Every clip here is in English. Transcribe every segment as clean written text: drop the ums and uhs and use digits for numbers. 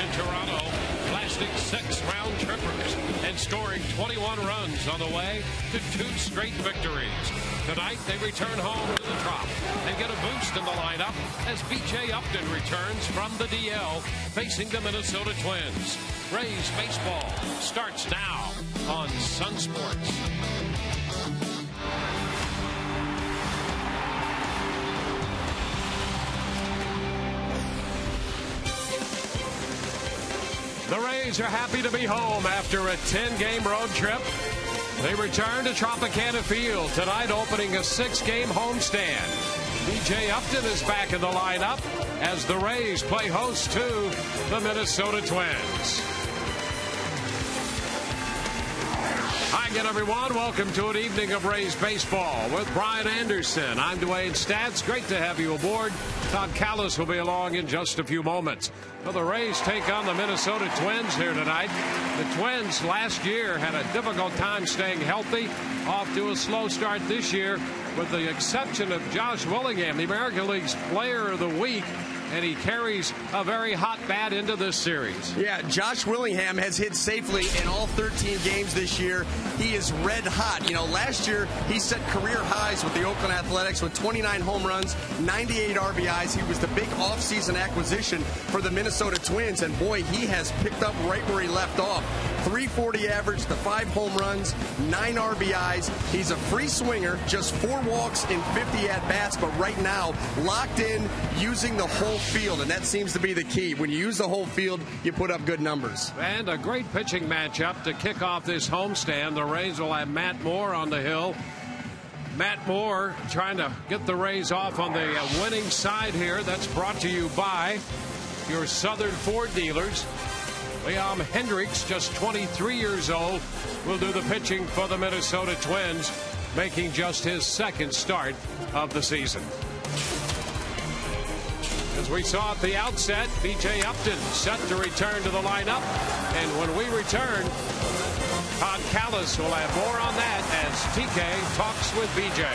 in Toronto, blasting 6 round trippers and scoring 21 runs on the way to 2 straight victories. Tonight they return home to the Trop and get a boost in the lineup as B.J. Upton returns from the DL facing the Minnesota Twins. Rays baseball starts now on Sun Sports. The Rays are happy to be home after a 10-game road trip. They return to Tropicana Field tonight, opening a 6-game homestand. B.J. Upton is back in the lineup as the Rays play host to the Minnesota Twins. Hi again, everyone. Welcome to an evening of Rays baseball with Brian Anderson. I'm Dwayne Stats. Great to have you aboard. Todd Callas will be along in just a few moments. Well, the Rays take on the Minnesota Twins here tonight. The Twins last year had a difficult time staying healthy, off to a slow start this year, with the exception of Josh Willingham, the American League's Player of the Week. And he carries a very hot bat into this series. Yeah, Josh Willingham has hit safely in all 13 games this year. He is red hot. You know, last year he set career highs with the Oakland Athletics with 29 home runs, 98 RBIs. He was the big offseason acquisition for the Minnesota Twins. And boy, he has picked up right where he left off. 340 average to 5 home runs, 9 RBIs. He's a free swinger, just 4 walks in 50 at-bats, but right now locked in using the whole field, and that seems to be the key. When you use the whole field, you put up good numbers. And a great pitching matchup to kick off this homestand. The Rays will have Matt Moore on the hill. Matt Moore trying to get the Rays off on the winning side here. That's brought to you by your Southern Ford dealers. Liam Hendricks, just 23 years old, will do the pitching for the Minnesota Twins, making just his 2nd start of the season. As we saw at the outset, B.J. Upton set to return to the lineup. And when we return, Todd Callas will have more on that as TK talks with B.J.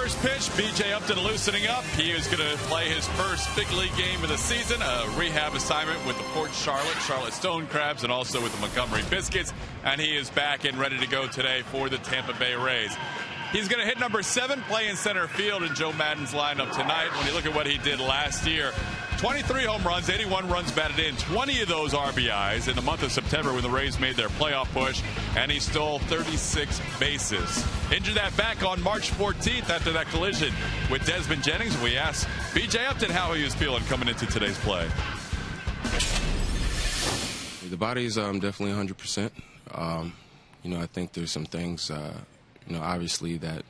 first pitch, B.J. Upton loosening up. He is going to play his first big league game of the season, a rehab assignment with the Port Charlotte Stone Crabs, and also with the Montgomery Biscuits. And he is back and ready to go today for the Tampa Bay Rays. He's going to hit number 7, play in center field in Joe Maddon's lineup tonight. When you look at what he did last year, 23 home runs, 81 runs batted in, 20 of those RBIs in the month of September when the Rays made their playoff push, and he stole 36 bases. Injured that back on March 14th after that collision with Desmond Jennings. We asked B.J. Upton how he was feeling coming into today's play. The body's definitely 100%. I think there's some things, obviously that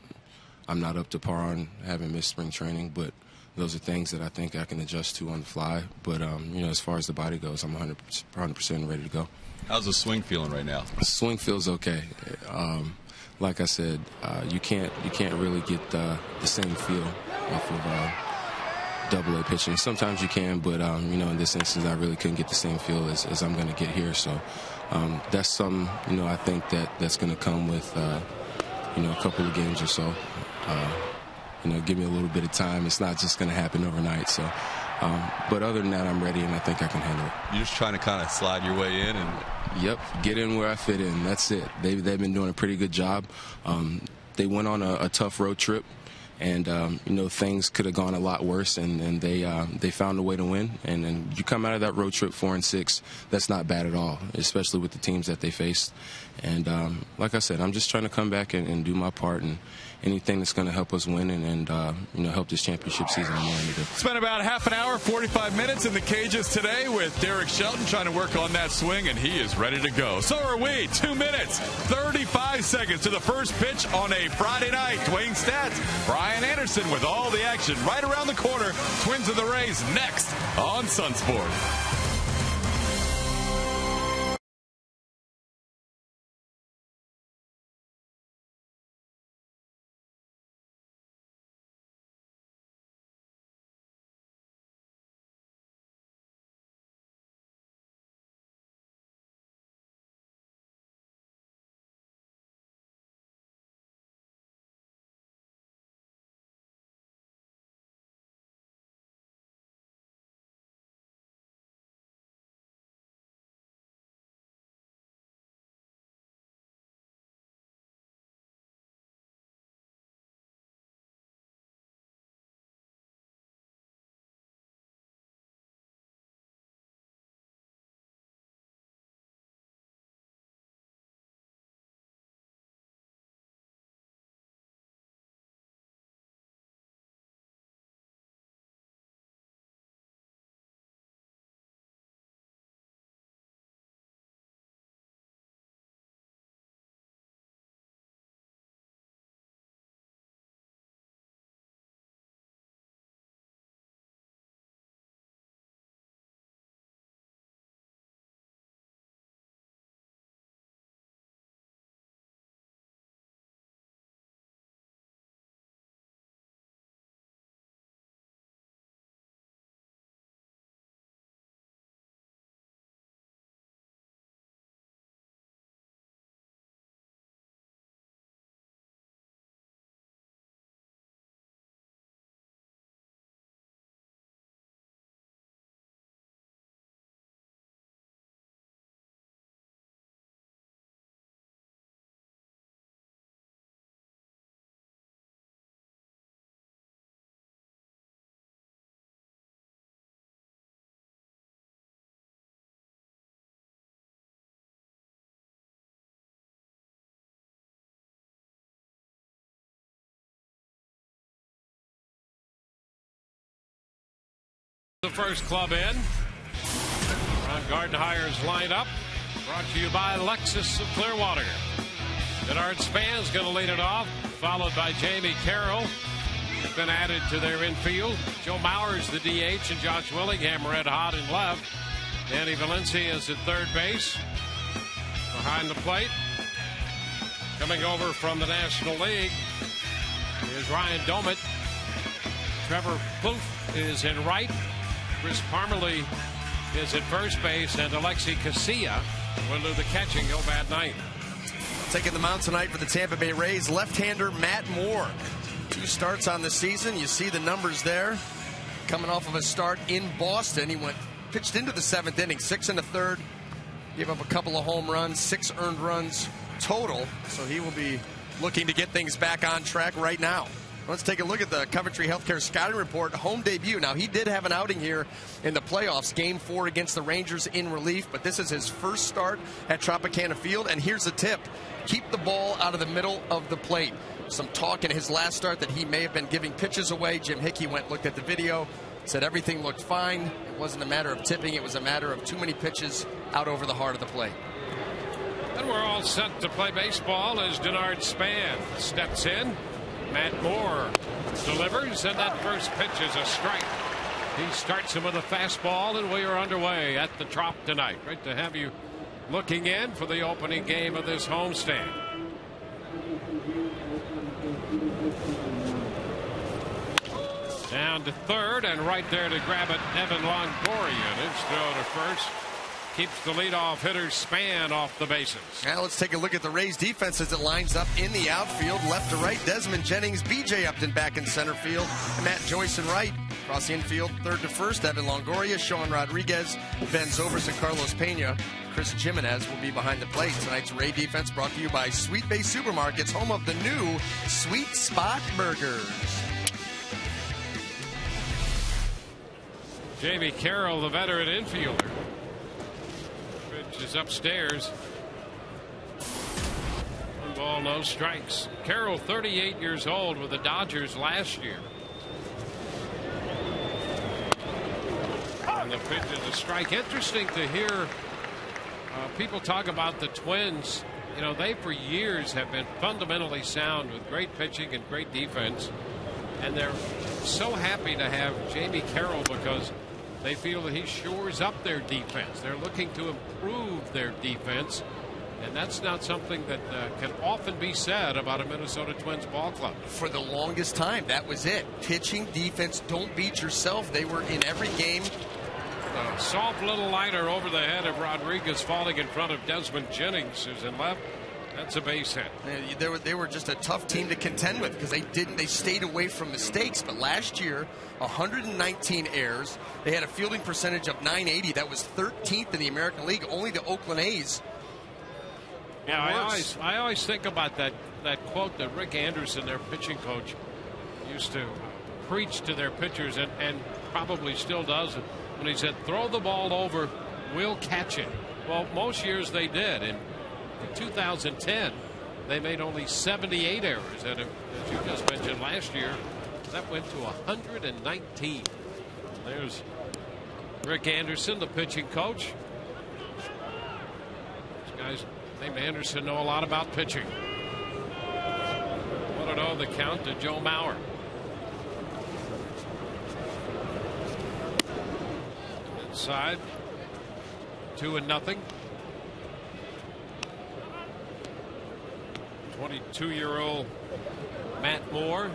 I'm not up to par on, having missed spring training, but those are things that I think I can adjust to on the fly. But, as far as the body goes, I'm 100% ready to go. How's the swing feeling right now? The swing feels okay. Like I said, you can't really get the same feel off of double-A pitching. Sometimes you can, but, in this instance, I really couldn't get the same feel as I'm going to get here. So that's some, I think that's going to come with, a couple of games or so. Give me a little bit of time. It's not just going to happen overnight. So, but other than that, I'm ready, and I think I can handle it. You're just trying to kind of slide your way in, and yep, get in where I fit in. That's it. They've been doing a pretty good job. They went on a tough road trip, and things could have gone a lot worse, and they found a way to win. And you come out of that road trip 4-6. That's not bad at all, especially with the teams that they faced. And like I said, I'm just trying to come back and do my part, and anything that's going to help us win and help this championship season. I'm willing to do. Spent about half an hour, 45 minutes in the cages today with Derek Shelton trying to work on that swing, and he is ready to go. So are we. 2 minutes, 35 seconds to the first pitch on a Friday night. Dwayne Stats, Brian Anderson with all the action right around the corner. Twins of the Rays next on Sunsport. The first club in. Ron Gardenhire's lineup, brought to you by Lexus of Clearwater. Bernard Span's going to lead it off, followed by Jamie Carroll. They've been added to their infield. Joe Mauer's the DH, and Josh Willingham red hot in left. Danny Valencia is at third base. Behind the plate, coming over from the National League, is Ryan Domit. Trevor Plouffe is in right. Chris Parmalee is at first base, and Alexi Casilla will do the catching. Go bad night. Taking the mound tonight for the Tampa Bay Rays, left-hander Matt Moore. 2 starts on the season. You see the numbers there. Coming off of a start in Boston, he pitched into the 7th inning, 6 1/3, gave up a couple of home runs, 6 earned runs total. So he will be looking to get things back on track right now. Let's take a look at the Coventry Healthcare scouting report. Home debut. Now, he did have an outing here in the playoffs, Game 4 against the Rangers in relief, but this is his first start at Tropicana Field. And here's a tip: keep the ball out of the middle of the plate. Some talk in his last start that he may have been giving pitches away. Jim Hickey looked at the video, said everything looked fine. It wasn't a matter of tipping. It was a matter of too many pitches out over the heart of the plate. And we're all set to play baseball as Denard Span steps in. Matt Moore delivers, and that first pitch is a strike. He starts him with a fastball, and we are underway at the Trop tonight. Great to have you looking in for the opening game of this homestand. Down to third, and right there to grab it, Evan Longoria. His throw to first keeps the leadoff hitter Span off the bases. Now let's take a look at the Rays defense as it lines up in the outfield. Left to right, Desmond Jennings, B.J. Upton back in center field, Matt Joyce in right. Across the infield, third to first, Evan Longoria, Sean Rodriguez, Ben Zobrist, and Carlos Pena. Chris Jimenez will be behind the plate. Tonight's Ray defense brought to you by Sweet Bay Supermarkets, home of the new Sweet Spot Burgers. Jamie Carroll, the veteran infielder. Pitch is upstairs. 1 ball, no strikes. Carroll, 38 years old, with the Dodgers last year. And the pitch is a strike. Interesting to hear people talk about the Twins. You know, they for years have been fundamentally sound with great pitching and great defense. And they're so happy to have Jamie Carroll because they feel that he shores up their defense. They're looking to improve their defense, and that's not something that can often be said about a Minnesota Twins ball club. For the longest time, that was it. Pitching, defense, don't beat yourself. They were in every game. A soft little liner over the head of Rodriguez, falling in front of Desmond Jennings, who's in left. That's a base hit. They were just a tough team to contend with because they stayed away from mistakes. But last year, 119 errors. They had a fielding percentage of .980. That was 13th in the American League. Only the Oakland A's. Yeah, I always think about that quote that Rick Anderson, their pitching coach, used to preach to their pitchers, and probably still does it, when he said, "Throw the ball over, we'll catch it." Well, most years they did. In 2010, they made only 78 errors, and as you just mentioned, last year that went to 119. There's Rick Anderson, the pitching coach. These guys named Anderson know a lot about pitching. 1-0 the count to Joe Mauer. Inside, 2-0. 22-year-old Matt Moore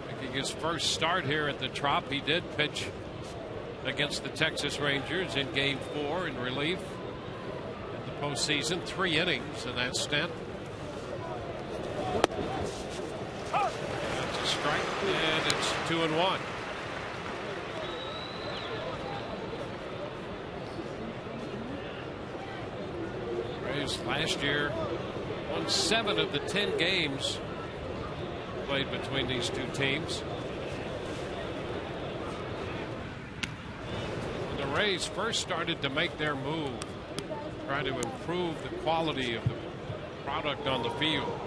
making his first start here at the Trop. He did pitch against the Texas Rangers in Game 4 in relief in the postseason. 3 innings in that stint. That's a strike, and it's 2-1. Rays last year won 7 of the 10 games played between these two teams. The Rays first started to make their move, trying to improve the quality of the product on the field.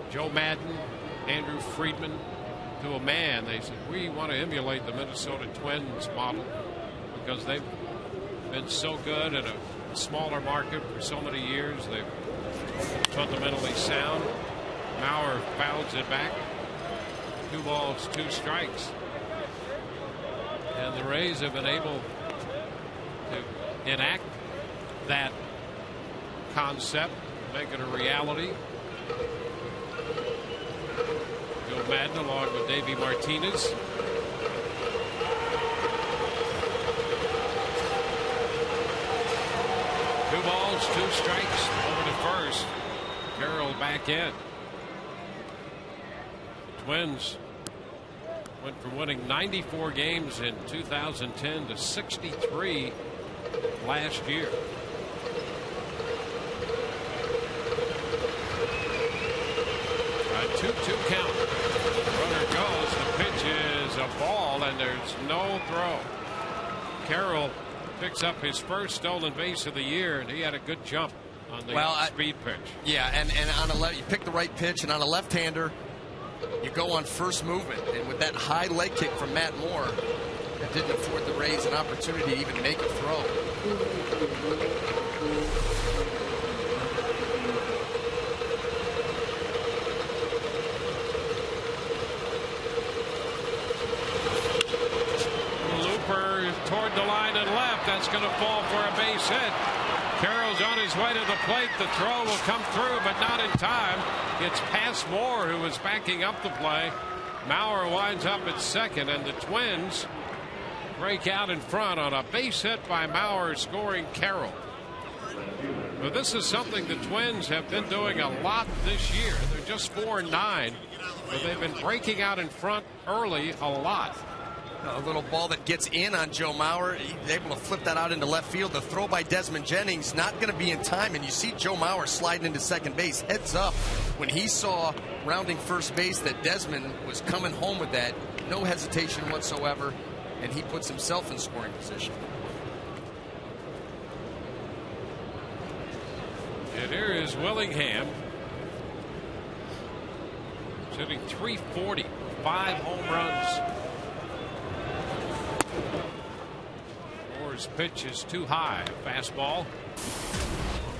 Joe Madden, Andrew Friedman, to a man, they said, we want to emulate the Minnesota Twins model because they've been so good in a smaller market for so many years. They've fundamentally sound. Mauer fouls it back. 2 balls, 2 strikes. And the Rays have been able to enact that concept, make it a reality. Joe Madden along with Davey Martinez. Two balls, 2 strikes, over to first. Carroll back in. Twins went from winning 94 games in 2010 to 63 last year. A 2-2 count. Runner goes. The pitch is a ball, and there's no throw. Carroll picks up his first stolen base of the year, and he had a good jump on the speed pitch. Yeah, and on a you pick the right pitch, and on a left-hander, you go on first movement. And with that high leg kick from Matt Moore, that didn't afford the Rays an opportunity to even make a throw. Looper toward the line and left. That's going to fall for a base hit. Carroll's on his way to the plate. The throw will come through, but not in time. It's past Moore, who was backing up the play. Maurer winds up at second, and the Twins break out in front on a base hit by Maurer, scoring Carroll. Well, this is something the Twins have been doing a lot this year. They're just 4-9, but they've been breaking out in front early a lot. A little ball that gets in on Joe Maurer. He's able to flip that out into left field. The throw by Desmond Jennings not going to be in time, and you see Joe Maurer sliding into second base. Heads up when he saw rounding first base that Desmond was coming home with that. No hesitation whatsoever, and he puts himself in scoring position. And here is Willingham. He's hitting .340, 5 home runs. Moore's pitch is too high. Fastball.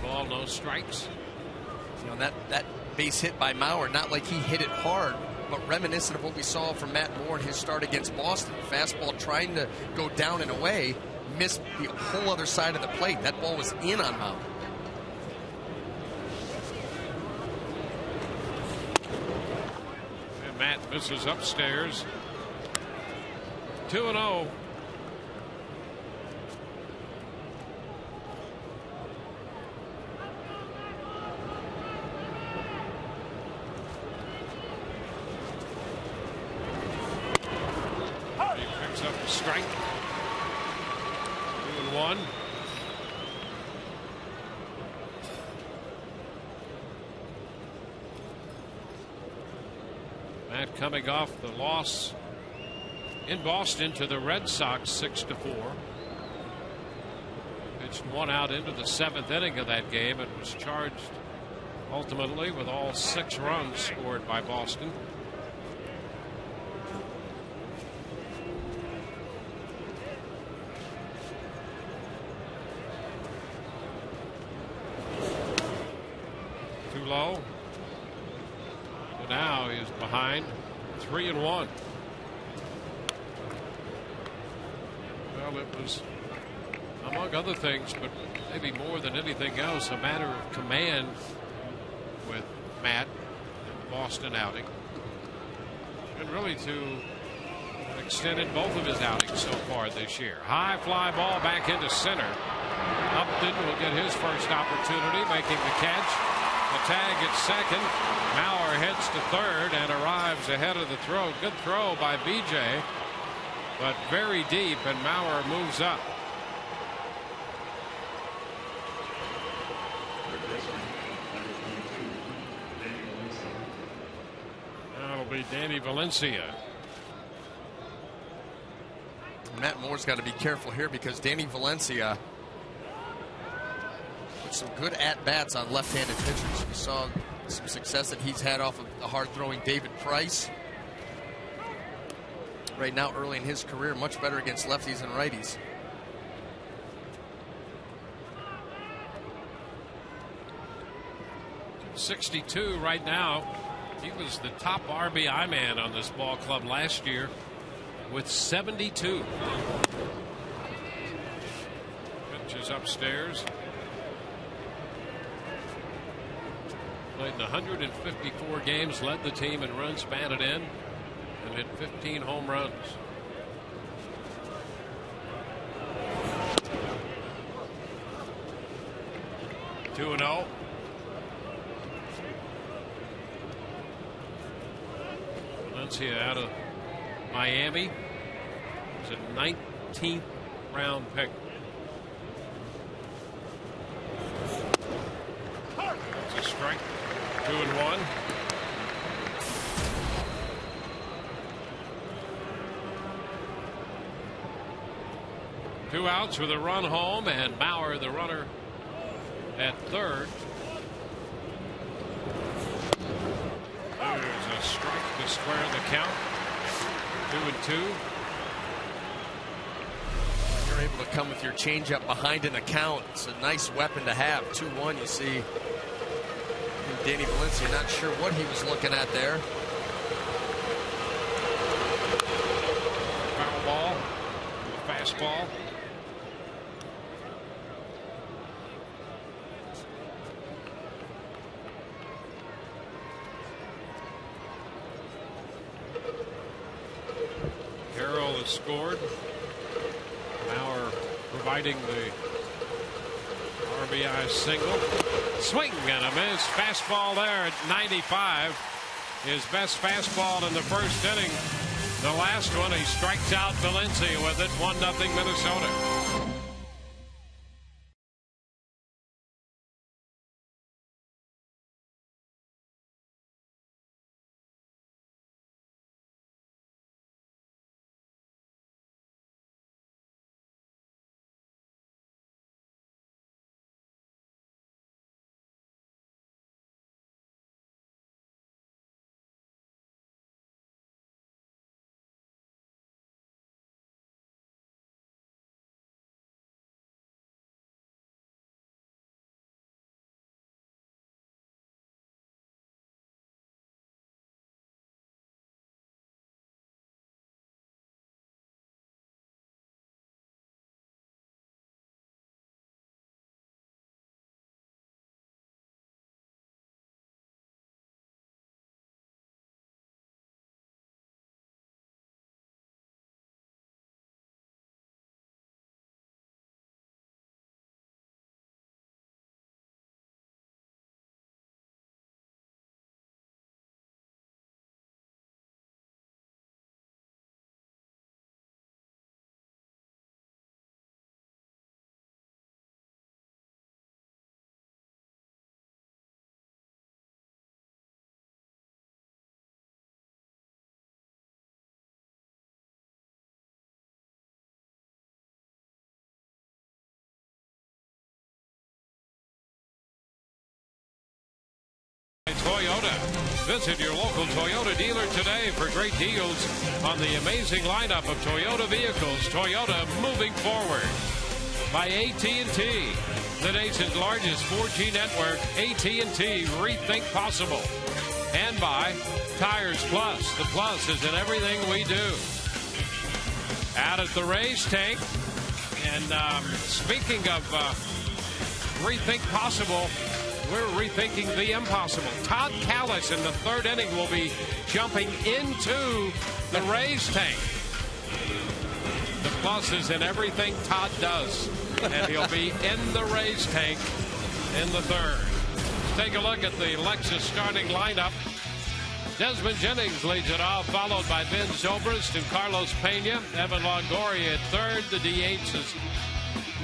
Ball, no strikes. You know, that base hit by Maurer, not like he hit it hard, but reminiscent of what we saw from Matt Moore in his start against Boston. Fastball trying to go down and away, missed the whole other side of the plate. That ball was in on Maurer. And Matt misses upstairs. 2-0. Up a strike. 2-1. Matt coming off the loss in Boston to the Red Sox 6-4. Pitched one out into the 7th inning of that game and was charged ultimately with all 6 runs scored by Boston. Low. So now he's behind 3-1. Well, it was, among other things, but maybe more than anything else, a matter of command with Matt in the Boston outing. And really to an extent in both of his outings so far this year. High fly ball back into center. Upton will get his first opportunity, making the catch. The tag at second. Maurer heads to third and arrives ahead of the throw. Good throw by BJ, but very deep, and Maurer moves up. That'll be Danny Valencia. Matt Moore's got to be careful here because Danny Valencia some good at-bats on left-handed pitchers. We saw some success that he's had off of the hard-throwing David Price. Right now, early in his career, much better against lefties and righties. .62 right now. He was the top RBI man on this ball club last year with 72. Pitches upstairs. Played in 154 games, led the team in runs batted in, and hit 15 home runs. Two and 0. Valencia out of Miami. He's a 19th round pick. It's a strike. 2-1. Two outs with a run home, and Bauer, the runner, at third. There's a strike to square the count. 2-2. You're able to come with your changeup behind an account. It's a nice weapon to have. 2-1. You see Danny Valencia not sure what he was looking at there. Foul ball. Fastball. Carroll has scored. Bauer providing the RBI single. Swing and a miss. Fastball there at 95. His best fastball in the first inning. The last one, he strikes out Valencia with it. 1-0 Minnesota. Toyota. Visit your local Toyota dealer today for great deals on the amazing lineup of Toyota vehicles. Toyota, moving forward. By AT&T, the nation's largest 4G network. AT&T, rethink possible. And by Tires Plus. The plus is in everything we do. Out at the race tank. And speaking of rethink possible, we're rethinking the impossible. Todd Callas in the third inning will be jumping into the race tank. The plus is in everything Todd does. And he'll be in the race tank in the third. Let's take a look at the Lexus starting lineup. Desmond Jennings leads it off, followed by Ben Zobrist and Carlos Pena. Evan Longoria at third. The DH is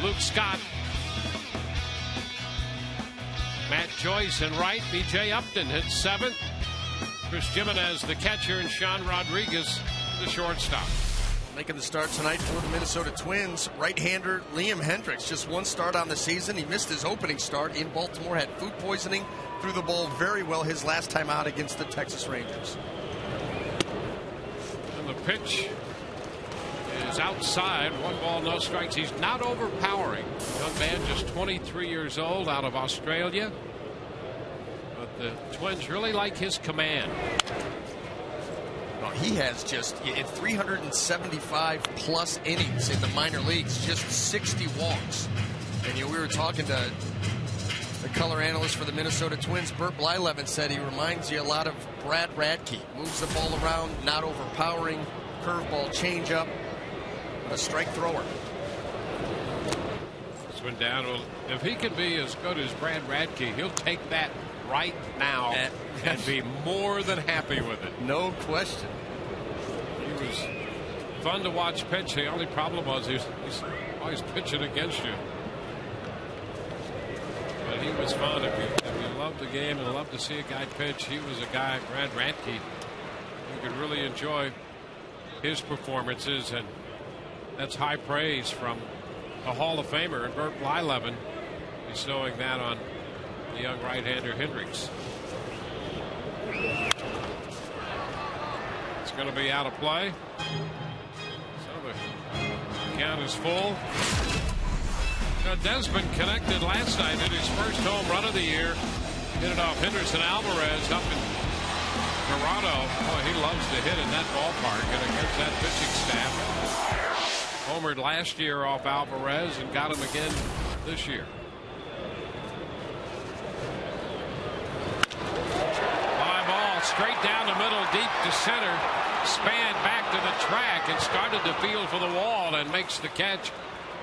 Luke Scott. Matt Joyce in right. B.J. Upton hits seventh. Chris Jimenez the catcher, and Sean Rodriguez the shortstop. Making the start tonight for the Minnesota Twins, right-hander Liam Hendriks. Just one start on the season. He missed his opening start in Baltimore, had food poisoning, threw the ball very well his last time out against the Texas Rangers. And the pitch is outside. 1 ball, no strikes. He's not overpowering. Young man, just 23 years old, out of Australia. But the Twins really like his command. Well, he has just in 375 plus innings in the minor leagues, just 60 walks. And we were talking to the color analyst for the Minnesota Twins, Bert Blyleven, said he reminds you a lot of Brad Radke. Moves the ball around, not overpowering, curveball, changeup, a strike thrower. This one down. Well, if he can be as good as Brad Radke, he'll take that right now and be more than happy with it. No question. Fun to watch pitch. The only problem was he's always pitching against you. But he was fun. If you loved the game and loved to see a guy pitch, he was a guy, Brad Rantke, you could really enjoy his performances, and that's high praise from a Hall of Famer, and Bert Blyleven bestowing that on the young right-hander Hendricks. It's going to be out of play. So the count is full. Now Desmond connected last night at his first home run of the year. Hit it off Henderson Alvarez up in Toronto. Boy, he loves to hit in that ballpark and against that pitching staff. Homered last year off Alvarez and got him again this year. Fly ball straight down the middle, deep to center. Spanned back to the track and started to field for the wall and makes the catch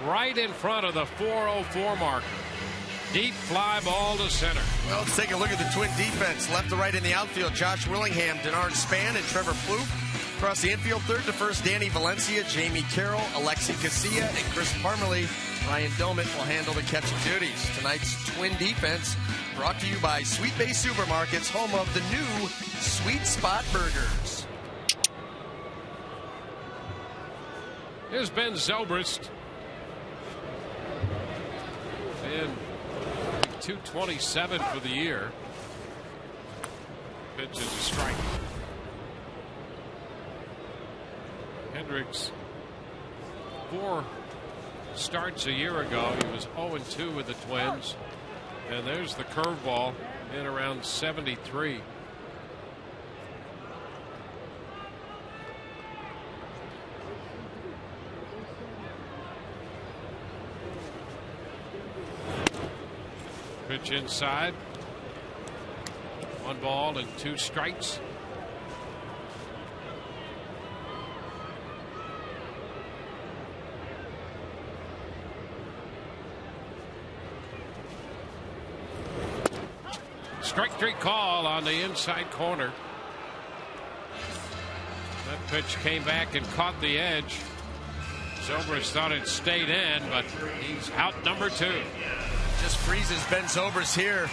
right in front of the 404 marker. Deep fly ball to center. Well, let's take a look at the Twin defense. Left to right in the outfield, Josh Willingham, Denard Span, and Trevor Plouffe. Across the infield, third to first, Danny Valencia, Jamie Carroll, Alexi Casilla, and Chris Parmalee. Ryan Domet will handle the catching duties. Tonight's Twin defense brought to you by Sweet Bay Supermarkets, home of the new Sweet Spot Burgers. Here's Ben Zobrist. And 227 for the year. Pitch is a strike. Hendricks, 4 starts a year ago. He was 0-2 with the Twins. And there's the curveball in around 73. Pitch inside. 1 ball and 2 strikes. Strike 3 call on the inside corner. That pitch came back and caught the edge. Zobrist thought it stayed in, but he's out number 2. Just freezes Ben Zobrist here.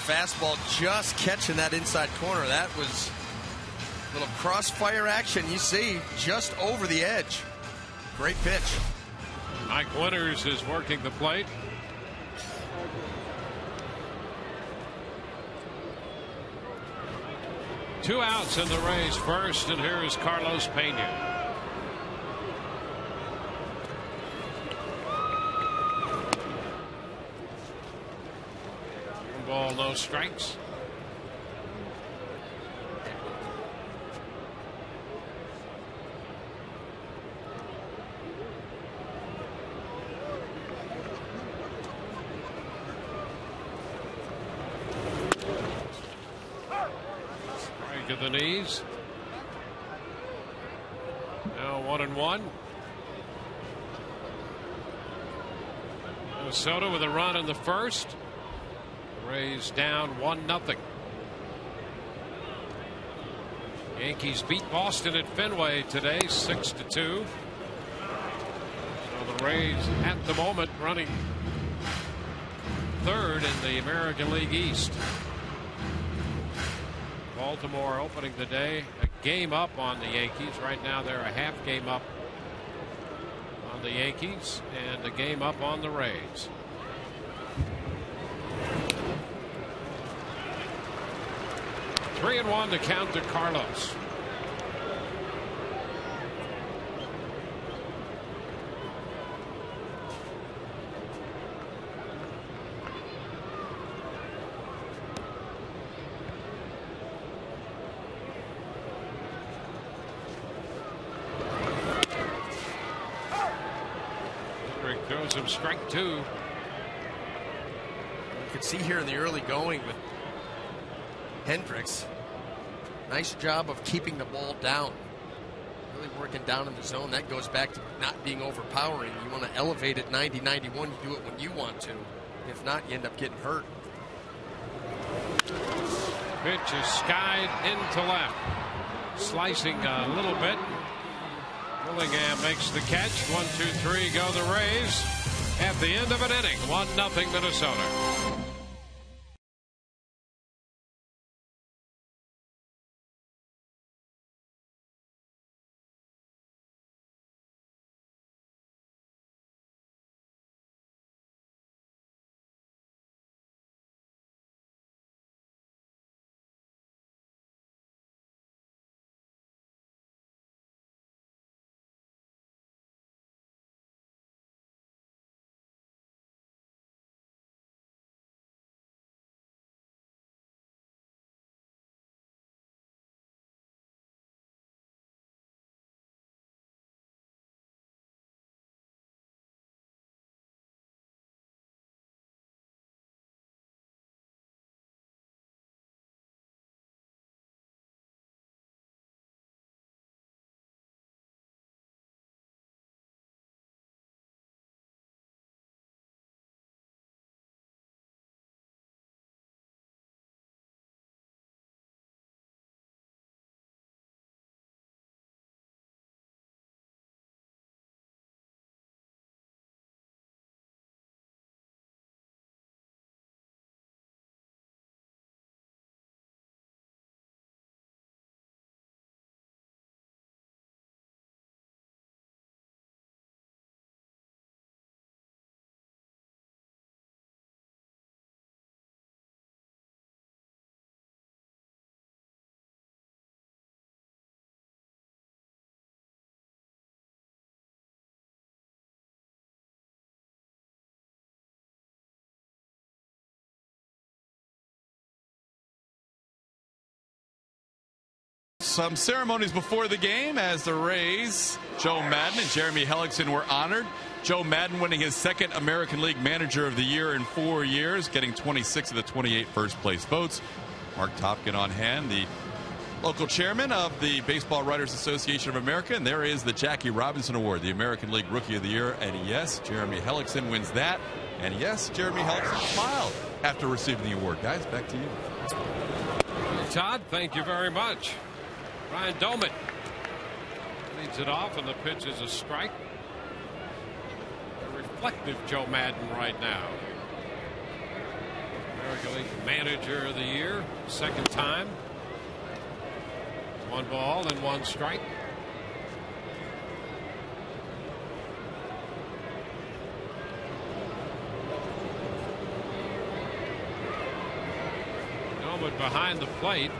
Fastball just catching that inside corner. That was a little crossfire action. You see, just over the edge. Great pitch. Mike Winters is working the plate. Two outs in the Rays first, and here is Carlos Pena. 1 ball, no strikes. To the knees. Now 1-1. Minnesota with a run in the first. Rays down 1-0. Yankees beat Boston at Fenway today 6-2. So the Rays at the moment running third in the American League East. Baltimore opening the day a game up on the Yankees. Right now they're a half game up on the Yankees and a game up on the Rays. Three and 1 to count to Carlos. Throws him strike 2. You can see here in the early going with Hendricks. Nice job of keeping the ball down. Really working down in the zone. That goes back to not being overpowering. You want to elevate it 90-91. You do it when you want to. If not, you end up getting hurt. Pitch is skied into left. Slicing a little bit. Willingham makes the catch. 1-2-3 go the Rays. At the end of an inning, 1-0 Minnesota. Some ceremonies before the game as the Rays, Joe Maddon and Jeremy Hellickson were honored. Joe Maddon winning his second American League Manager of the Year in 4 years, getting 26 of the 28 first place votes. Mark Topkin on hand, the local chairman of the Baseball Writers Association of America, and there is the Jackie Robinson Award, the American League Rookie of the Year. And yes, Jeremy Hellickson wins that. And yes, Jeremy Hellickson smiled after receiving the award. Guys, back to you. Todd, thank you very much. Ryan Doman leads it off, and the pitch is a strike. A reflective Joe Maddon right now. American League Manager of the Year, second time. 1 ball and 1 strike. Doman behind the plate.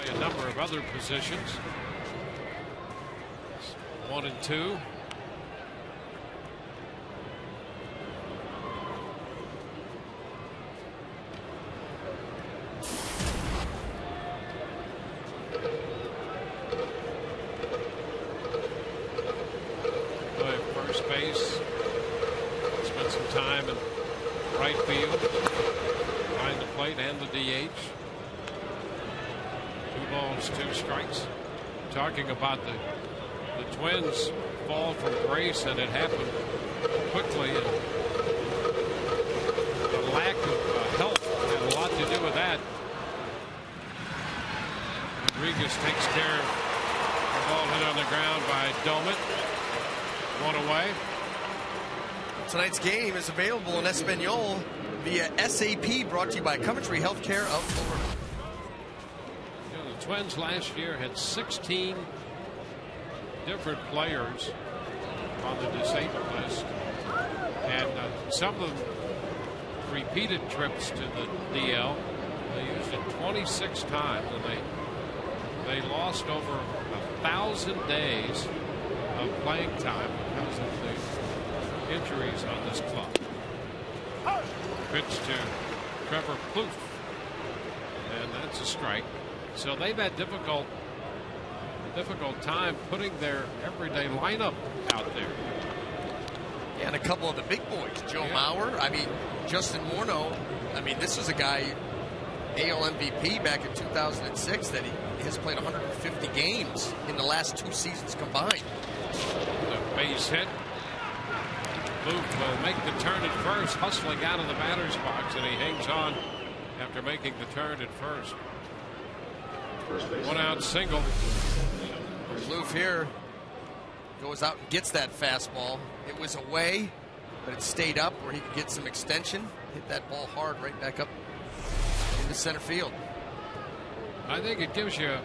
A number of other positions. 1 and 2. Play first base. Spent some time in right field, behind the plate and the DH. 2 balls, 2 strikes. Talking about the Twins' fall from grace, and it happened quickly. And the lack of health had a lot to do with that. Rodriguez takes care of the ball hit on the ground by Doman. 1 away. Tonight's game is available in Espanol via SAP, brought to you by Coventry Healthcare of Overland. The Twins last year had 16 different players on the disabled list, and some of them repeated trips to the DL. They used it 26 times, and they lost over 1,000 days of playing time because of the injuries on this club. Pitch to Trevor Plouffe, and that's a strike. So they've had difficult time putting their everyday lineup out there. Yeah, and a couple of the big boys, Joe Mauer. I mean, Justin Morneau. I mean, this was a guy, AL MVP back in 2006, that he has played 150 games in the last 2 seasons combined. The base hit. Plouffe will make the turn at first, hustling out of the batter's box, and he hangs on after making the turn at first. 1 out single. Plouffe here goes out and gets that fastball. It was away, but it stayed up where he could get some extension. Hit that ball hard right back up into center field. I think it gives you a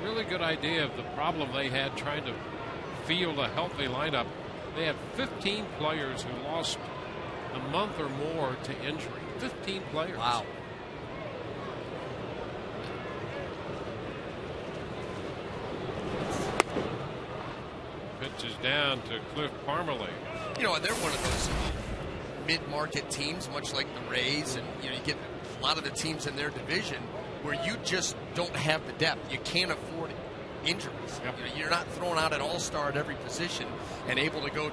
really good idea of the problem they had trying to field a healthy lineup. They had 15 players who lost a month or more to injury. 15 players. Wow. Pitch is down to Cliff Parmalee. You know, they're one of those mid-market teams, much like the Rays, and you get a lot of the teams in their division where you just don't have the depth. You can't afford injuries. Yep. You're not throwing out an all-star at every position and able to go,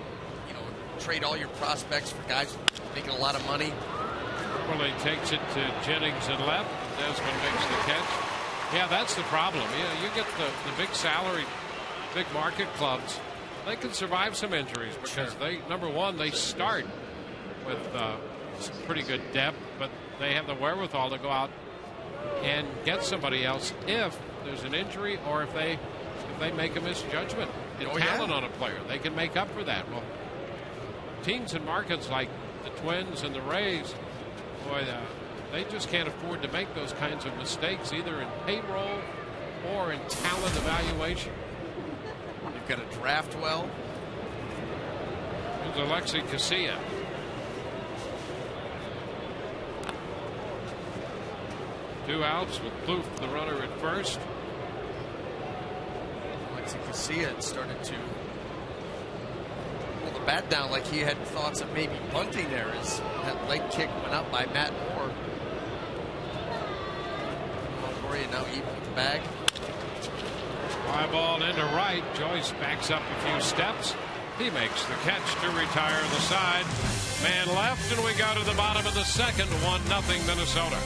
trade all your prospects for guys making a lot of money. Parmalee takes it to Jennings in left. Desmond makes the catch. Yeah, that's the problem. You get the big salary, big market clubs. They can survive some injuries because number one, they start with some pretty good depth, but they have the wherewithal to go out and get somebody else if there's an injury or if they make a misjudgment in talent on a player. They can make up for that. Well, teams in markets like the Twins and the Rays, boy, they just can't afford to make those kinds of mistakes either in payroll or in talent evaluation. You've got to draft well. Here's Alexi Casilla. Two outs with Plouffe, the runner at first. Alexi Casilla had started to pull the bat down like he had thoughts of maybe bunting there as that leg kick went out by Matt Moore. Longoria now even with the bag. Fly ball into right. Joyce backs up a few steps. He makes the catch to retire the side. Man left, and we go to the bottom of the second. 1-0 Minnesota.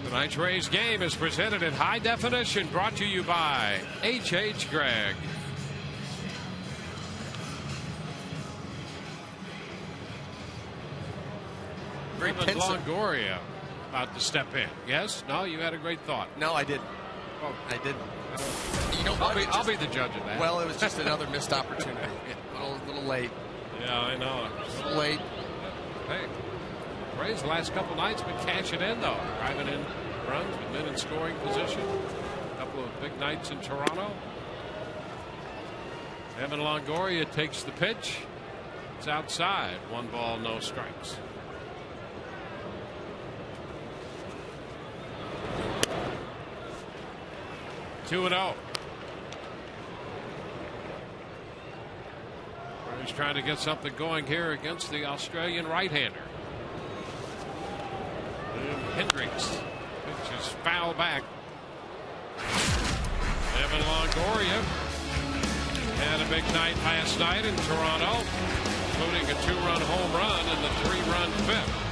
Tonight's Rays game is presented in high definition, brought to you by H.H. Gregg. Very Kevin Longoria about to step in. Yes? No? You had a great thought. No, I didn't. Oh. I didn't. You know what? I'll be the judge of that. Well, it was just another missed opportunity. A little late. Yeah, I know. A little late. Hey, Rays the last couple nights been cashing in, though. Driving in runs, been in scoring position. A couple of big nights in Toronto. Evan Longoria takes the pitch. It's outside. 1 ball, no strikes. Two and 0. He's trying to get something going here against the Australian right-hander. Hendricks. Pitch is foul back. Evan Longoria had a big night last night in Toronto, including a 2-run home run and the 3-run fifth.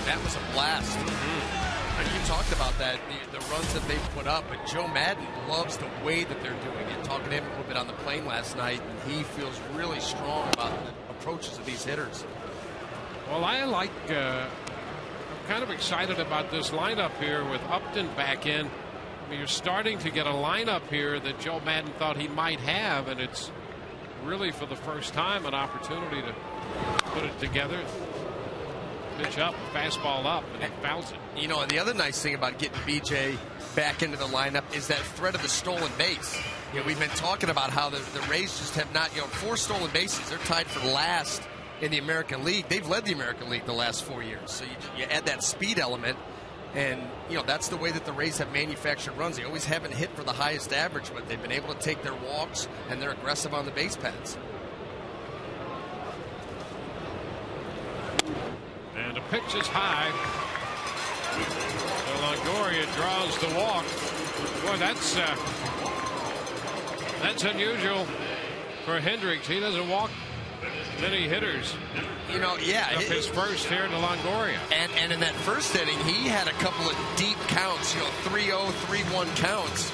That was a blast. And you talked about that, the runs that they've put up, but Joe Madden loves the way that they're doing it. Talking to him a little bit on the plane last night, and he feels really strong about the approaches of these hitters. Well, I like, I'm kind of excited about this lineup here with Upton back in. I mean, you're starting to get a lineup here that Joe Madden thought he might have, and it's really for the first time an opportunity to put it together. Pitch up, fastball up, and he fouls it. You know, the other nice thing about getting BJ back into the lineup is that threat of the stolen base. You know, we've been talking about how the Rays just have not, 4 stolen bases. They're tied for last in the American League. They've led the American League the last 4 years. So you add that speed element, and, that's the way that the Rays have manufactured runs. They always haven't hit for the highest average, but they've been able to take their walks, and they're aggressive on the base paths. And the pitch is high. So Longoria draws the walk. Boy, that's unusual for Hendricks. He doesn't walk many hitters. Yeah. His first here to Longoria. And in that first inning, he had a couple of deep counts, 3-0, 3-1 counts,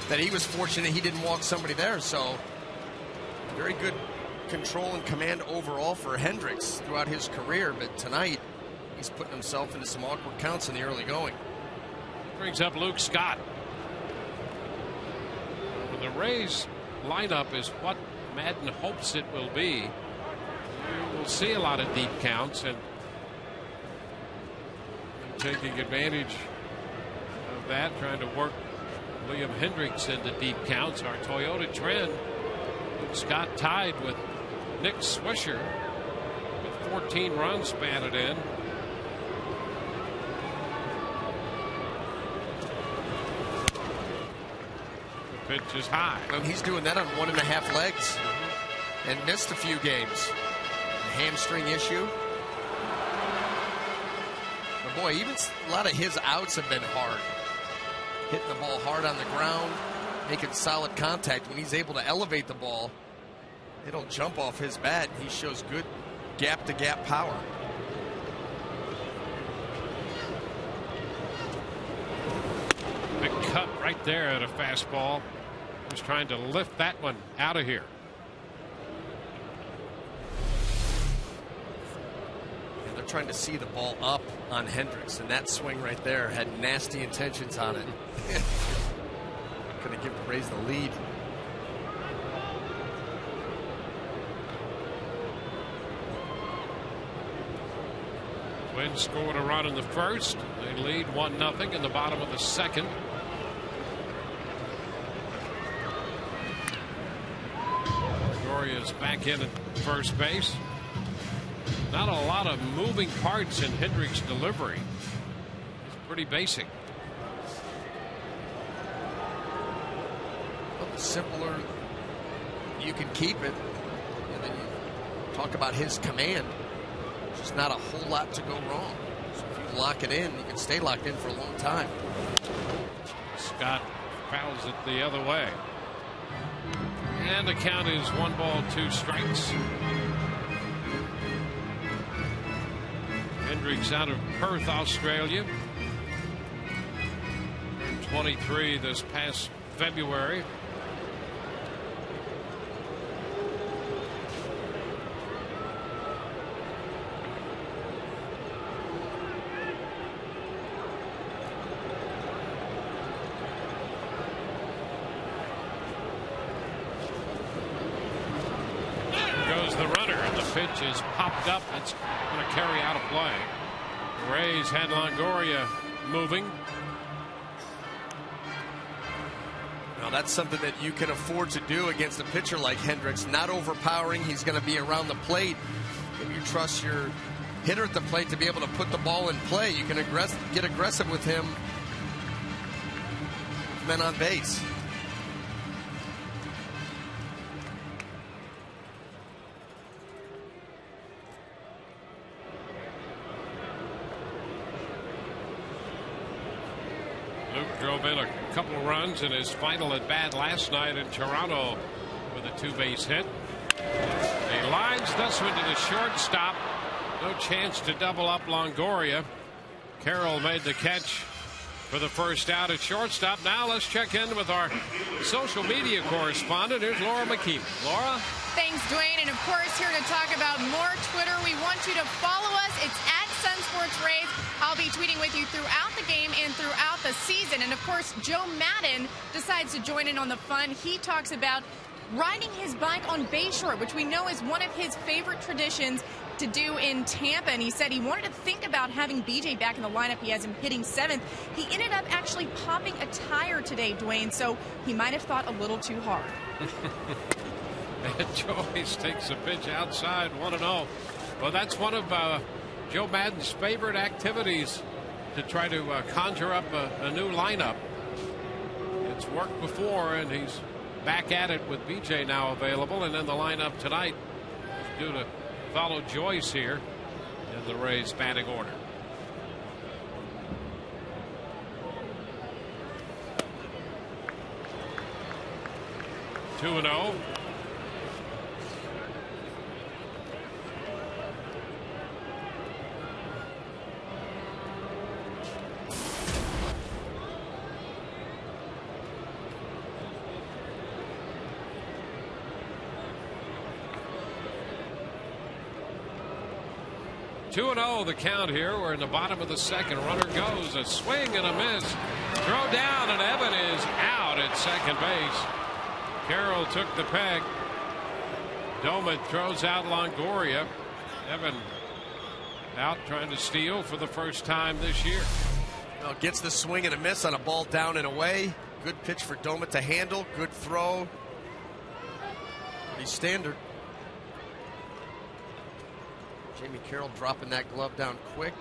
that he was fortunate he didn't walk somebody there. So very good control and command overall for Hendricks throughout his career, but tonight he's putting himself into some awkward counts in the early going. Brings up Luke Scott. Well, the Rays lineup is what Madden hopes it will be. We'll see a lot of deep counts, and taking advantage of that, trying to work Liam Hendricks into deep counts. Our Toyota trend. Luke Scott tied with Nick Swisher with 14 runs batted in. The pitch is high. And he's doing that on 1.5 legs and missed a few games. A hamstring issue. But boy, even a lot of his outs have been hard. Hitting the ball hard on the ground, making solid contact. When he's able to elevate the ball, it'll jump off his bat. He shows good gap-to-gap power. Big cut right there at a fastball. Was trying to lift that one out of here. And they're trying to see the ball up on Hendricks, and that swing right there had nasty intentions on it. Going to give the Rays the lead. Twins scored a run in the first. They lead 1-0 in the bottom of the second. Is back in at first base. Not a lot of moving parts in Hendricks' delivery. It's pretty basic. Well, the simpler you can keep it, and then you talk about his command. There's just not a whole lot to go wrong. So if you lock it in, you can stay locked in for a long time. Scott fouls it the other way. And the count is 1 ball, 2 strikes. Hendricks out of Perth, Australia. 23 this past February. Pitch is popped up. It's going to carry out a play. The Rays had Longoria moving. Now that's something that you can afford to do against a pitcher like Hendricks. Not overpowering. He's going to be around the plate. If you trust your hitter at the plate to be able to put the ball in play, you can get aggressive with him. Men on base. Luke drove in a couple of runs in his final at bat last night in Toronto with a 2-base hit. He lines this one to the shortstop. No chance to double up Longoria. Carroll made the catch for the first out at shortstop. Now let's check in with our social media correspondent. Here's Laura McKean. Laura? Thanks, Dwayne. And of course, here to talk about more Twitter, we want you to follow us. It's at Sun Sports Rays. I'll be tweeting with you throughout the game and throughout the season. And of course, Joe Madden decides to join in on the fun. He talks about riding his bike on Bayshore, which we know is one of his favorite traditions to do in Tampa. And he said he wanted to think about having BJ back in the lineup. He has him hitting 7th. He ended up actually popping a tire today, Dwayne, so he might have thought a little too hard. And Joyce takes a pitch outside, 1-0. Well, that's one of Joe Madden's favorite activities, to try to conjure up a new lineup. It's worked before, and he's back at it with BJ now available, and in the lineup tonight due to follow Joyce here in the Rays batting order. Two and 0. Two and 0 the count here. We're in the bottom of the second. Runner goes. A swing and a miss. Throw down, and Evan is out at second base. Carroll took the peg. Doman throws out Longoria. Evan out trying to steal for the first time this year. Well, gets the swing and a miss on a ball down and away. Good pitch for Doman to handle. Good throw. Pretty standard. Jamie Carroll dropping that glove down quick.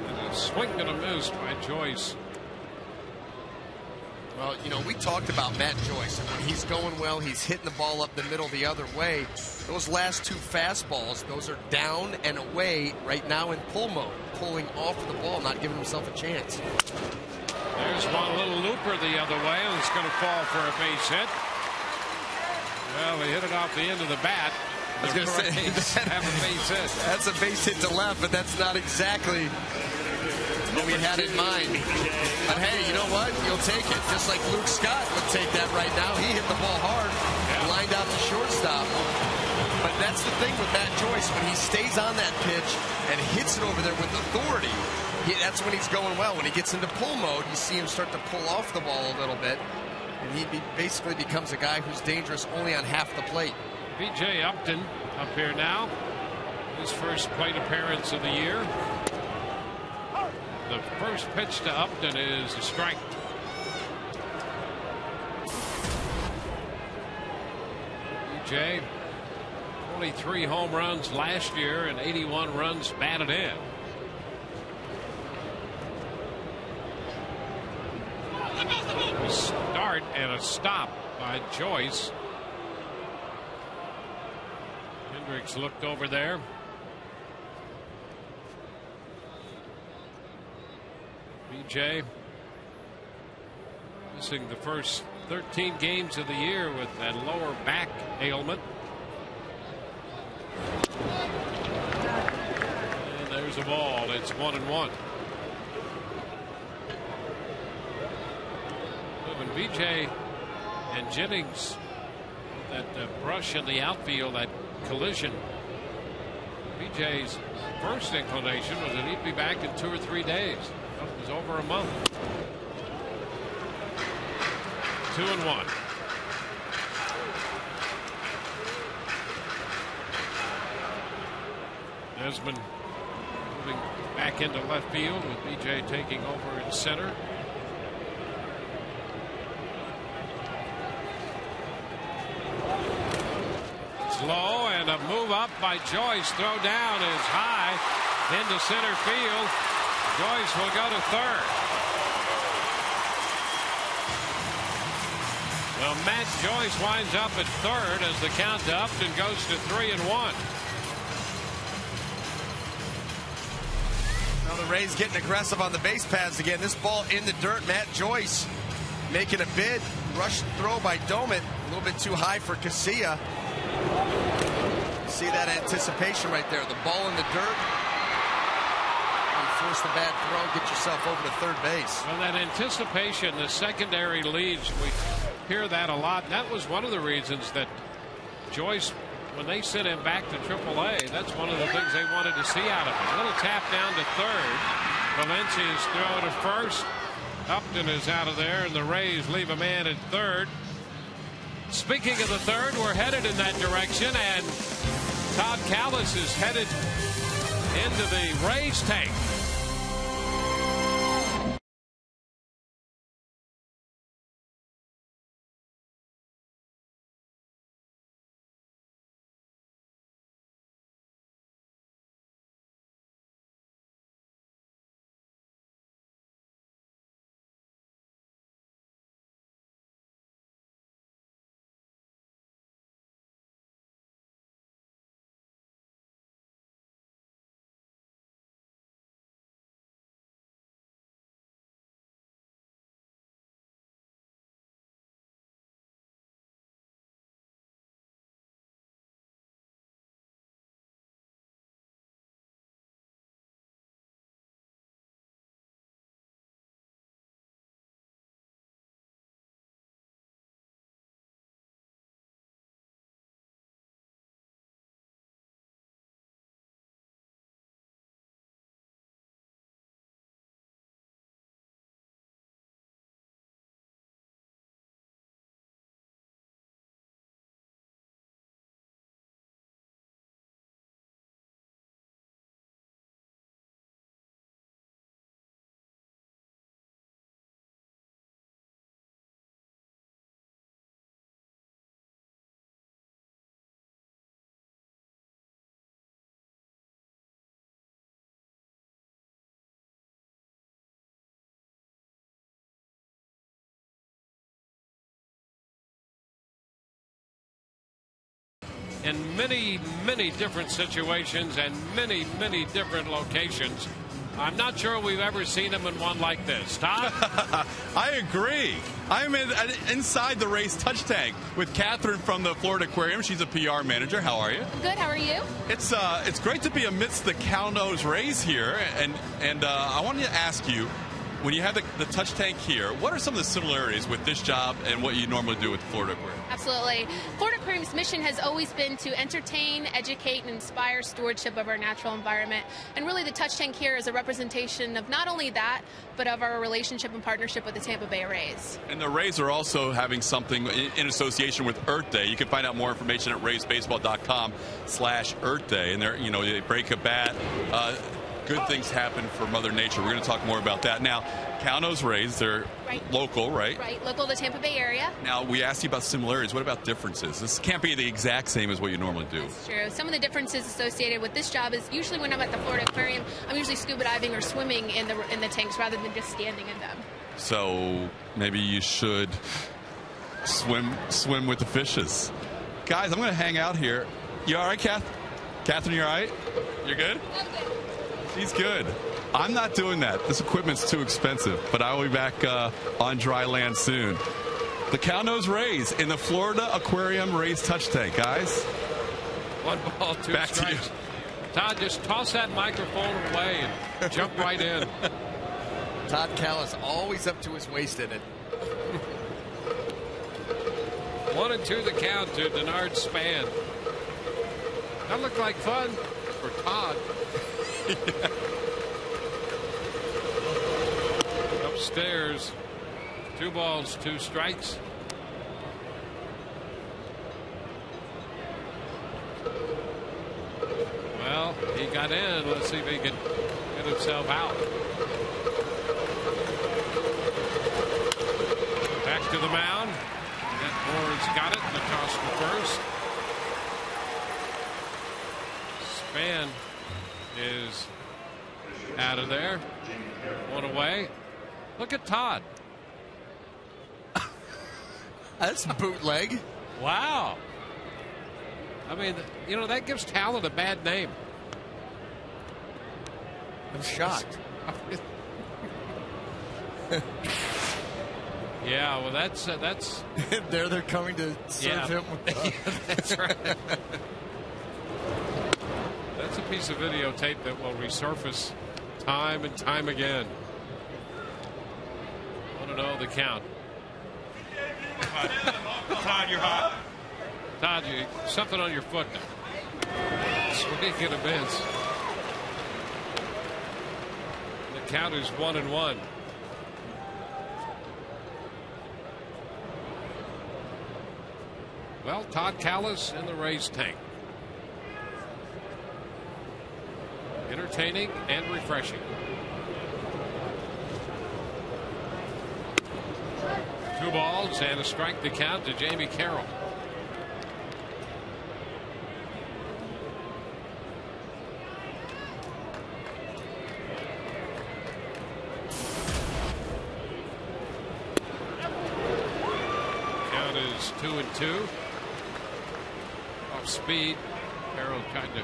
And a swing and a miss by Joyce. Well, you know, we talked about Matt Joyce, and when he's going well, he's hitting the ball up the middle the other way. Those last two fastballs, those are down and away right now in pull mode, pulling off the ball, not giving himself a chance. There's one little looper the other way, and it's going to fall for a base hit. Well, he hit it off the end of the bat. I was going to say, have a base hit. That's a base hit to left, but that's not exactly what we had in mind. But hey, you know what? You'll take it. Just like Luke Scott would take that right now. He hit the ball hard, lined out the shortstop. But that's the thing with Matt Joyce. When he stays on that pitch and hits it over there with authority, that's when he's going well. When he gets into pull mode, you see him start to pull off the ball a little bit. And he basically becomes a guy who's dangerous only on half the plate. B.J. Upton up here now. His first plate appearance of the year. The first pitch to Upton is a strike. B.J. 23 home runs last year and 81 runs batted in. A start and a stop by Joyce. Hendricks looked over there. BJ missing the first 13 games of the year with that lower back ailment. And there's a ball. It's 1-1. When BJ and Jennings, that brush in the outfield, that collision, BJ's first inclination was that he'd be back in 2 or 3 days. Well, it was over a month. 2-1. Desmond moving back into left field with BJ taking over in center. Low, and a move up by Joyce. Throw down is high into center field. Joyce will go to third. Well, Matt Joyce winds up at third as the count to Upton goes to 3-1. Well, the Rays getting aggressive on the base paths again. This ball in the dirt. Matt Joyce making a bid. Rush throw by Domit. A little bit too high for Casilla. See that anticipation right there. The ball in the dirt. You force the bad throw, get yourself over to third base. Well, that anticipation, the secondary leads, we hear that a lot. That was one of the reasons that Joyce, when they sent him back to AAA, that's one of the things they wanted to see out of him. A little tap down to third. Valencia's throw to first. Upton is out of there, and the Rays leave a man at third. Speaking of the third, we're headed in that direction, and Todd Callas is headed into the Rays tank. In many, many different situations and many, many different locations. I'm not sure we've ever seen him in one like this. Todd? I agree. I'm inside the Rays touch tank with Catherine from the Florida Aquarium. She's a PR manager. How are you? Good. How are you? It's great to be amidst the cow-nose Rays here, and I wanted to ask you, when you have the touch tank here, what are some of the similarities with this job and what you normally do with the Florida Aquarium? Absolutely. Florida Aquarium's mission has always been to entertain, educate, and inspire stewardship of our natural environment. And really the touch tank here is a representation of not only that, but of our relationship and partnership with the Tampa Bay Rays. And the Rays are also having something in association with Earth Day. You can find out more information at raysbaseball.com/Earth Day. And they break a bat. Good things happen for Mother Nature. We're going to talk more about that. Now, Cow-Nose Rays, they're local, right? Right, local to the Tampa Bay area. Now, we asked you about similarities. What about differences? This can't be the exact same as what you normally do. That's true. Some of the differences associated with this job is usually when I'm at the Florida Aquarium, I'm usually scuba diving or swimming in the tanks rather than just standing in them. So maybe you should swim with the fishes. Guys, I'm going to hang out here. You all right, Catherine, you all right? You're good? I'm good. He's good. I'm not doing that. This equipment's too expensive, but I will be back on dry land soon. The Cow-Nose Rays in the Florida Aquarium Rays touch tank, guys. One ball, two back strikes. to you. Todd, just toss that microphone away and jump right in. Todd Callas always up to his waist in it. 1-2 the count to Denard Span. That looked like fun for Todd. Upstairs, 2 balls, 2 strikes. Well, he got in. Let's see if he can get himself out. Back to the mound. Ward's got it. The toss to first. Span is out of there. 1 away. Look at Todd. That's bootleg. Wow. I mean, that gives talent a bad name. I'm shocked. Yeah, well, that's they're coming to serve him. Yeah, that's right. That's a piece of videotape that will resurface time and time again. I want to know the count. Todd, you're hot. Todd, something on your foot now. Speaking of Vince, the count is 1-1. Well, Todd Callas in the Rays tank. Entertaining and refreshing. 2 balls and a strike to count to Jamie Carroll. Count is 2-2. Off speed. Carroll trying to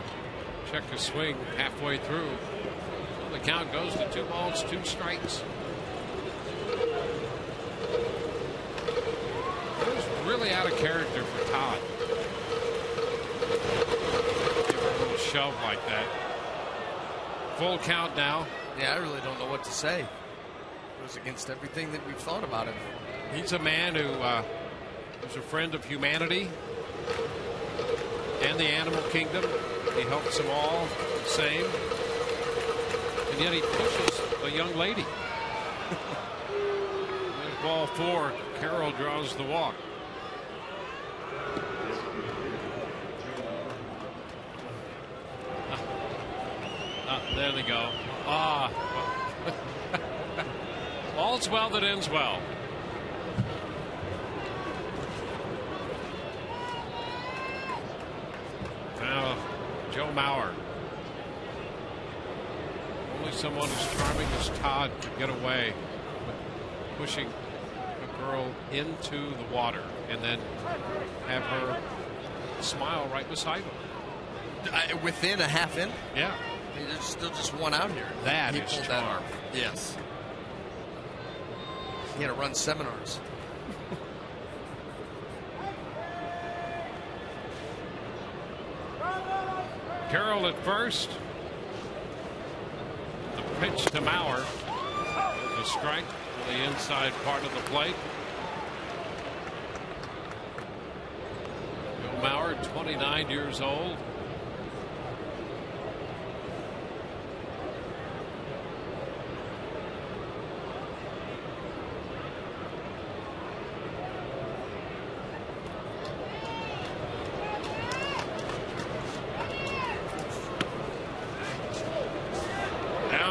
check his swing halfway through. So the count goes to 2 balls, 2 strikes. It was really out of character for Todd. Give a little shove like that. Full count now. Yeah, I really don't know what to say. It goes against everything that we've thought about him. He's a man who is a friend of humanity and the animal kingdom. He helps them all the same. And yet he pushes a young lady. There's ball 4. Carroll draws the walk. There they go. All's well that ends well. Now, Joe Mauer. Only someone as charming as Todd could get away with pushing a girl into the water and then have her smile right beside him. Within a half inning? Yeah. There's still just one out here. That he is pulled charm. that off. Yes. He had to run seminars. Carroll at first. The pitch to Mauer. The strike to the inside part of the plate. Joe Mauer, 29 years old.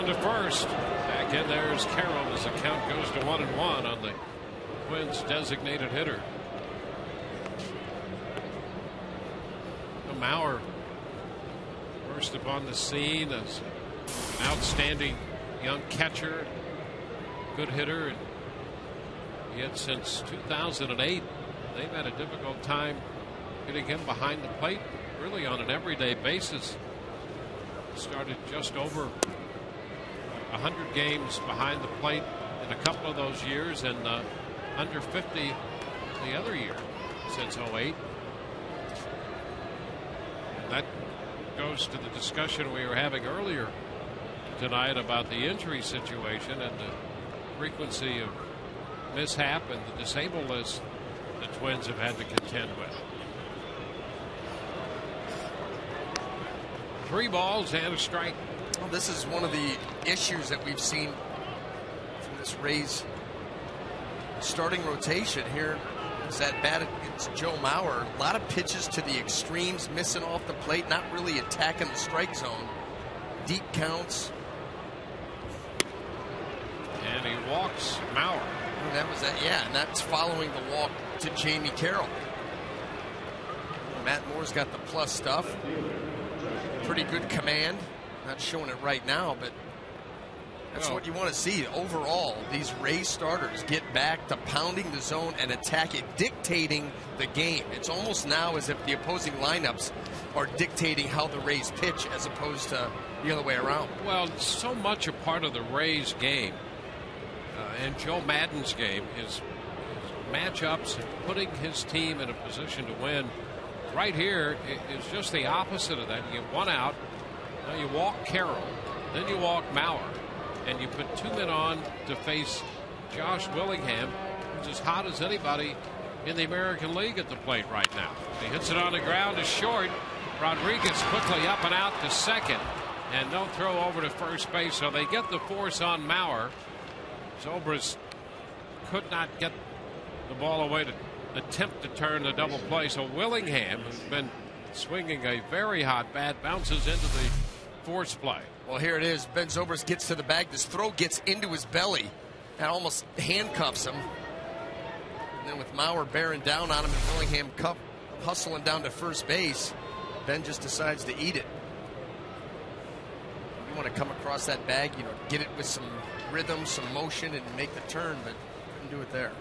To first. Back in there is Carroll as the count goes to 1-1 on the Twins designated hitter. Mauer burst upon the scene as an outstanding young catcher, good hitter, and yet since 2008 they've had a difficult time getting him behind the plate really on an everyday basis. Started just over 100 games behind the plate in a couple of those years, and under 50 the other year since 08. And that goes to the discussion we were having earlier tonight about the injury situation and the frequency of mishap and the disabled list the Twins have had to contend with. 3 balls and a strike. Well, this is one of the issues that we've seen from this Rays starting rotation here. Is that bat against Joe Mauer. A lot of pitches to the extremes, missing off the plate, not really attacking the strike zone. Deep counts. And he walks Mauer. And that was that, yeah, and that's following the walk to Jamie Carroll. Matt Moore's got the plus stuff. Pretty good command. Not showing it right now, but that's what you want to see. Overall, these Rays starters get back to pounding the zone and attack it, dictating the game. It's almost now as if the opposing lineups are dictating how the Rays pitch as opposed to the other way around. Well, so much a part of the Rays game and Joe Maddon's game is matchups and putting his team in a position to win. Right here is just the opposite of that. You get one out, now you walk Carroll, then you walk Mauer, and you put 2 men on to face Josh Willingham, who's as hot as anybody in the American League at the plate right now. He hits it on the ground to short. Rodriguez quickly up and out to second, and no throw over to first base, so they get the force on Mauer. Zobrist could not get the ball away to attempt to turn the double play. So Willingham, who's been swinging a very hot bat, bounces into the force play. Well, here it is. Ben Zobrist gets to the bag. This throw gets into his belly and almost handcuffs him. And then with Mauer bearing down on him and Willingham hustling down to first base, Ben just decides to eat it. You want to come across that bag, get it with some rhythm, some motion, and make the turn, but couldn't do it there.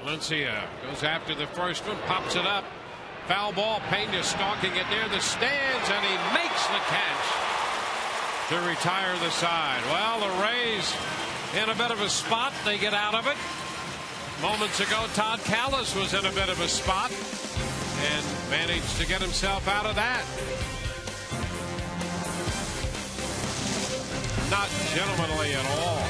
Valencia goes after the first one, pops it up. Foul ball, Pena stalking it near the stands, and he makes the catch to retire the side. Well, the Rays in a bit of a spot. They get out of it. Moments ago, Todd Callas was in a bit of a spot and managed to get himself out of that. Not gentlemanly at all.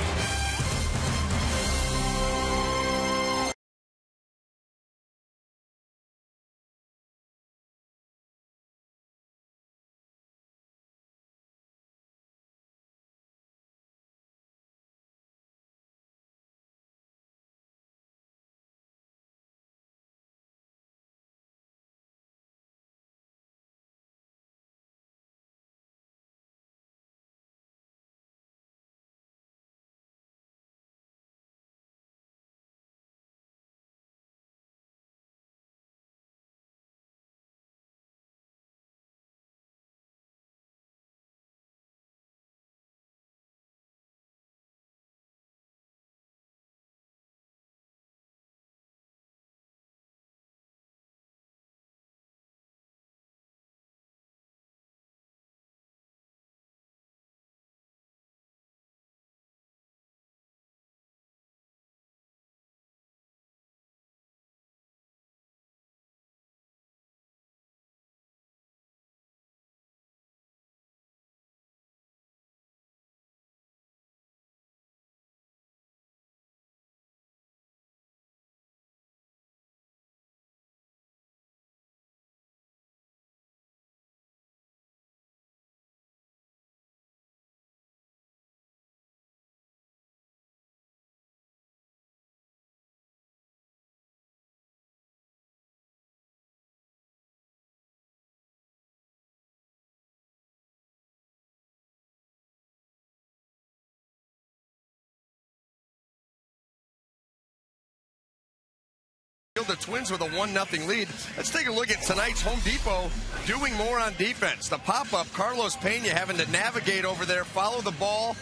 The Twins with a 1-0 lead. Let's take a look at tonight's Home Depot doing more on defense. The pop-up, Carlos Pena having to navigate over there, follow the ball.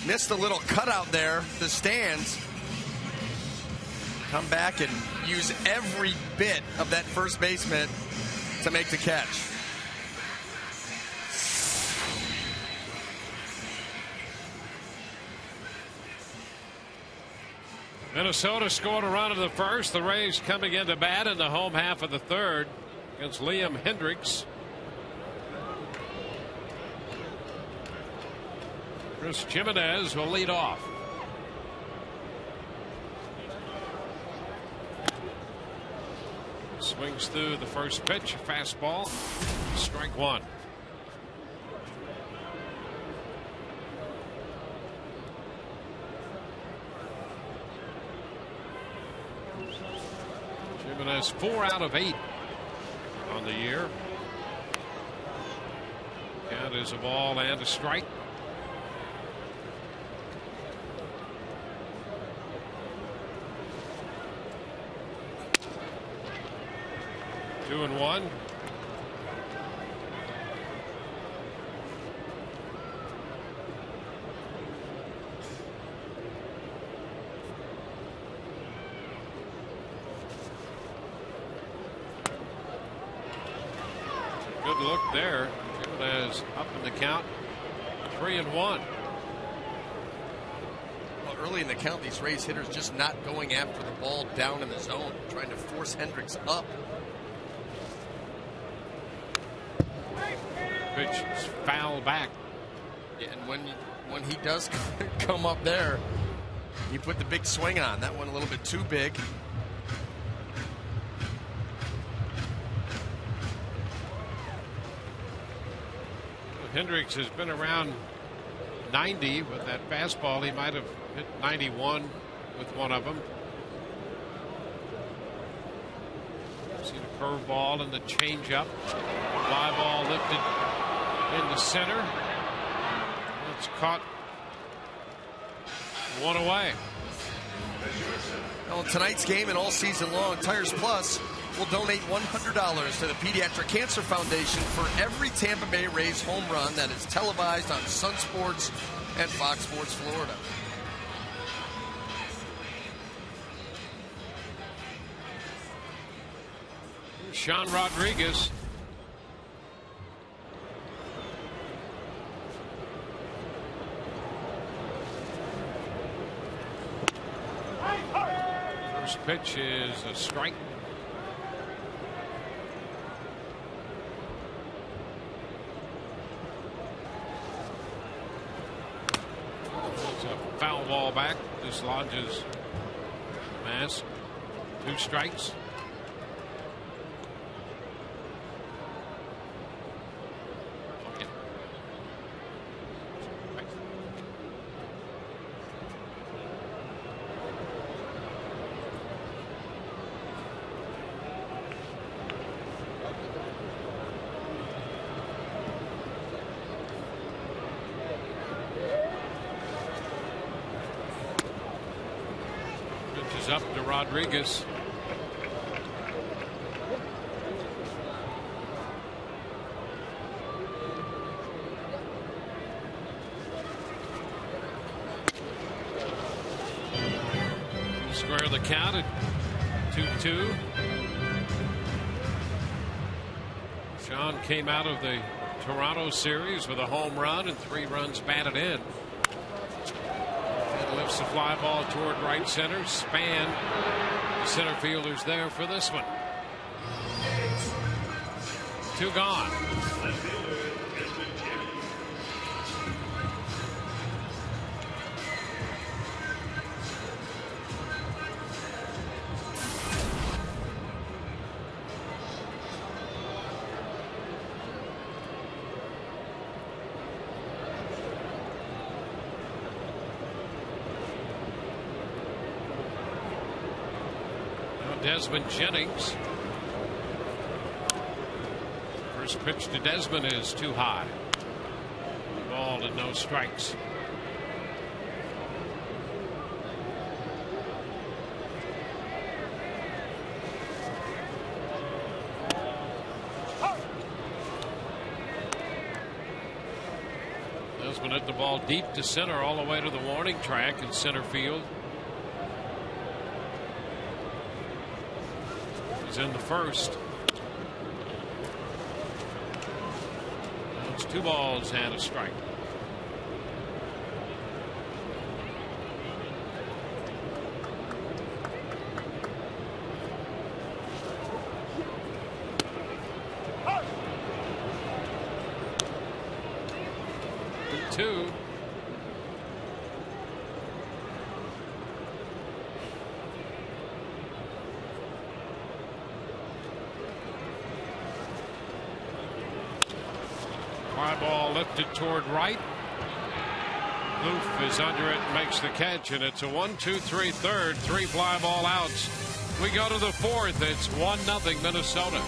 Missed a little cutout there, the stands. Come back and use every bit of that first baseman to make the catch. Minnesota scored a run in the first. The Rays coming into bat in the home half of the third against Liam Hendricks. Chris Jimenez will lead off. Swings through the first pitch, fastball, strike one. Jimenez 4 out of 8 on the year. Count is a ball and a strike. Two and one. Good look there. Jimenez up in the count. 3-1. Well, early in the count, these Rays hitters just not going after the ball down in the zone, trying to force Hendricks up. Pitch is foul back. Yeah, and when he does come up there, you put the big swing on. That one a little bit too big. Hendricks has been around 90 with that fastball. He might have hit 91 with one of them. See the curveball and the changeup. Fly ball lifted in the center. It's caught one away. Well, tonight's game and all season long, Tires Plus will donate $100 to the Pediatric Cancer Foundation for every Tampa Bay Rays home run that is televised on Sun Sports and Fox Sports Florida. Sean Rodriguez. First pitch is a strike. It's a foul ball back. Dislodges Mass. 2 strikes. Up to Rodriguez. Square the count at 2-2. Sean came out of the Toronto series with a home run and 3 runs batted in. Lifts the fly ball toward right center. Span, the center fielder's there for this one. 2 gone. Desmond Jennings. First pitch to Desmond is too high. Ball and no strikes. Desmond hit the ball deep to center all the way to the warning track in center field. In the first. It's 2 balls and a strike. Two. Fly ball lifted toward right. Loof is under it, makes the catch, and it's a 1-2-3 third. 3 fly ball outs. We go to the 4th. It's 1-0 Minnesota.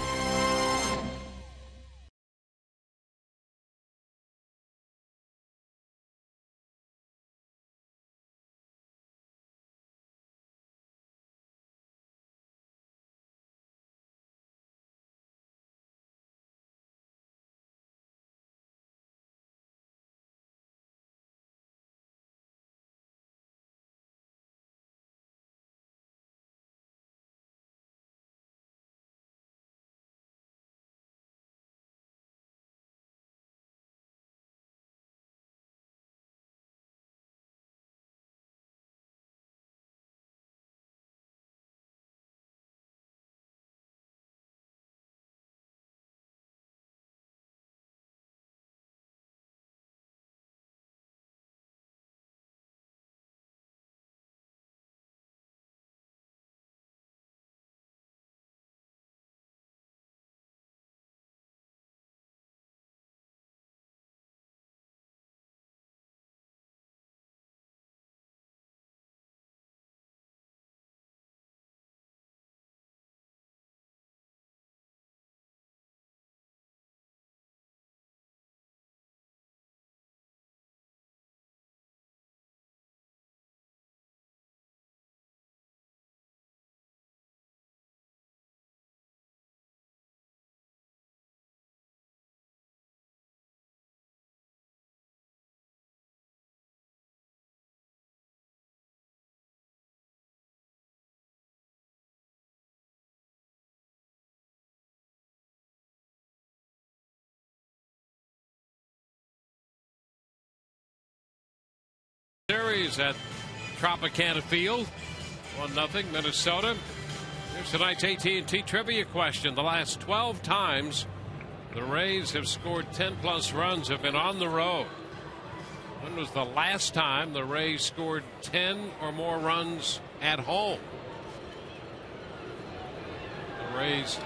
Rays at Tropicana Field. 1-0 Minnesota. Here's tonight's AT trivia question. The last 12 times the Rays have scored 10+ runs have been on the road. When was the last time the Rays scored 10 or more runs at home? The Rays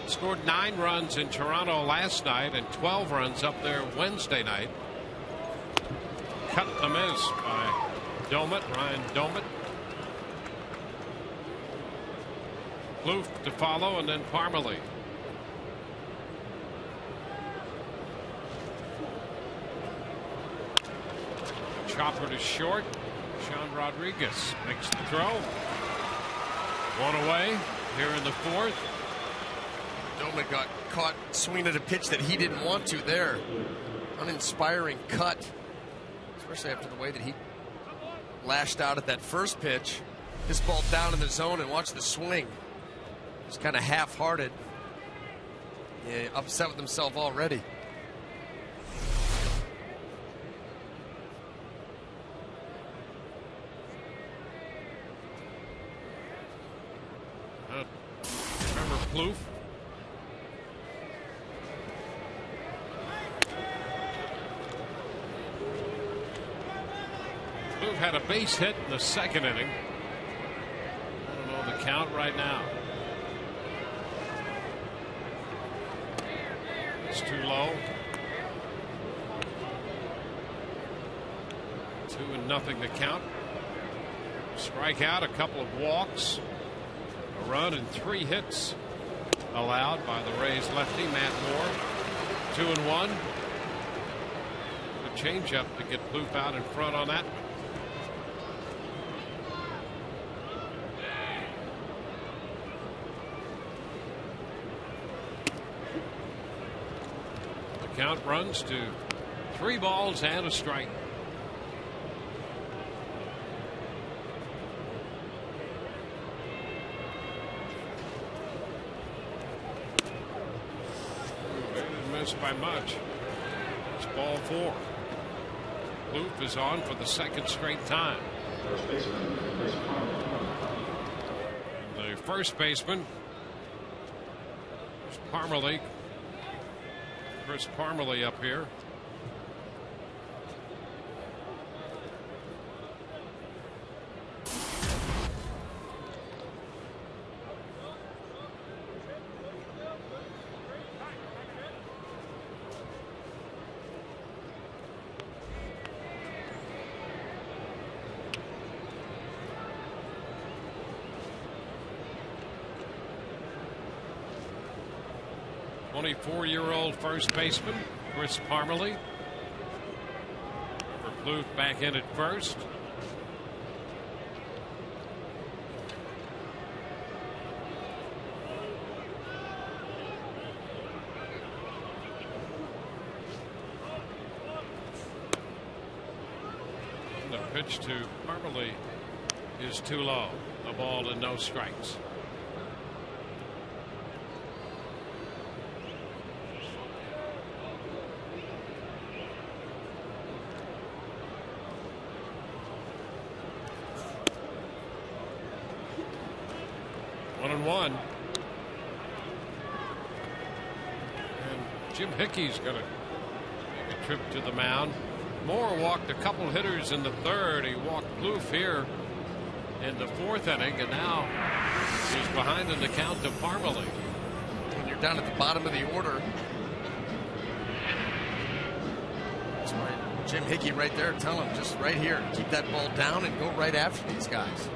scored 9 runs in Toronto last night and 12 runs up there Wednesday night. Cut to miss by Ryan Domit. Plouffe to follow, and then Parmalee. Chopper to short. Sean Rodriguez makes the throw. 1 away here in the 4th. Domit got caught swinging at a pitch that he didn't want to there. Uninspiring cut, especially after the way that he lashed out at that first pitch. This ball down in the zone, and watch the swing. He's kind of half-hearted. Yeah, upset with himself already. Remember Plouffe? Plouffe had a base hit in the 2nd inning. I don't know the count right now. It's too low. 2-0 the count. Strikeout, a couple of walks, a run, and 3 hits allowed by the Rays lefty Matt Moore. 2-1. A changeup to get Plouffe out in front on that. Count runs to 3 balls and a strike. They didn't miss by much. It's ball 4. Plouffe is on for the 2nd straight time. The first baseman is Parmalee. Chris Parmalee up here. Four-year-old first baseman Chris Parmalee. For Plouffe back in at first. And the pitch to Parmalee is too low. A ball and no strikes. One. And Jim Hickey's going to make a trip to the mound. Moore walked a couple hitters in the 3rd. He walked Plouffe here in the 4th inning, and now he's behind in the count to Parmalee. When you're down at the bottom of the order, that's why Jim Hickey right there, tell him just right here, keep that ball down and go right after these guys.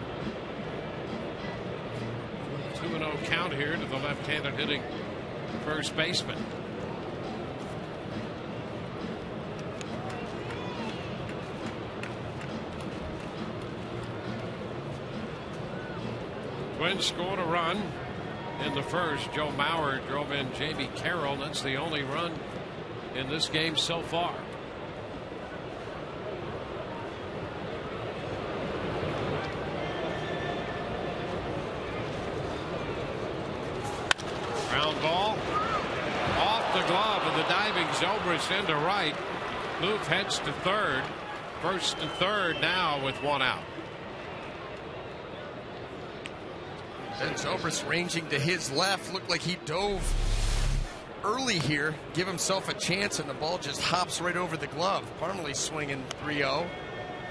2-0 count here to the left-handed hitting first baseman. Twins scored a run in the first. Joe Mauer drove in Jamie Carroll. That's the only run in this game so far. Ground ball off the glove of the diving Zobrist into right. Plouffe heads to 3rd. First and third now with one out. Ben Zobrist ranging to his left. Looked like he dove early here, give himself a chance, and the ball just hops right over the glove. Parmalee swinging 3-0.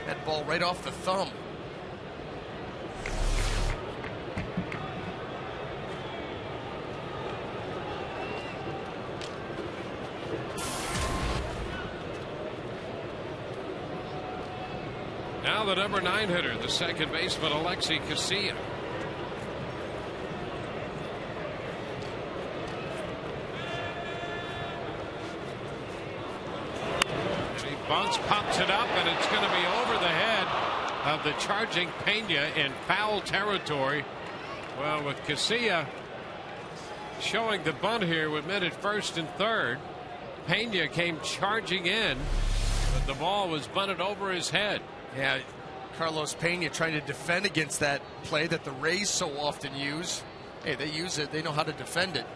That ball right off the thumb. Now the number 9 hitter, the second baseman, Alexi Casilla. Bunts, pops it up, and it's going to be over the head of the charging Pena in foul territory. Well, with Casilla showing the bunt here with men at first and third, Pena came charging in, but the ball was bunted over his head. Yeah, Carlos Pena trying to defend against that play that the Rays so often use. Hey, they use it. They know how to defend it.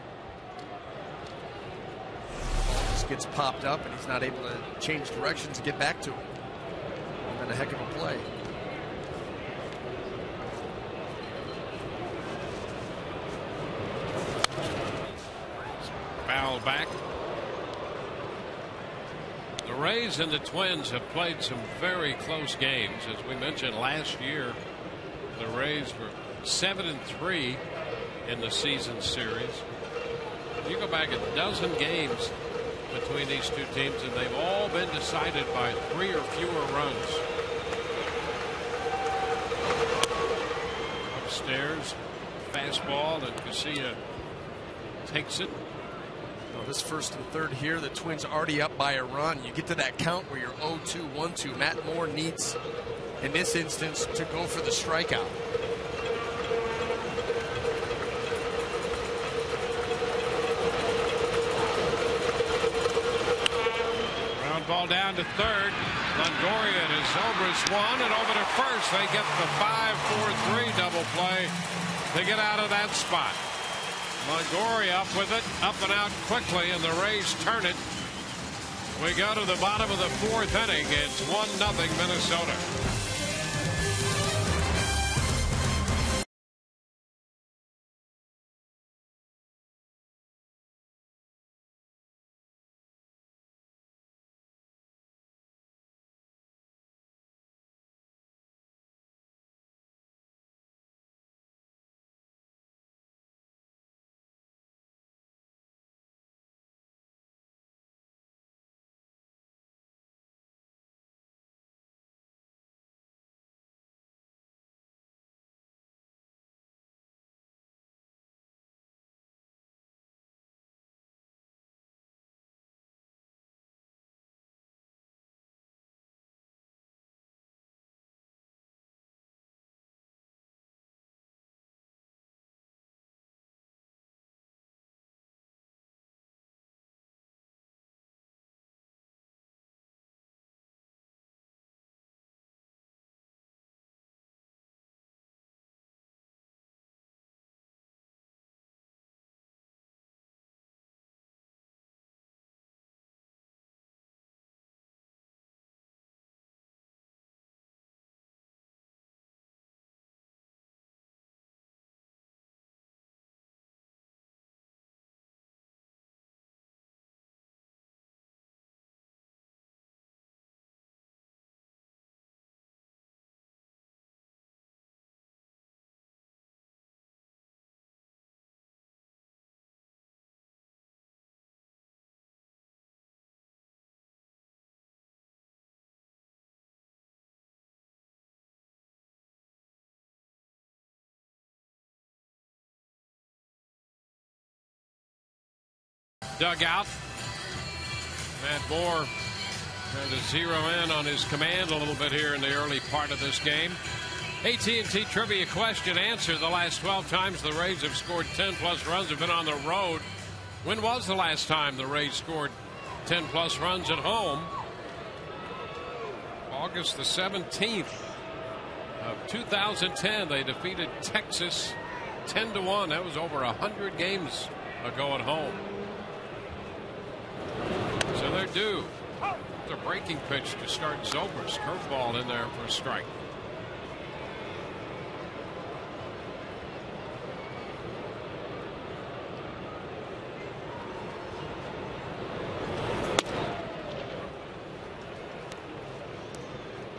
Gets popped up and he's not able to change directions and get back to it. And a heck of a play. Foul back. The Rays and the Twins have played some very close games. As we mentioned last year, the Rays were 7-3 in the season series. You go back a dozen games between these two teams, and they've all been decided by 3 or fewer runs. Upstairs, fastball, and Casilla takes it. Well, this first and third here, the Twins already up by a run. You get to that count where you're 0-2, 1-2. Matt Moore needs, in this instance, to go for the strikeout. Ball down to third. Longoria to Zobrist one, and over to first. They get the 5-4-3 double play to get out of that spot. Longoria up with it, up and out quickly, and the Rays turn it. We go to the bottom of the fourth inning. It's 1-0 Minnesota. Dugout. Matt Moore had to zero in on his command a little bit here in the early part of this game. AT&T trivia question answer. The last 12 times the Rays have scored 10-plus runs have been on the road. When was the last time the Rays scored 10-plus runs at home? August the 17th of 2010. They defeated Texas 10-1. That was over 100 games ago at home. So they're due. The breaking pitch to start Zobrist. Curveball in there for a strike.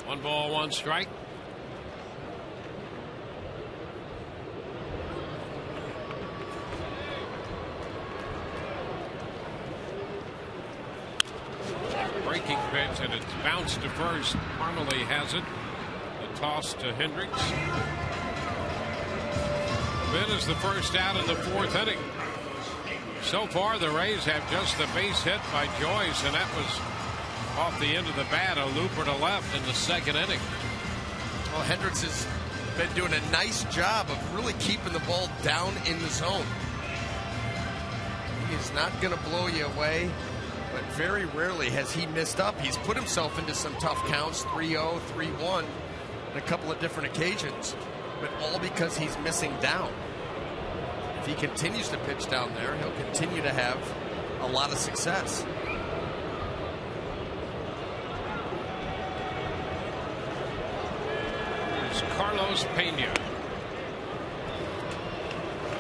One ball, one strike. Breaking pitch, and it's bounced to first. Parmalee has it. The toss to Hendricks. Then is the first out in the fourth inning. So far, the Rays have just the base hit by Joyce, and that was off the end of the bat, a looper to left in the second inning. Well, Hendricks has been doing a nice job of really keeping the ball down in the zone. He is not going to blow you away, but very rarely has he missed up. He's put himself into some tough counts, 3-0, 3-1, on a couple of different occasions, but all because he's missing down. If he continues to pitch down there, he'll continue to have a lot of success. Carlos Pena.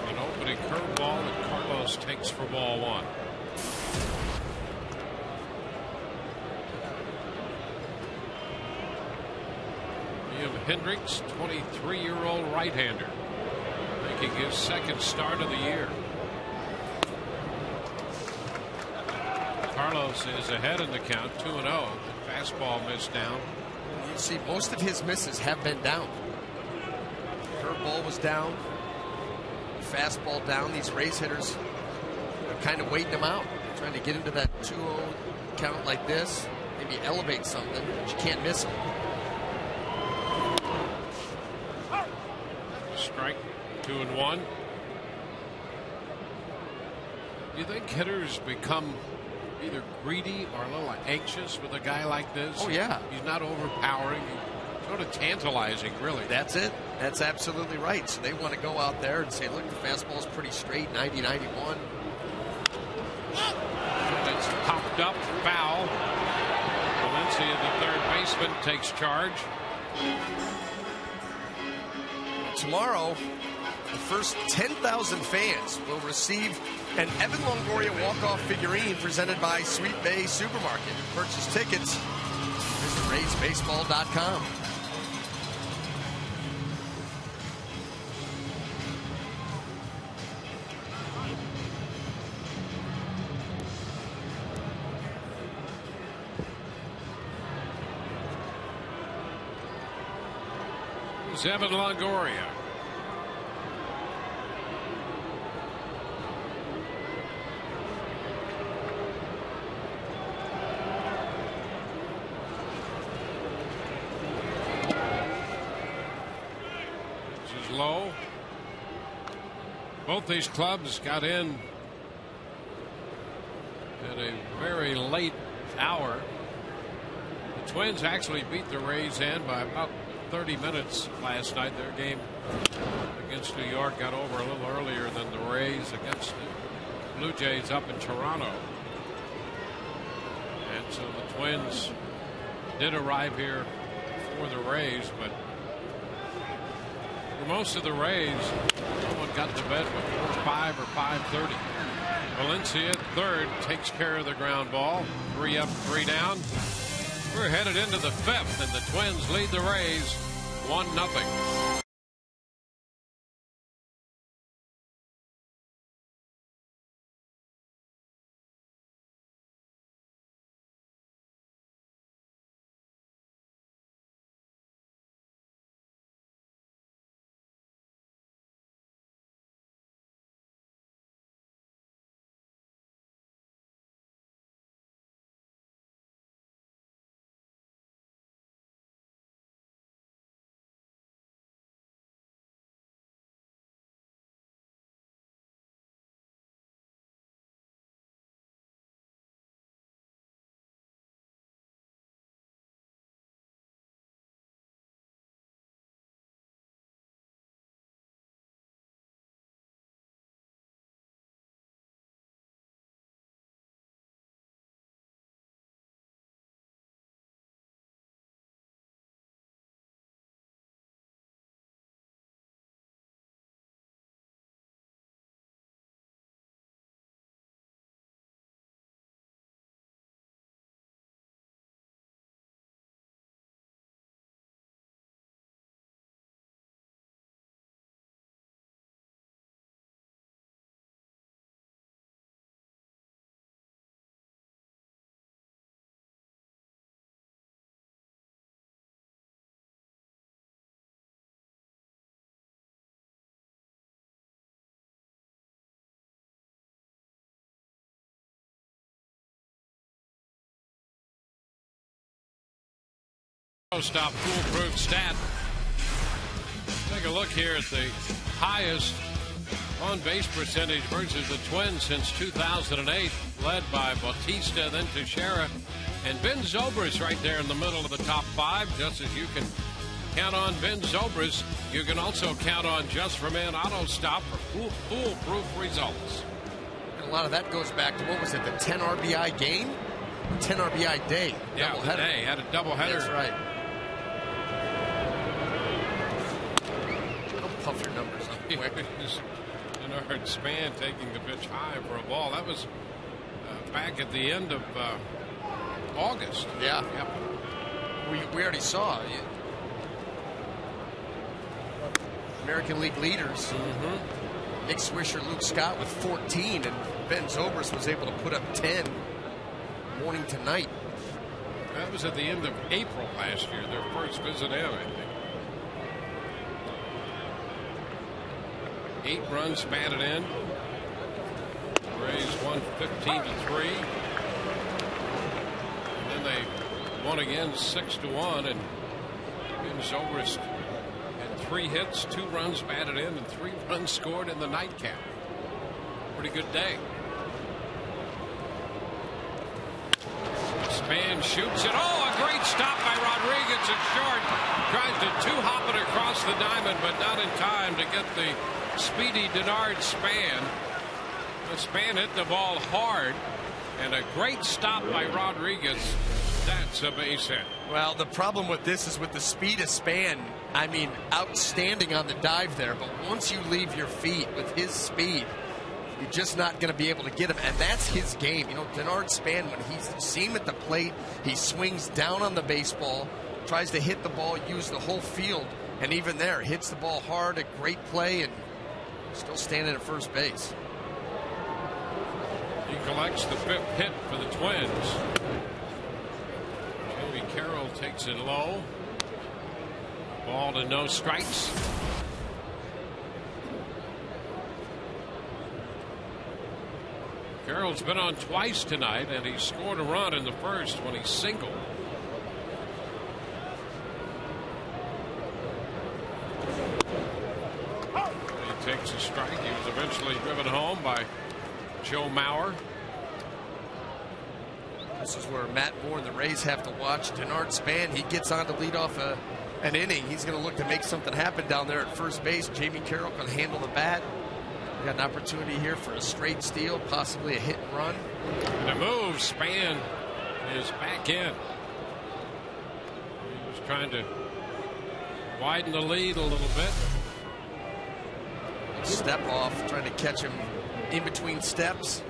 An opening curveball that Carlos takes for ball one. Liam Hendricks, 23-year-old right-hander, making his second start of the year. Carlos is ahead in the count, 2-0. Fastball missed down. You see, most of his misses have been down. Curveball was down. Fastball down. These Rays hitters are kind of waiting him out, trying to get into that 2-0 count like this, maybe elevate something, but you can't miss him. Strike, 2-1. Do you think hitters become either greedy or a little anxious with a guy like this? Oh, yeah. He's not overpowering. He's sort of tantalizing, really. That's it. That's absolutely right. So they want to go out there and say, look, the fastball's pretty straight, 90-91. It's popped up, foul. Valencia, the third baseman, takes charge. Tomorrow, the first 10,000 fans will receive an Evan Longoria walk-off figurine presented by Sweet Bay Supermarket. Purchase tickets, visit RaysBaseball.com. It's Evan Longoria. Low. Both these clubs got in at a very late hour. The Twins actually beat the Rays in by about 30 minutes last night. Their game against New York got over a little earlier than the Rays against the Blue Jays up in Toronto. And so the Twins did arrive here for the Rays, but for most of the Rays, no one got to bed before 5 or 5:30. Valencia, third, takes care of the ground ball. 3 up, 3 down. We're headed into the fifth, and the Twins lead the Rays 1-0. Stop foolproof stat. Take a look here at the highest on-base percentage versus the Twins since 2008, led by Bautista, then Teixeira, and Ben Zobrist right there in the middle of the top 5. Just as you can count on Ben Zobrist, you can also count on Just for Man Auto Stop for foolproof results. And a lot of that goes back to, what was it, the 10 RBI game? 10 RBI day. Yeah, today had a doubleheader. That's right. Don't puff your numbers up quick. Denard Span taking the pitch high for a ball. That was back at the end of August. Yeah. Yep. We already saw American League leaders. Nick Swisher, Luke Scott with 14, and Ben Zobrist was able to put up 10 morning to night. That was at the end of April last year, their first visit in, I think. 8 runs batted in. Rays won 15-3. And then they won again 6-1. And Ben Zobrist had 3 hits, 2 runs batted in, and 3 runs scored in the nightcap. Pretty good day. Span shoots it. Oh, a great stop by Rodriguez at short. Tries to 2-hop it across the diamond, but not in time to get the speedy Denard Span. The Span hit the ball hard, and a great stop by Rodriguez. That's a base hit. Well, the problem with this is with the speed of Span. I mean, outstanding on the dive there, but once you leave your feet with his speed, you're just not going to be able to get him, and that's his game. You know, Denard Span, when he's seen at the plate, he swings down on the baseball, tries to hit the ball, use the whole field, and even there, hits the ball hard, a great play, and still standing at first base. He collects the 5th hit for the Twins. Jamie Carroll takes it low. Ball to no strikes. Carroll's been on twice tonight, and he scored a run in the first when he singled. He takes a strike. He was eventually driven home by Joe Mauer. This is where Matt Moore and the Rays have to watch Denard Span. He gets on to lead off an inning. He's going to look to make something happen down there at first base. Jamie Carroll can handle the bat. Got an opportunity here for a straight steal, possibly a hit and run. And a move. Span is back in. He was trying to widen the lead a little bit. Step off, trying to catch him in between steps.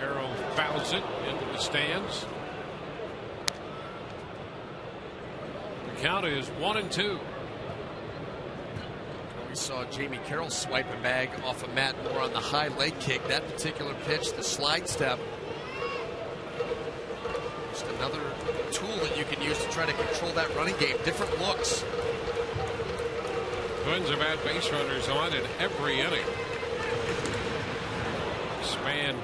Carroll fouls it into the stands. The count is 1-2. We saw Jamie Carroll swipe a bag off of Matt Moore on the high leg kick. That particular pitch, the slide step. Just another tool that you can use to try to control that running game. Different looks. Twins have had base runners on in every inning. Span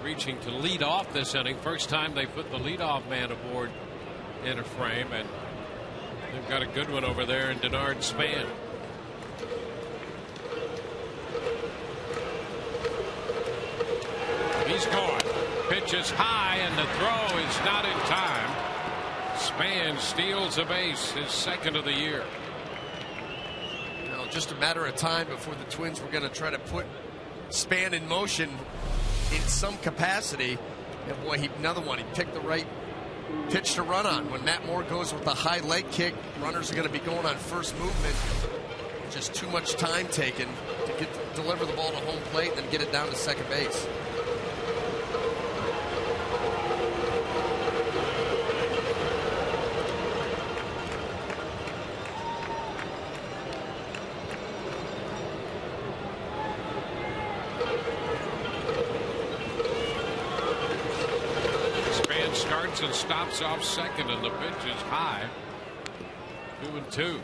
reaching to lead off this inning. First time they put the leadoff man aboard in a frame, and they've got a good one over there in Denard Span. He's gone. Pitch is high, and the throw is not in time. Span steals a base, his second of the year. You know, just a matter of time before the Twins were going to try to put Span in motion in some capacity. And boy, another one. He picked the right pitch to run on. When Matt Moore goes with a high leg kick, runners are going to be going on first movement. Just too much time taken to deliver the ball to home plate and then get it down to second base. And stops off second, and the pitch is high. 2-2.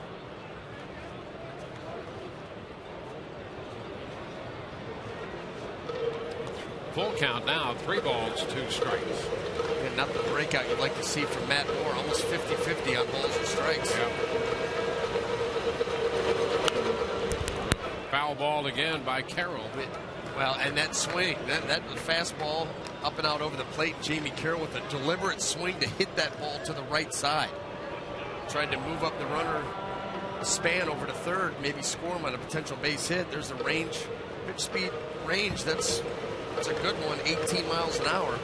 full count now, 3 balls, 2 strikes. And not the breakout you'd like to see from Matt Moore, almost 50-50 on balls and strikes. Yeah. Foul ball again by Carroll. Well, and that swing, that fastball up and out over the plate. Jamie Carroll with a deliberate swing to hit that ball to the right side. Tried to move up the runner span over to third, maybe score him on a potential base hit. There's a range, pitch speed range. That's a good one, 18 miles an hour.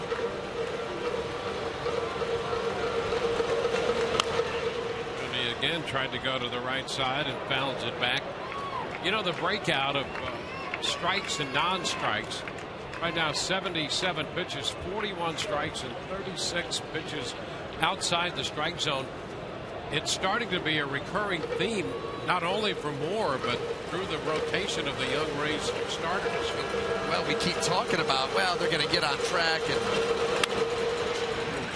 And he again tried to go to the right side and fouls it back. You know, the breakout of strikes and non-strikes. Right now, 77 pitches, 41 strikes, and 36 pitches outside the strike zone. It's starting to be a recurring theme, not only for Moore, but through the rotation of the young Rays starters. Well, we keep talking about, well, they're going to get on track. And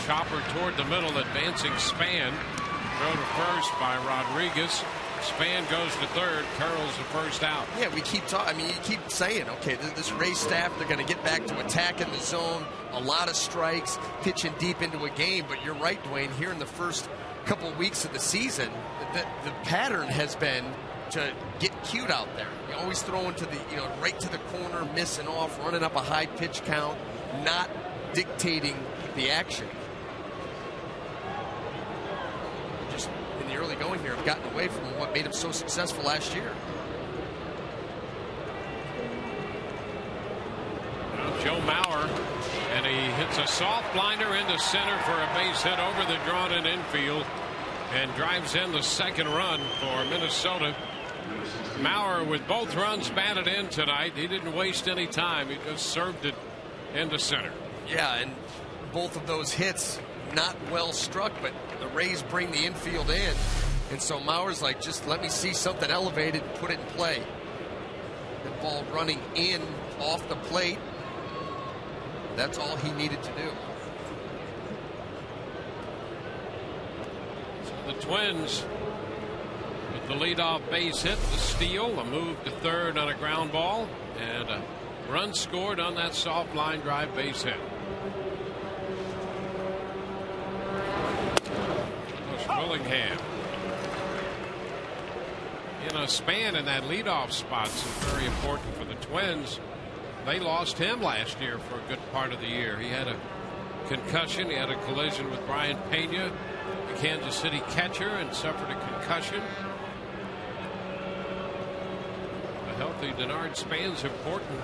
chopper toward the middle, advancing Span. Throw to first by Rodriguez. Span goes to third. Carroll's the first out. Yeah, we keep talking. I mean, you keep saying, okay, this Rays staff, they're going to get back to attacking the zone. A lot of strikes, pitching deep into a game. But you're right, Dwayne. Here in the first couple of weeks of the season, the pattern has been to get cute out there. You always throwing to the, right to the corner, missing off, running up a high pitch count, not dictating the action. Just in the early going here, have gotten away from what made him so successful last year. Now Joe Mauer, and he hits a soft blinder into center for a base hit over the drawn-in infield, and drives in the second run for Minnesota. Mauer with both runs batted in tonight. He didn't waste any time. He just served it into center. Yeah, and both of those hits not well struck, but the Rays bring the infield in. And so Mauer's like, just let me see something elevated, put it in play. The ball running in off the plate. That's all he needed to do. So the Twins with the leadoff base hit, the steal, a move to third on a ground ball, and a run scored on that soft line drive base hit. Willingham. Span in that leadoff spot is very important for the Twins. They lost him last year for a good part of the year. He had a concussion. He had a collision with Brian Pena, the Kansas City catcher, and suffered a concussion. A healthy Denard Span's important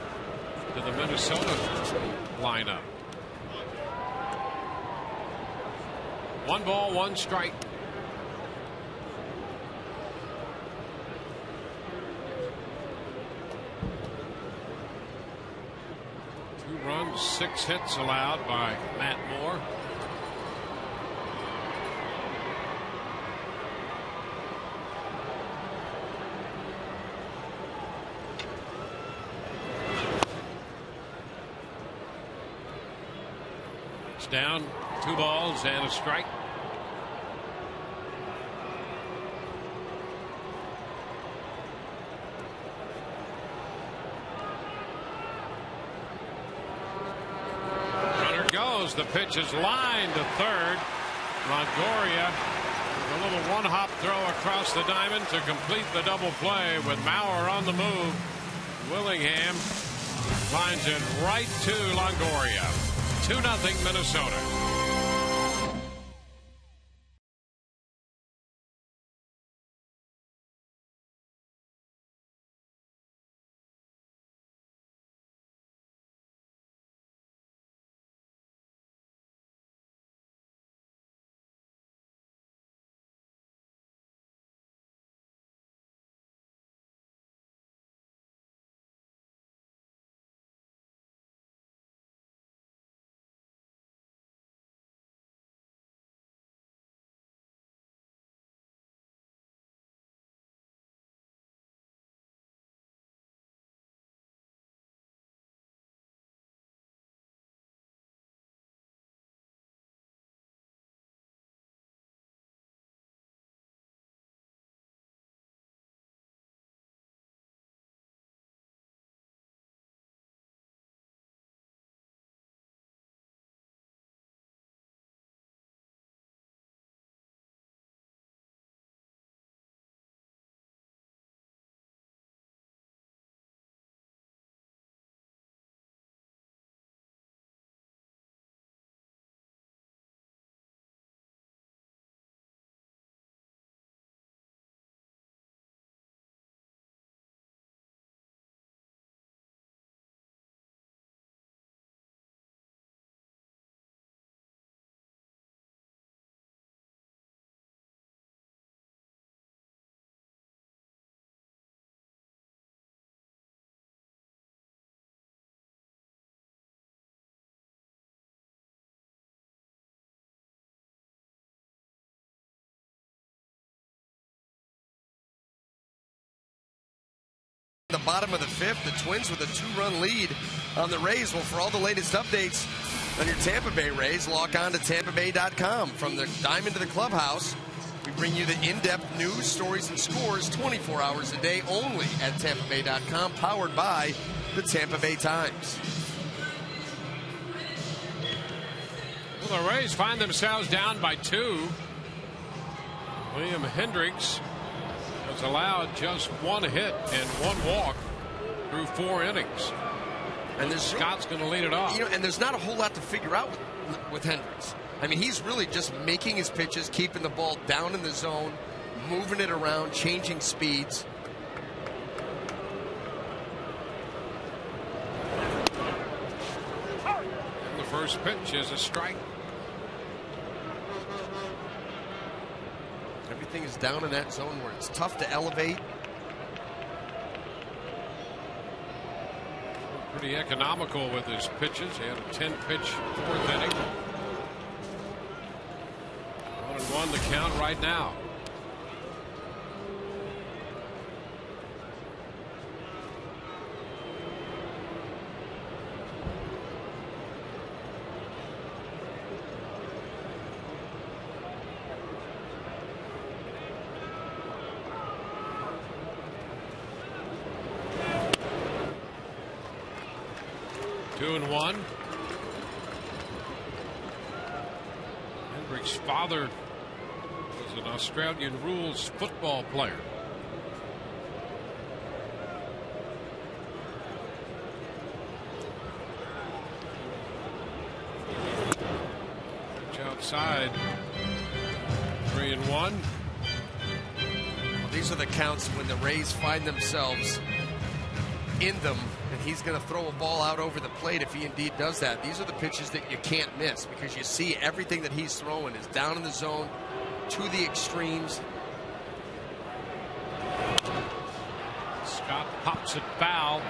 to the Minnesota lineup. 1 ball, 1 strike. Runs, 6 hits allowed by Matt Moore. It's down, 2 balls and a strike. The pitch is lined to third. Longoria with a little one-hop throw across the diamond to complete the double play with Mauer on the move. Willingham finds it right to Longoria. 2-0 Minnesota. bottom of the 5th. The Twins with a 2-run lead on the Rays. Well, for all the latest updates on your Tampa Bay Rays, log on to TampaBay.com. From the diamond to the clubhouse, we bring you the in-depth news, stories, and scores 24 hours a day only at TampaBay.com, powered by the Tampa Bay Times. Well, the Rays find themselves down by 2. Liam Hendricks has allowed just 1 hit and 1 walk through 4 innings. And Scott's going to lead it off. And there's not a whole lot to figure out with Hendricks. I mean, he's really just making his pitches, keeping the ball down in the zone, moving it around, changing speeds. And the first pitch is a strike. Everything is down in that zone where it's tough to elevate. Pretty economical with his pitches. He had a 10-pitch 4th inning. 1-1 the count right now. Two and one. Hendricks' father was an Australian rules football player. Pitch outside. 3-1. These are the counts when the Rays find themselves in them, and he's going to throw a ball out over the plate if he indeed does that. These are the pitches that you can't miss because you see everything that he's throwing is down in the zone to the extremes. Scott pops it foul.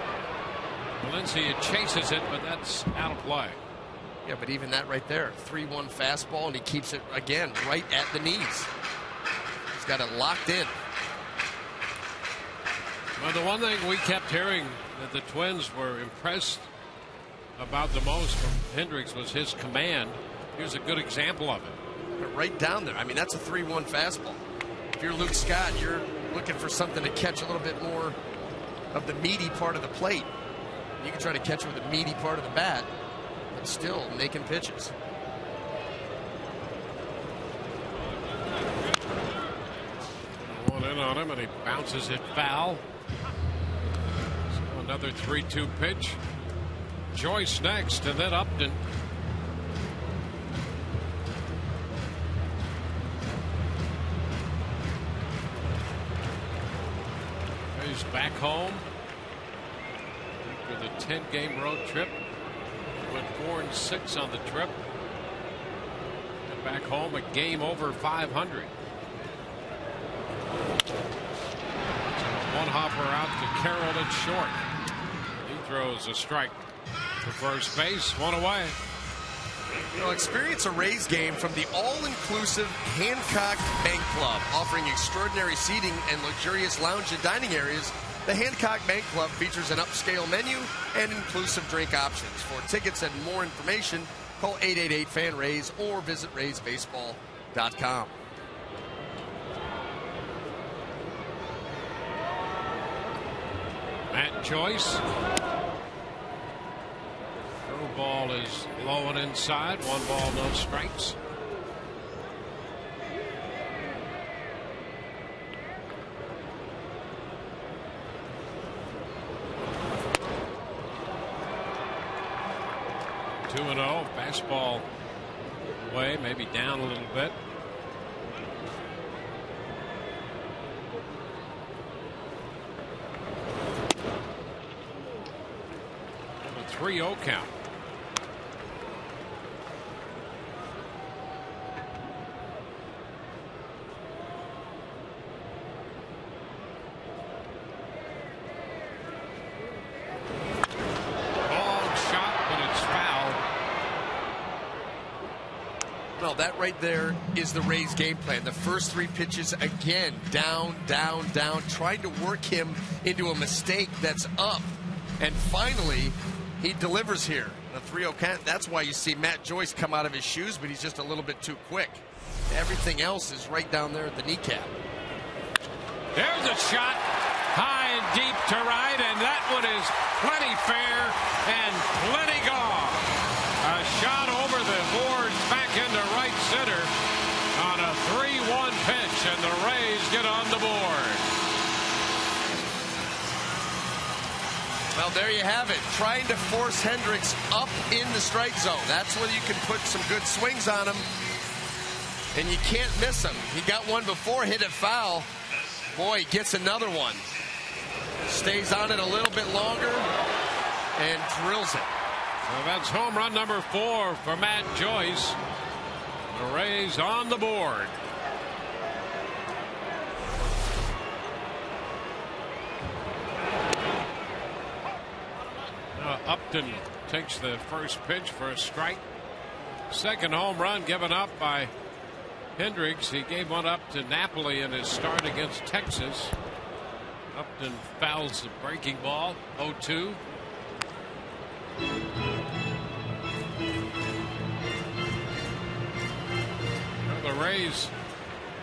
Valencia chases it, but that's out of play. Yeah, but even that right there, 3-1 fastball, and he keeps it again right at the knees. He's got it locked in. Well, the one thing we kept hearing that the Twins were impressed about the most from Hendricks was his command. Here's a good example of it. Right down there. I mean, that's a 3-1 fastball. If you're Luke Scott, you're looking for something to catch a little bit more of the meaty part of the plate. You can try to catch it with the meaty part of the bat, but still making pitches. One in on him, and he bounces it foul. So another 3-2 pitch. Joyce next, and then Upton. He's back home after the 10-game road trip. Went 4-6 on the trip. And back home a game over 500. One hopper out to Carroll at short. He throws a strike to first base. One away. You know, experience a Rays game from the all-inclusive Hancock Bank Club, offering extraordinary seating and luxurious lounge and dining areas. The Hancock Bank Club features an upscale menu and inclusive drink options. For tickets and more information, call 888-FAN-RAYS or visit RaysBaseball.com. Matt Joyce. Throw ball is low and inside. 1 ball, no strikes. Two and 0. Fastball away, maybe down a little bit. A 3-0 count. that right there is the Rays' game plan. The first 3 pitches, again, down, down, down, trying to work him into a mistake that's up. And finally, he delivers here. The 3-0 count. That's why you see Matt Joyce come out of his shoes, but he's just a little bit too quick. Everything else is right down there at the kneecap. There's a shot high and deep to right, and that one is plenty fair and plenty gone. A shot over the boards back into right center on a 3-1 pitch, and the Rays get on the board. Well, there you have it. Trying to force Hendricks up in the strike zone. That's where you can put some good swings on him, and you can't miss him. He got one before, hit it foul. Boy, gets another one. Stays on it a little bit longer and drills it. So that's home run number 4 for Matt Joyce. The Rays on the board. Upton takes the first pitch for a strike. Second home run given up by Hendricks. He gave one up to Napoli in his start against Texas. Upton fouls the breaking ball. 0-2. The Rays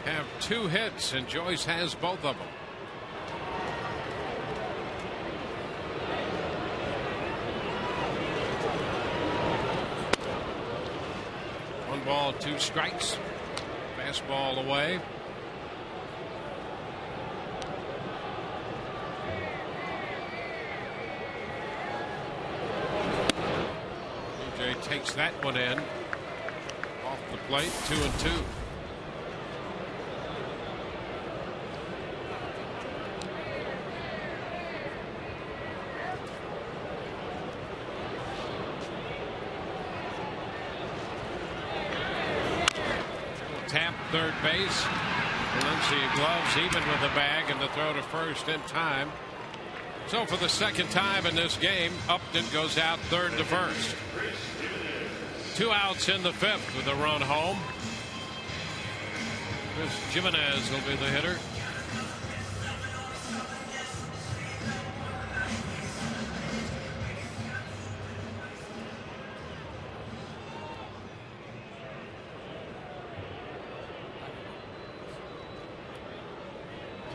have 2 hits, and Joyce has both of them. One ball, 2 strikes. Fastball away. DJ takes that one in. Off the plate, 2-2. Tap third base. Valencia gloves even with the bag, and the throw to first in time. So for the second time in this game, Upton goes out third to first. 2 outs in the 5th with a run home. Chris Jimenez will be the hitter.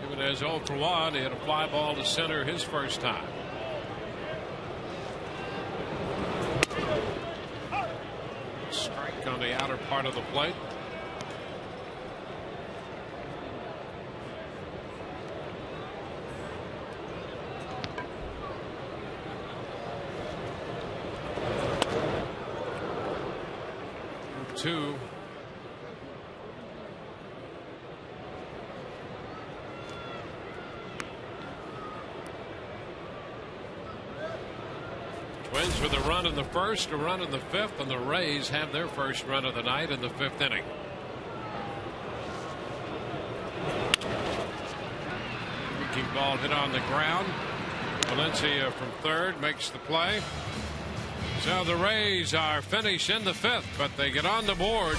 Jimenez 0 for 1. He hit a fly ball to center his first time. Strike on the outer part of the plate. Two. Twins with a run in the first, a run in the 5th, and the Rays have their first run of the night in the 5th inning. Breaking ball hit on the ground. Valencia from third makes the play. So the Rays are finished in the 5th, but they get on the board.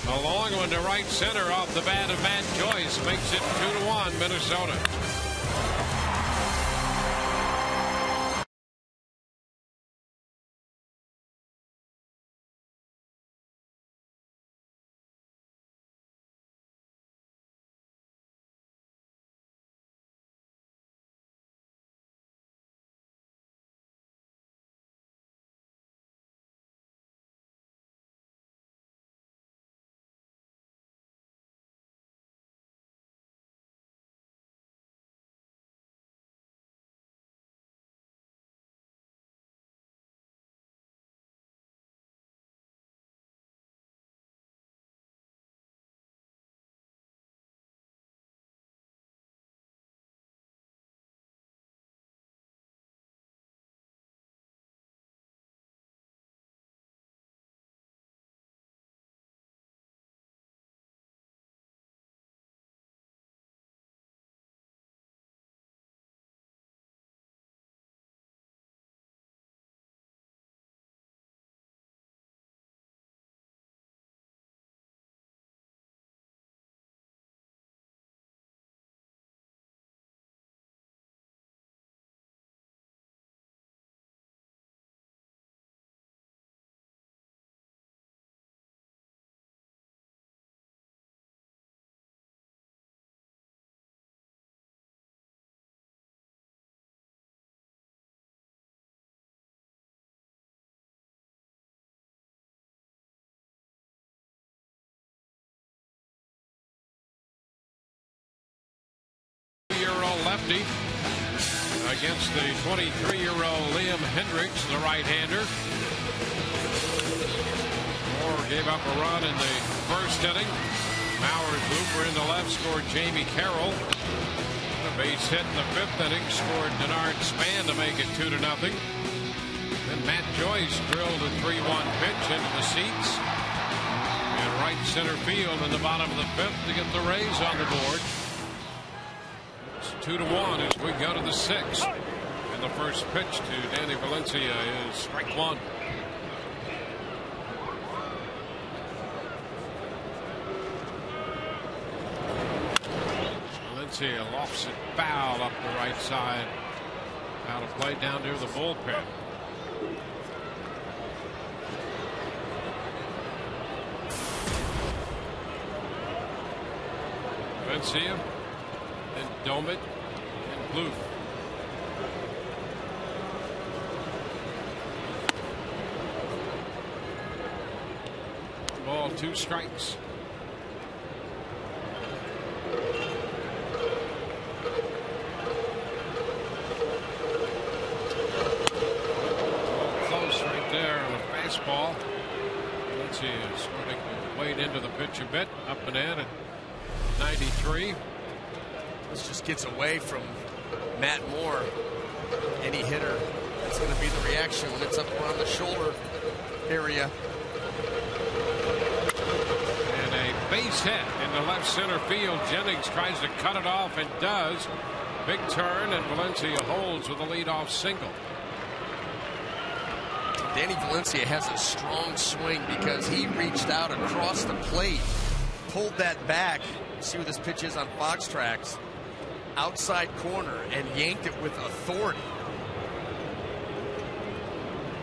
A long one to right center off the bat of Matt Joyce makes it 2-1 Minnesota. lefty against the 23-year-old Liam Hendricks, the right-hander. Moore gave up a run in the first inning. Mauer's looper into left scored Jamie Carroll. A base hit in the 5th inning scored Denard Span to make it 2-0. Then Matt Joyce drilled a 3-1 pitch into the seats in right center field in the bottom of the 5th to get the Rays on the board. It's 2-1 as we go to the 6th. And the first pitch to Danny Valencia is strike 1. Valencia lofts it foul up the right side. Out of play down near the bullpen. Valencia and Domit and Blue. Ball, 2 strikes. Close right there on a fastball. Valencia is starting to wade into the pitch a bit. Up and in at 93. This just gets away from Matt Moore. Any hitter, that's going to be the reaction when it's up around the shoulder area. And a base hit into left center field. Jennings tries to cut it off and does. Big turn, and Valencia holds with a leadoff single. Danny Valencia has a strong swing because he reached out across the plate, pulled that back. See what this pitch is on Fox Tracks. Outside corner and yanked it with authority.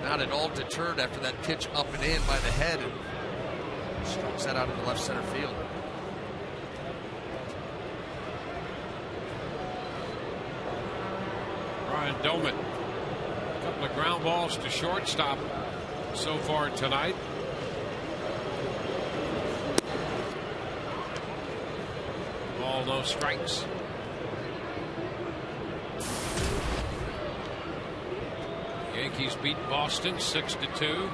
Not at all deterred after that pitch up and in by the head, and strokes that out into left center field. Brian Domit. A couple of ground balls to shortstop so far tonight. Ball, no strikes. Yankees beat Boston 6-2.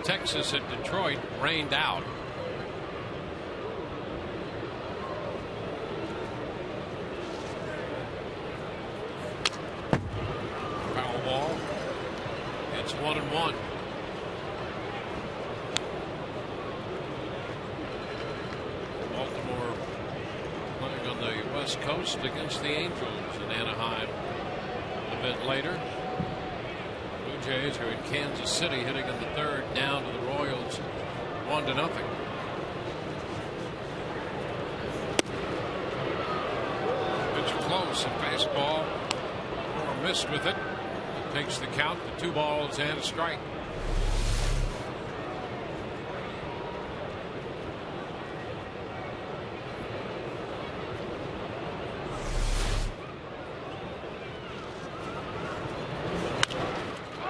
Texas and Detroit rained out. Foul ball. It's 1-1. Baltimore playing on the West Coast against the Angels in Anaheim a bit later. Blue Jays are in Kansas City hitting in the 3rd, down to the Royals 1-0. Pitch close, a fastball. Or missed with it. Takes the count to 2 balls and a strike.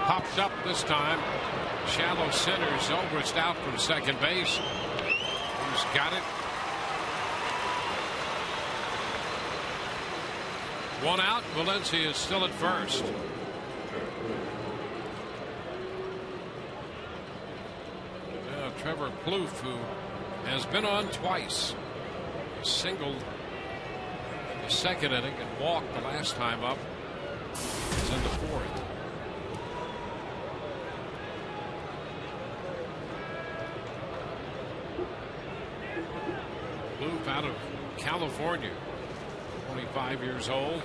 Popped up this time. Shallow center. Zobrist out from second base. He's got it. 1 out. Valencia is still at first. Now Trevor Plouffe, who has been on twice, singled in the 2nd inning and walked the last time up, is in the 4th. Plouffe out of California, 25 years old.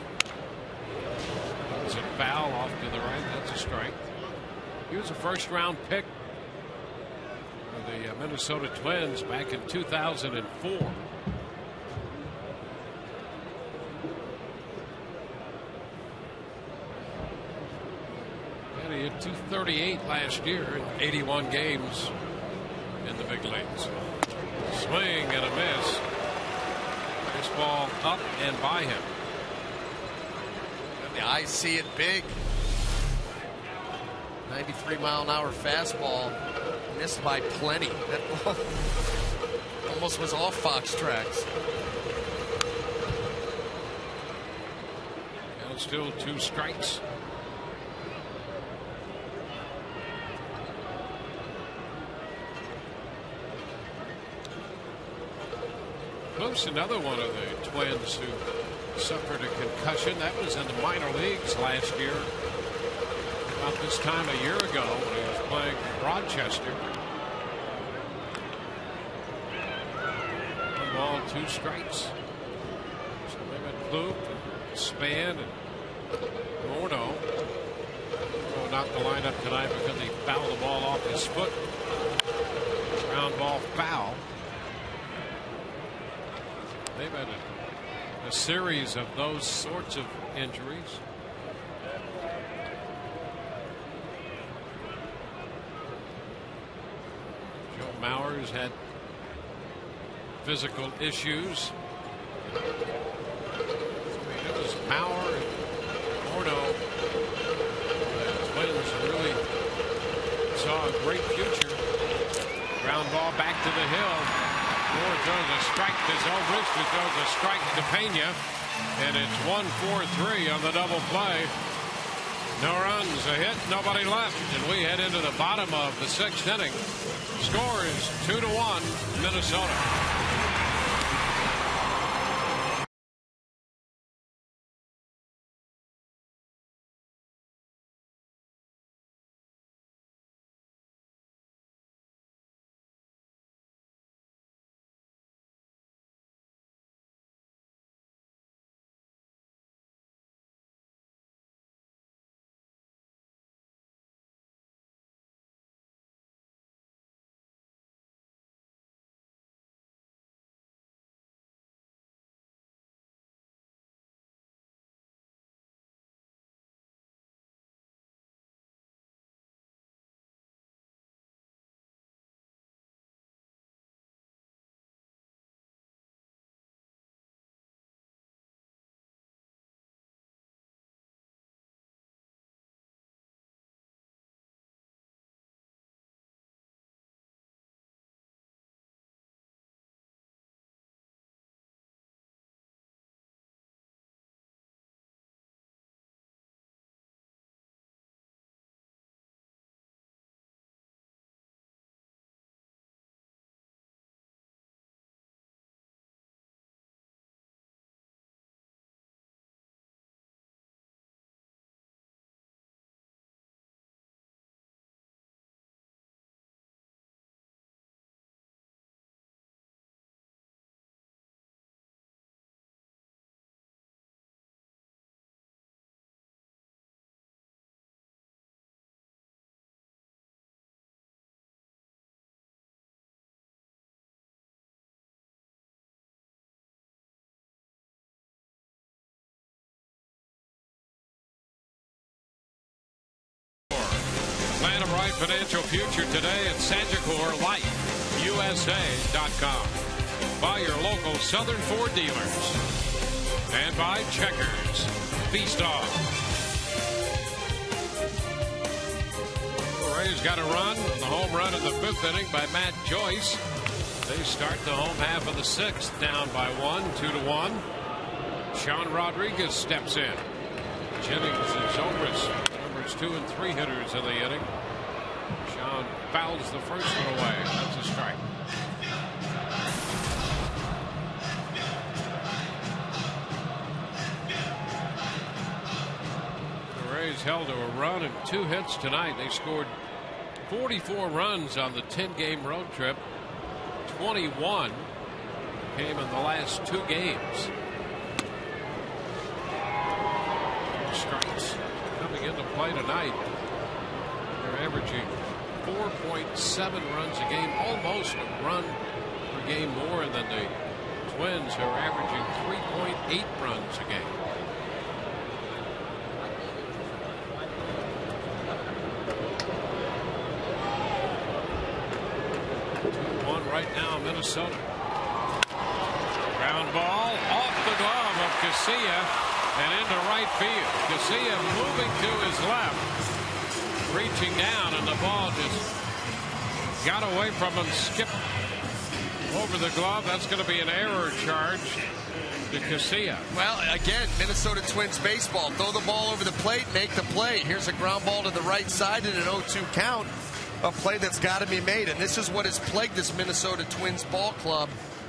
It's a foul off to the right. That's a strike. He was a 1st-round pick for the Minnesota Twins back in 2004. And he hit .238 last year in 81 games in the big leagues. Swing and a miss. Baseball up and by him. And the eyes see it big. 93-mile-an-hour fastball, missed by plenty. That ball almost was off Fox Tracks. Still 2 strikes. Close, another one of the Twins who suffered a concussion. That was in the minor leagues last year. About this time a year ago when he was playing for Rochester. 1 ball, 2 strikes. So they went Luke, Span, and Morneau. Not the lineup tonight because he fouled the ball off his foot. Ground ball foul. They've had a series of those sorts of injuries. Joe Mauer's had physical issues. It was Mauer and Morneau. Twins really saw a great future. Ground ball back to the hill. Moore throws a strike to Zobrist, who throws a strike to Pena, and it's 1-4-3 on the double play. No runs, a hit, nobody left, and we head into the bottom of the 6th inning. Score is 2-1 Minnesota. Plan a bright financial future today at SagicorLifeUSA.com. By your local Southern Ford dealers. And by Checkers. Feast off. The Rays got a run. The home run in the 5th inning by Matt Joyce. They start the home half of the 6th down by 1, 2-1. Sean Rodriguez steps in. Jennings and Zobrist. 2 and 3 hitters in the inning. Sean fouls the first one away. That's a strike. The Rays held to a run and 2 hits tonight. They scored 44 runs on the 10-game road trip. 21 came in the last 2 games. Strikes coming into play tonight. They're averaging 4.7 runs a game, almost a run per game more than the Twins, who are averaging 3.8 runs a game. Right now, Minnesota. Ground ball off the glove of Casilla and into right field. Casilla moving to his left, reaching down, and the ball just got away from him, skipped over the glove. That's going to be an error charge. to Casilla. Well, again, Minnesota Twins baseball. Throw the ball over the plate, make the play. Here's a ground ball to the right side in an 0-2 count. A play that's got to be made. And this is what has plagued this Minnesota Twins ball club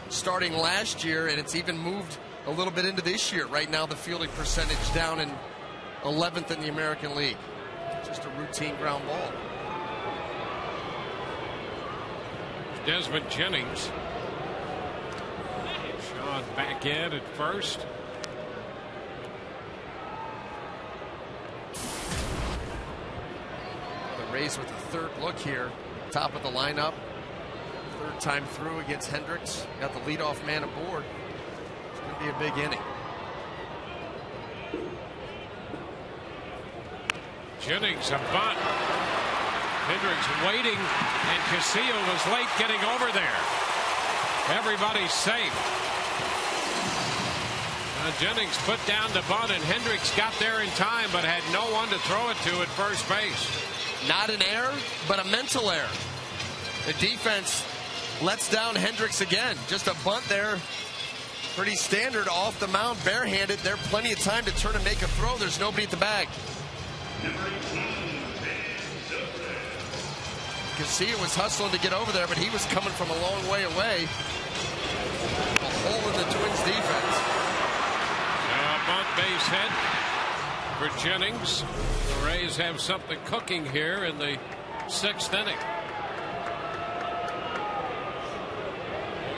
starting last year, and it's even moved a little bit into this year. Right now, the fielding percentage down in 11th in the American League. Just a routine ground ball. Desmond Jennings. Sean back in at first. The Rays with a third look here. Top of the lineup. Third time through against Hendricks. Got the leadoff man aboard. It's going to be a big inning. Jennings, a bunt. Hendricks waiting, and Casilla was late getting over there. Everybody's safe. Jennings put down the bunt, and Hendricks got there in time, but had no one to throw it to at first base. Not an error, but a mental error. The defense lets down Hendricks again. Just a bunt there. Pretty standard off the mound, barehanded. There's plenty of time to turn and make a throw. There's nobody at the bag. Casilla was hustling to get over there, but he was coming from a long way away. A hole in the Twins defense. Bunt base hit for Jennings. The Rays have something cooking here in the 6th inning.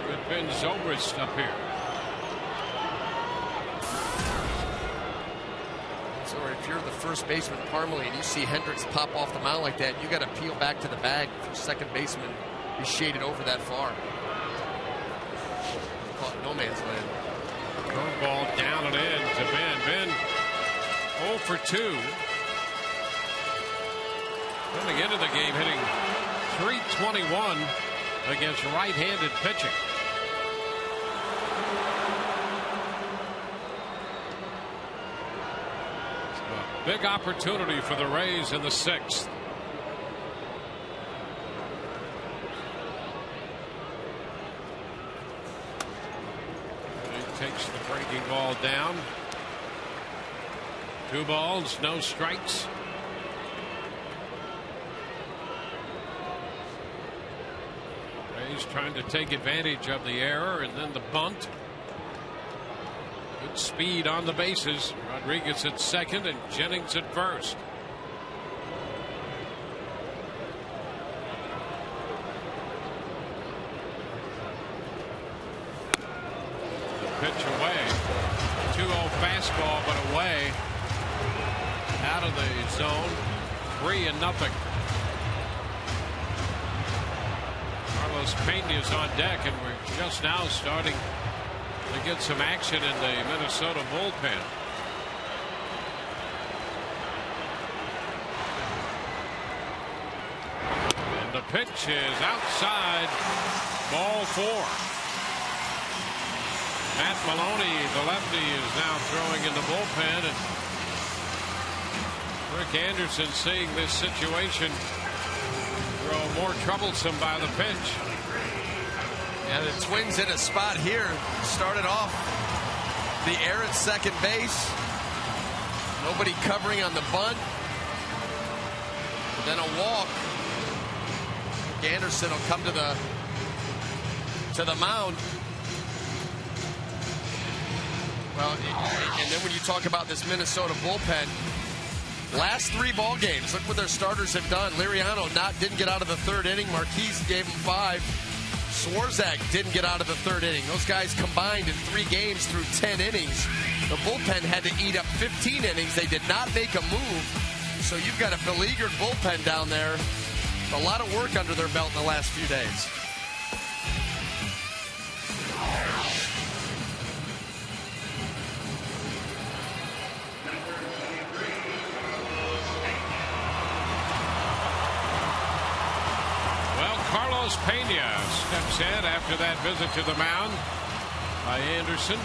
David Ben Zobrist up here. So if you're the first baseman, Parmalee, and you see Hendricks pop off the mound like that, you got to peel back to the bag if your second baseman is shaded over that far. Caught no man's land. Curveball down and in to Ben. Ben 0 for 2. Coming into the game hitting .321 against right-handed pitching. Big opportunity for the Rays in the 6th. He takes the breaking ball down. 2 balls, no strikes. Rays trying to take advantage of the error and then the bunt. Good speed on the bases. Rodriguez at second and Jennings at first. The pitch away. 2-0 fastball, but away. Out of the zone. 3-0. Carlos Pena's on deck, and we're just now starting to get some action in the Minnesota bullpen. And the pitch is outside. Ball 4. Matt Maloney, the lefty, is now throwing in the bullpen, and Rick Anderson seeing this situation grow more troublesome by the pitch. And the Twins in a spot here. Started off the air at second base. Nobody covering on the bunt. Then a walk. Anderson will come to the mound. Well, and then when you talk about this Minnesota bullpen, last 3 ball games, look what their starters have done. Liriano didn't get out of the 3rd inning. Marquise gave him 5. Swarzak didn't get out of the 3rd inning. Those guys combined in 3 games through 10 innings. The bullpen had to eat up 15 innings. They did not make a move. So you've got a beleaguered bullpen down there. A lot of work under their belt in the last few days. Carlos Pena steps in after that visit to the mound by Anderson.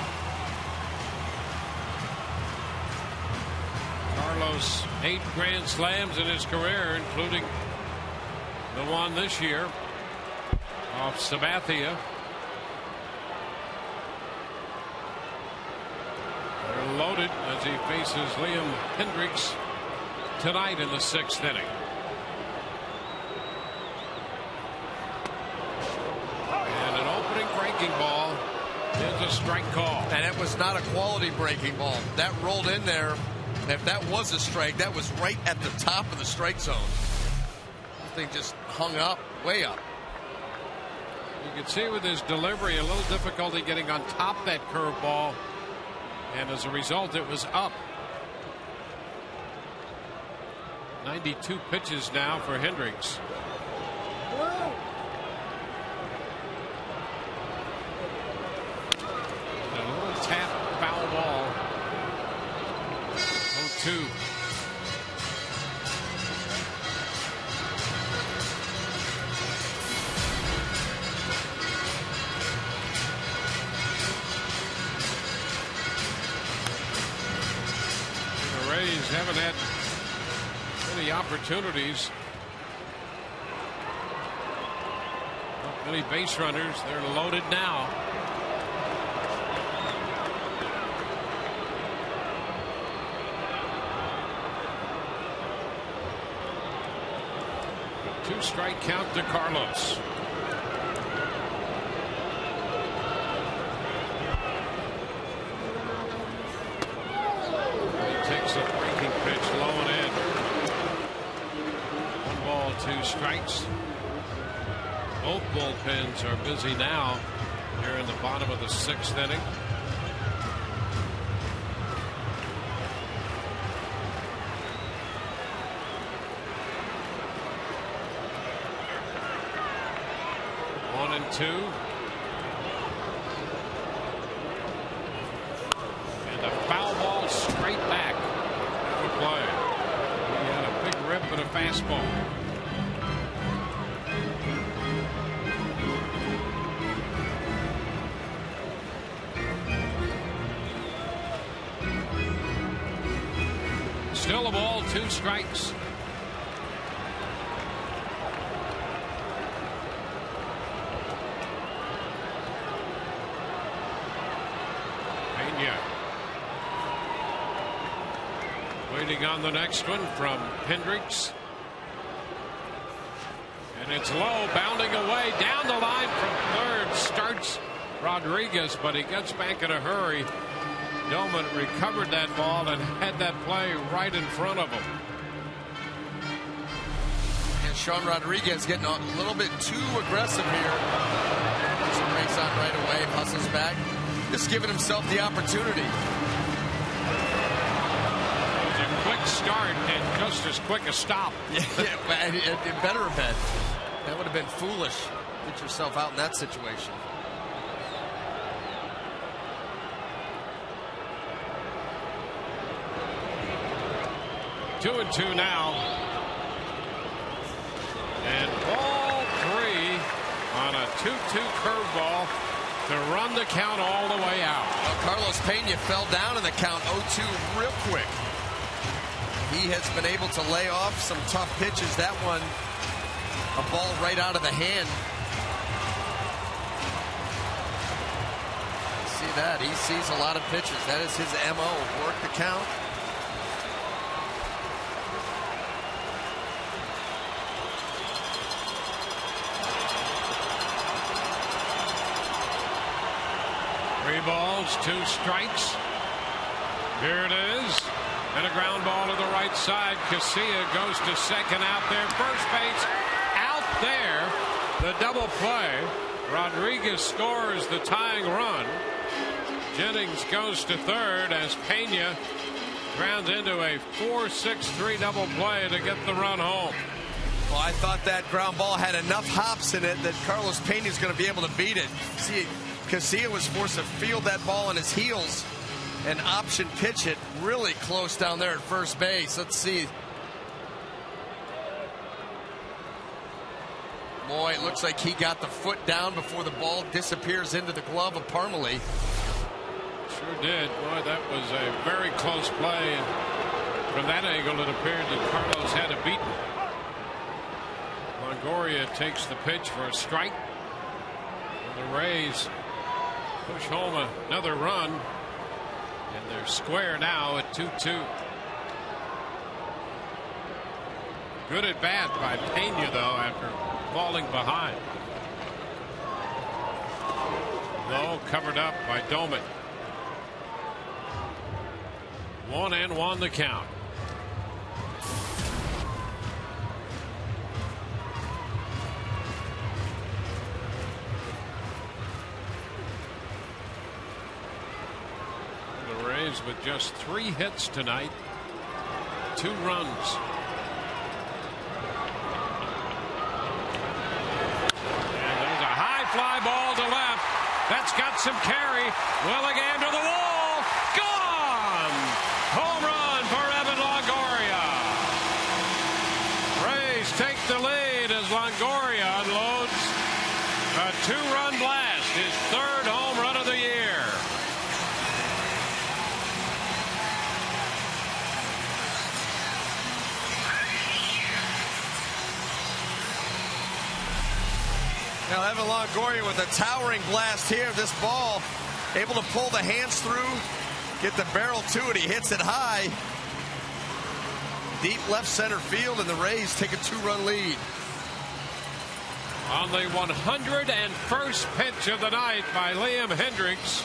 Carlos 8 grand slams in his career, including the one this year off Sabathia. loaded as he faces Liam Hendricks tonight in the 6th inning. And an opening breaking ball is a strike call. And it was not a quality breaking ball. That rolled in there. If that was a strike, that was right at the top of the strike zone. The thing just hung up, way up. You can see with his delivery a little difficulty getting on top of that curveball, and as a result it was up. 92 pitches now for Hendricks. A little tap, foul ball. 0-2. Rays haven't had many opportunities. Not many base runners. They're loaded now. A 2-strike count to Carlos. Pitch low and in. 1 ball, 2 strikes. Both bullpens are busy now here in the bottom of the 6th inning. One and 2. And a foul ball straight back. Play. He had a big rip and a fastball. Still a ball, 2 strikes. Pena. Waiting on the next one from Hendricks. And it's low, bounding away down the line from third. Starts Rodriguez, but he gets back in a hurry. Dillman recovered that ball and had that play right in front of him. And Sean Rodriguez getting a little bit too aggressive here. He breaks on right away, hustles back. Just giving himself the opportunity. Quick start and just as quick a stop. Yeah, it better have been. That would have been foolish. Get yourself out in that situation. Two and 2 now. And ball 3 on a 2-2 curveball to run the count all the way out. Well, Carlos Pena fell down in the count 0-2 real quick. He has been able to lay off some tough pitches. That one, a ball right out of the hand. See that? He sees a lot of pitches. That is his MO. Work the count. Three balls, 2 strikes. Here it is. And a ground ball to the right side. Casilla goes to second out there. First base out there. The double play. Rodriguez scores the tying run. Jennings goes to third as Pena grounds into a 4-6-3 double play to get the run home. Well, I thought that ground ball had enough hops in it that Carlos Pena is going to be able to beat it. See, Casilla was forced to field that ball on his heels and option pitch it really close down there at first base. Let's see. Boy, it looks like he got the foot down before the ball disappears into the glove of Parmalee. Sure did. Boy, that was a very close play. And from that angle, it appeared that Carlos had it beaten. Longoria takes the pitch for a strike. And the Rays push home another run. And they're square now at 2-2. Good at bat by Pena, though, after falling behind. Low covered up by Doman. 1-1 the count. The Rays with just 3 hits tonight, 2 runs. Fly ball to left. That's got some carry. Willingham to the wall. Gone! Home run for Evan Longoria. Rays take the lead as Longoria unloads a 2-run blast, his 3rd home run of the year. Now Evan Longoria with a towering blast here. This ball able to pull the hands through, get the barrel to it. He hits it high. Deep left center field, and the Rays take a 2-run lead. On the 101st pitch of the night by Liam Hendricks,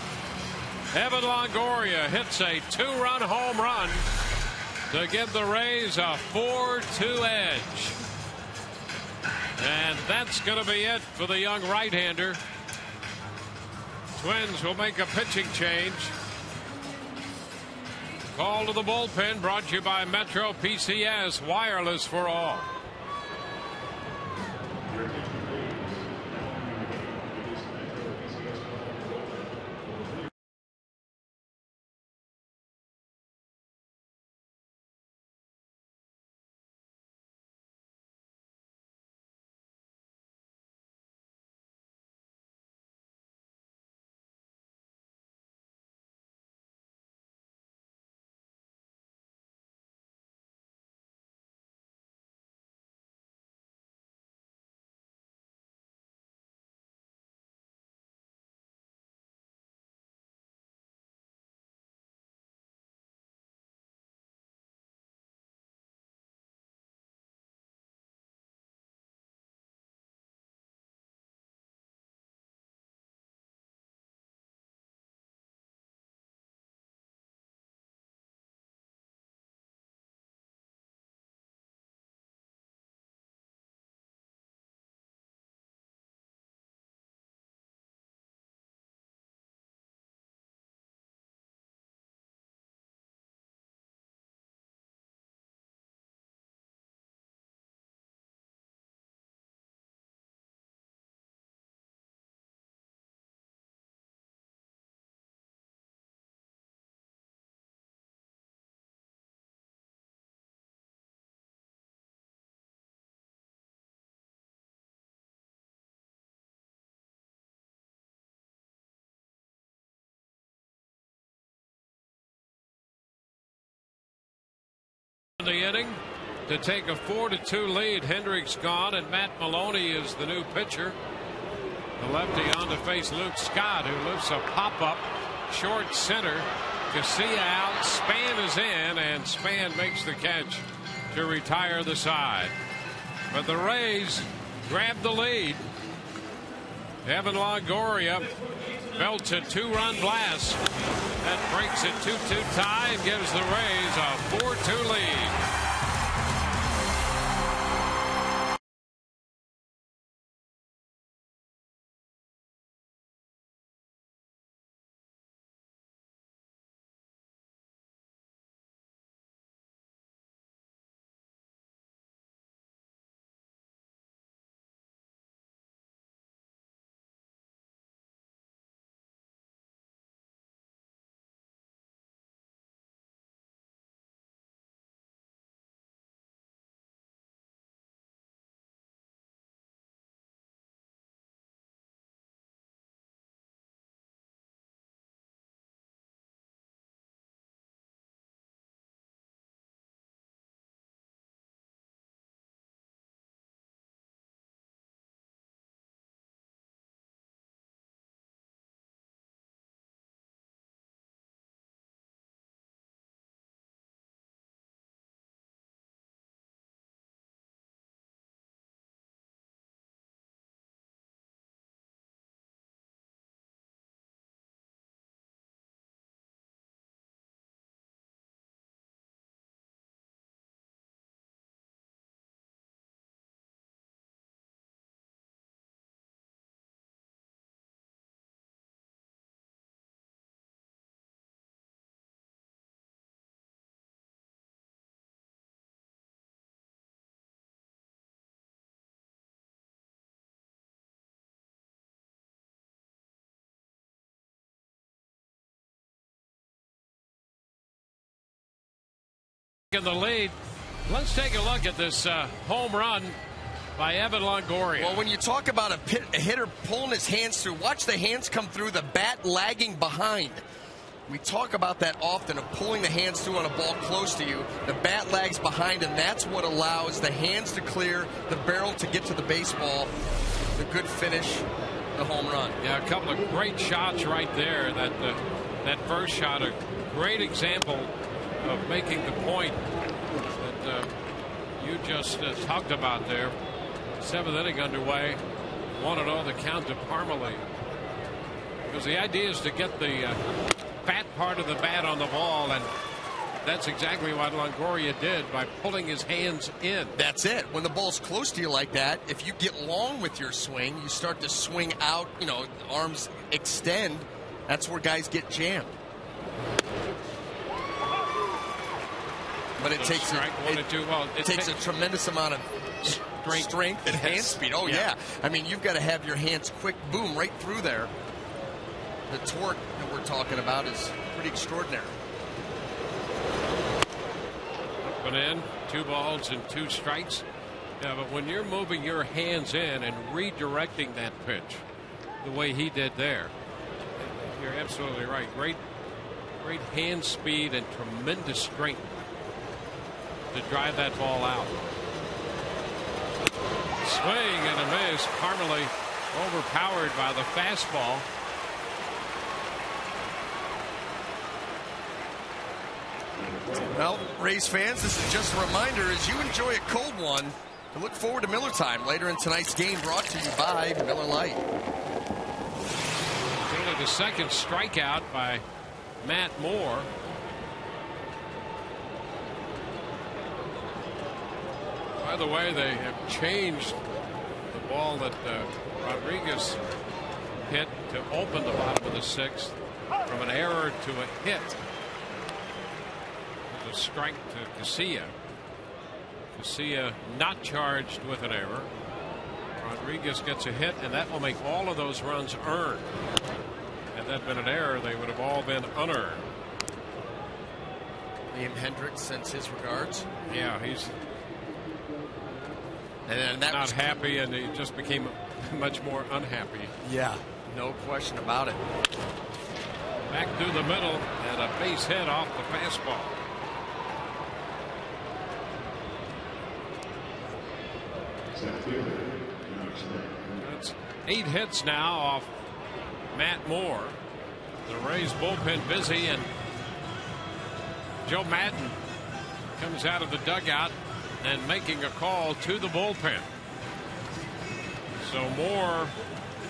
Evan Longoria hits a 2-run home run to give the Rays a 4-2 edge. And that's going to be it for the young right-hander. Twins will make a pitching change. Call to the bullpen brought to you by Metro PCS, wireless for all. In the inning to take a 4-2 lead. Hendricks gone, and Matt Maloney is the new pitcher. The lefty on to face Luke Scott, who lifts a pop-up short center. Casilla out, Span is in, and Span makes the catch to retire the side. But the Rays grab the lead. Evan Longoria belts a 2-run blast that breaks a 2-2 tie and gives the Rays a 4-2 lead. In the lead. Let's take a look at this home run by Evan Longoria. Well, when you talk about a hitter pulling his hands through, watch the hands come through, the bat lagging behind. We talk about that often, of pulling the hands through on a ball close to you. The bat lags behind, and that's what allows the hands to clear, the barrel to get to the baseball, the good finish, the home run. Yeah, a couple of great shots right there. That first shot, a great example of making the point that you just talked about there. 7th inning underway. 1-0 the count to Parmalee. Because the idea is to get the fat part of the bat on the ball, and that's exactly what Longoria did by pulling his hands in. That's it. When the ball's close to you like that, if you get long with your swing, you start to swing out, arms extend. That's where guys get jammed. But it takes a tremendous amount of strength and hand speed. Oh, yeah. I mean, you've got to have your hands quick, boom, right through there. The torque that we're talking about is pretty extraordinary. Up and in, 2 balls and 2 strikes. Yeah, but when you're moving your hands in and redirecting that pitch the way he did there, you're absolutely right. Great hand speed and tremendous strength to drive that ball out. Swing and a miss. Parmalee overpowered by the fastball. Well, Rays fans, this is just a reminder as you enjoy a cold one to look forward to Miller Time later in tonight's game, brought to you by Miller Lite. Only the 2nd strikeout by Matt Moore. By the way, they have changed the ball that Rodriguez hit to open the bottom of the 6th from an error to a hit. A strike to Casilla. Casilla not charged with an error. Rodriguez gets a hit, and that will make all of those runs earned. Had that been an error, they would have all been unearned. Liam Hendricks sends his regards. Yeah, he's that not happy, and he just became much more unhappy. Yeah, no question about it. Back through the middle, and a base hit off the fastball. That's 8 hits now off Matt Moore. The Rays bullpen busy, and Joe Madden comes out of the dugout and making a call to the bullpen. So Moore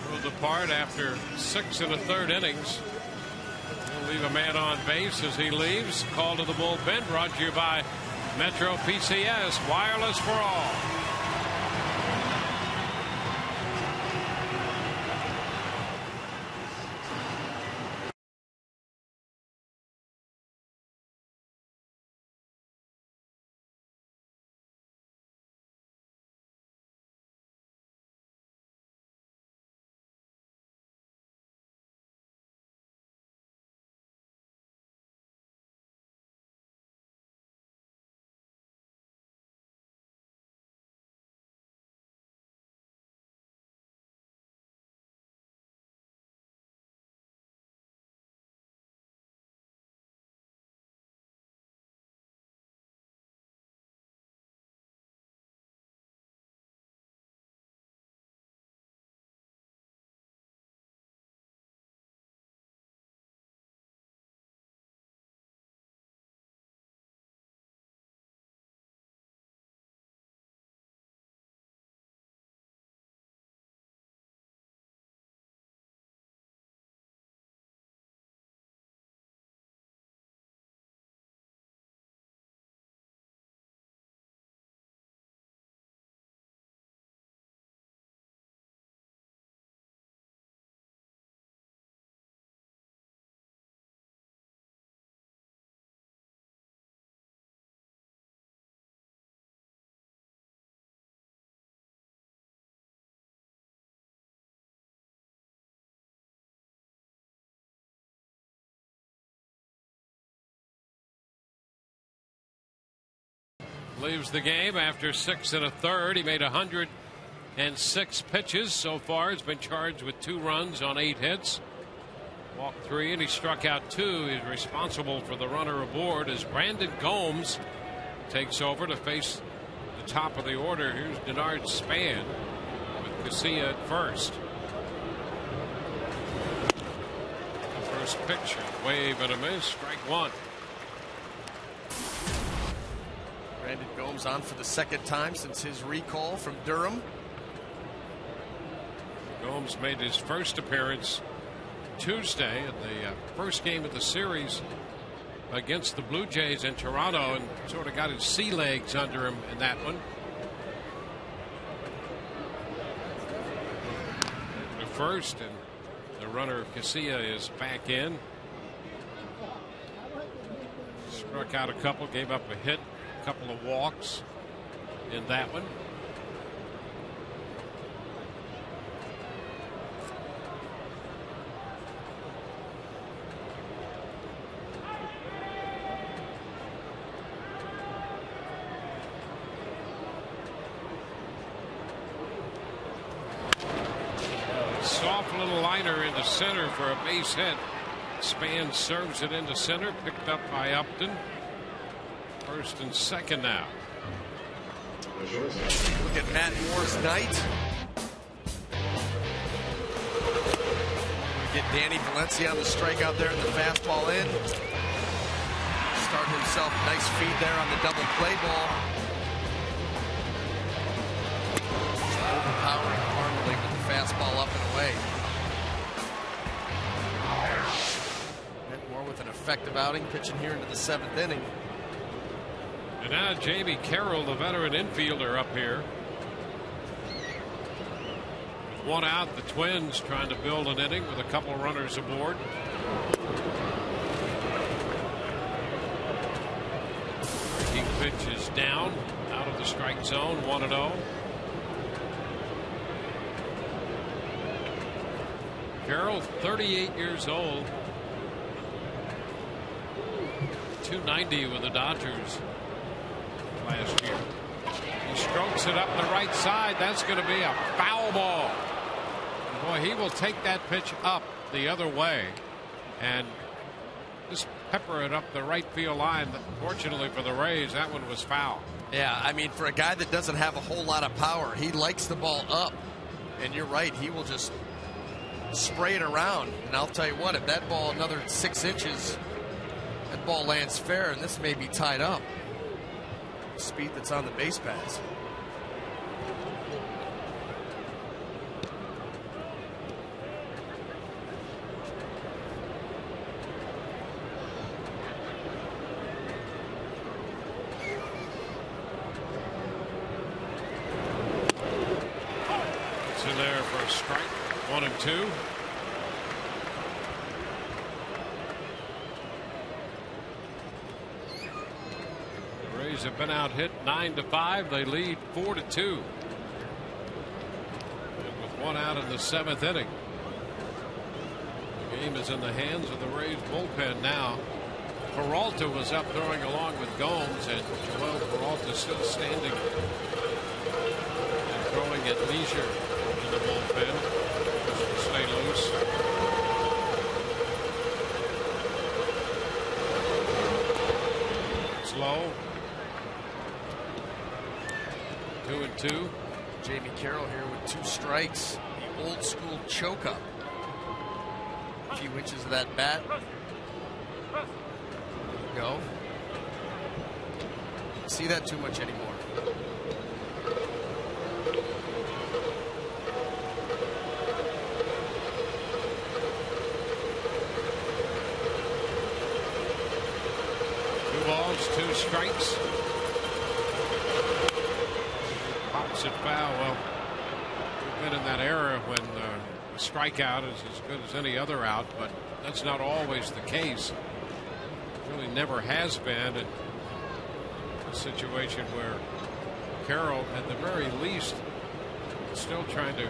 will depart after 6 1/3 innings. He'll leave a man on base as he leaves. Call to the bullpen brought to you by Metro PCS, wireless for all. leaves the game after 6 1/3. He made 106 pitches so far. He's been charged with 2 runs on 8 hits. Walked 3 and he struck out 2. He's responsible for the runner aboard as Brandon Gomes takes over to face the top of the order. Here's Denard Span with Casilla at first. The first pitch, wave and a miss, strike 1. Brandon Gomes on for the second time since his recall from Durham. Gomes made his first appearance Tuesday in the first game of the series against the Blue Jays in Toronto and sort of got his sea legs under him in that one. The first, and the runner Casilla is back in. Struck out a couple, gave up a hit, a couple of walks in that one. Soft little liner into center for a base hit. Span serves it into center, picked up by Upton. First and second now. Look at Matt Moore's night. Get Danny Valencia on the strike out there and the fastball in. Start himself nice feed there on the double play ball. Overpowering Harmony with the fastball up and away. Matt Moore with an effective outing, pitching here into the 7th inning. And now Jamie Carroll, the veteran infielder, up here. With 1 out, the Twins trying to build an inning with a couple of runners aboard. Breaking pitch is down, out of the strike zone, 1-0. Carroll, 38 years old. 290 with the Dodgers last year. He strokes it up the right side. That's going to be a foul ball. And boy, he will take that pitch up the other way and just pepper it up the right field line. Fortunately for the Rays, that one was foul. Yeah, I mean, for a guy that doesn't have a whole lot of power, he likes the ball up. And you're right, he will just spray it around. And I'll tell you what, if that ball another 6 inches, that ball lands fair, and this may be tied up. The speed that's on the base paths. It's in there for a strike. 1 and 2. The Rays have been out hit 9-5. They lead 4-2. And with 1 out in the 7th inning. The game is in the hands of the Rays bullpen now. Peralta was up throwing along with Gomes, and Joel Peralta still standing and throwing at leisure in the bullpen. Stay loose. Slow. 2-2. Jamie Carroll here with 2 strikes. The old school choke up. A few inches of that bat. Go. Don't see that too much anymore. Balls, 2 strikes. Pops it foul. Well, we've been in that era when a strikeout is as good as any other out, but that's not always the case. It really never has been. And a situation where Carroll, at the very least, is still trying to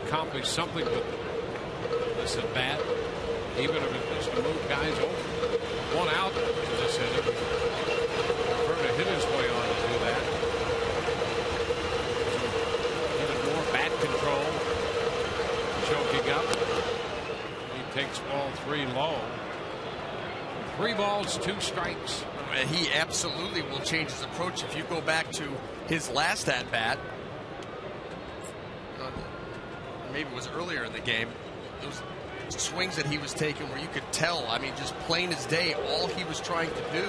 accomplish something with this at bat, even if it's just to move guys over. 1 out, as I said, prefer to hit his way on to takes ball 3 low. 3 balls, 2 strikes. He absolutely will change his approach. If you go back to his last at bat, maybe it was earlier in the game, those swings that he was taking where you could tell, I mean, just plain as day, all he was trying to do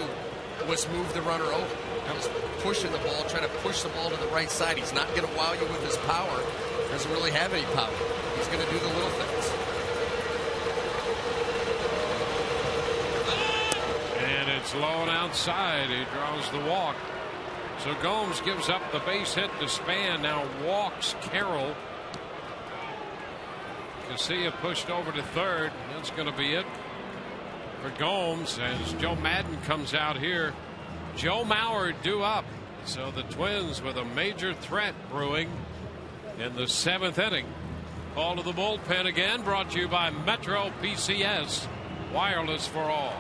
was move the runner over. He was pushing the ball, trying to push the ball to the right side. He's not going to wow you with his power. Doesn't really have any power. He's going to do the little things. And it's low and outside. He draws the walk. So Gomes gives up the base hit to Span. Now walks Carroll. Casilla pushed over to third. That's going to be it for Gomes as Joe Madden comes out here. Joe Mauer due up. So the Twins with a major threat brewing in the 7th inning. Call to the bullpen again, brought to you by Metro PCS. Wireless for all.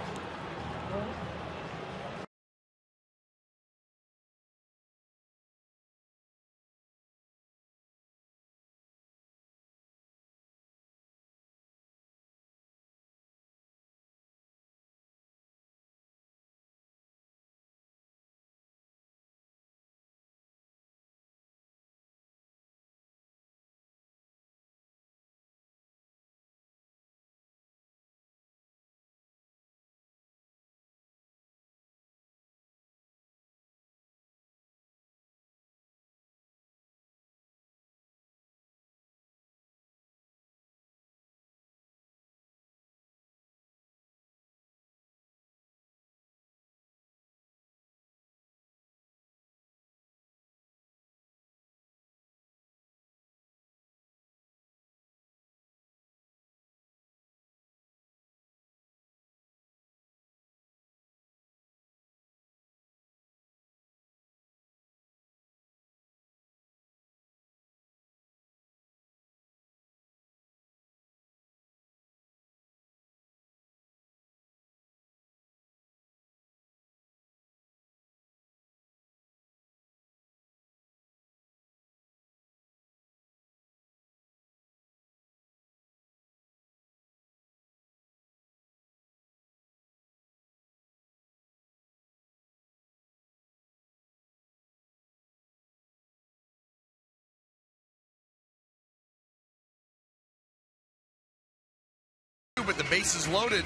With the bases loaded,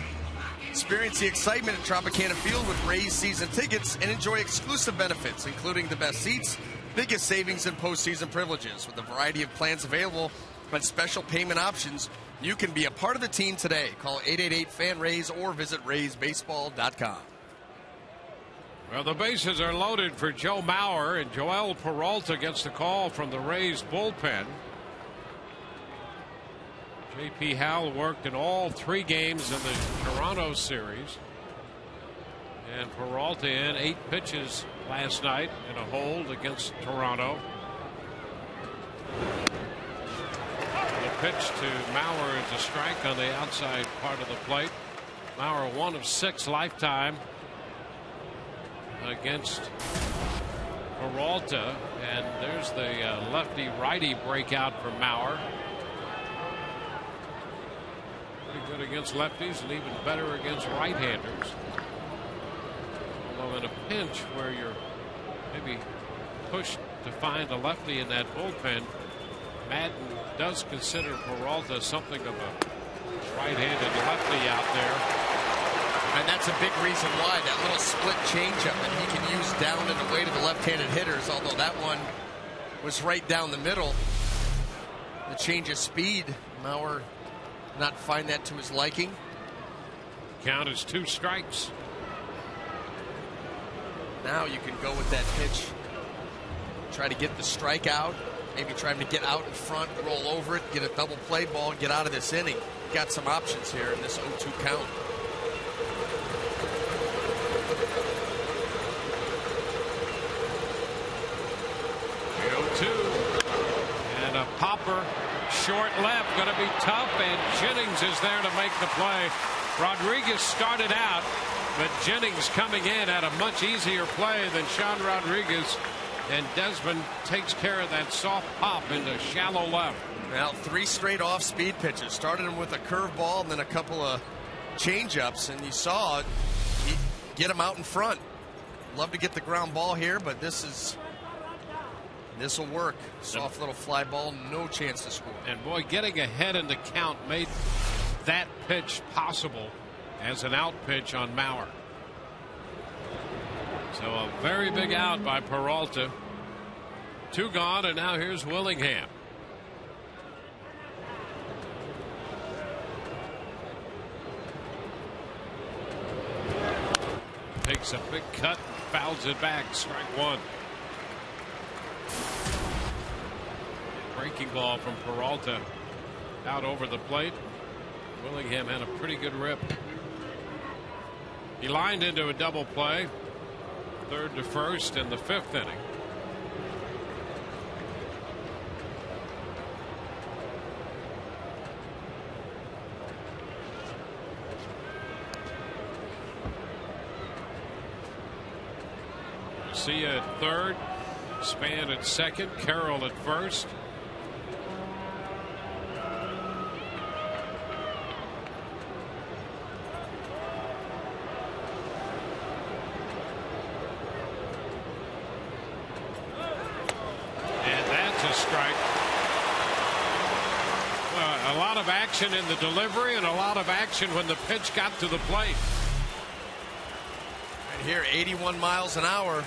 experience the excitement at Tropicana Field with Rays season tickets and enjoy exclusive benefits, including the best seats, biggest savings, and postseason privileges. With a variety of plans available and special payment options, you can be a part of the team today. Call 888-FAN-RAYS or visit RaysBaseball.com. Well, the bases are loaded for Joe Mauer, and Joel Peralta gets the call from the Rays bullpen. J.P. Howell worked in all 3 games in the Toronto series. And Peralta in 8 pitches last night in a hold against Toronto. The pitch to Mauer is a strike on the outside part of the plate. Mauer 1 of 6 lifetime against Peralta. And there's the lefty righty breakout for Mauer. Good against lefties and even better against right-handers. Although in a pinch where you're maybe pushed to find a lefty in that bullpen, Madden does consider Peralta something of a right-handed lefty out there. And that's a big reason why that little split changeup that he can use down and away to the left-handed hitters, although that one was right down the middle. The change of speed, Mauer not find that to his liking. Count is 2 strikes. Now you can go with that pitch. Try to get the strikeout. Maybe try to get out in front, roll over it, get a double play ball, get out of this inning. Got some options here in this 0-2 count. And a popper short left, going to be tough, and Jennings is there to make the play. Rodriguez started out, but Jennings coming in had a much easier play than Sean Rodriguez And Desmond takes care of that soft pop into shallow left. Well, 3 straight off-speed pitches. Started him with a curveball and then a couple of change-ups, and you saw it. He get him out in front. Love to get the ground ball here, but this will work. Soft little fly ball, no chance to score. And boy, getting ahead in the count made that pitch possible as an out pitch on Mauer. So a very big out by Peralta. 2 gone, and now here's Willingham. Takes a big cut, fouls it back, strike 1. Breaking ball from Peralta out over the plate. Willingham had a pretty good rip. He lined into a double play. 3rd to 1st in the 5th inning. Garcia at 3rd, Span at 2nd, Carroll at 1st. Action in the delivery and a lot of action when the pitch got to the plate. Right here, 81 miles an hour.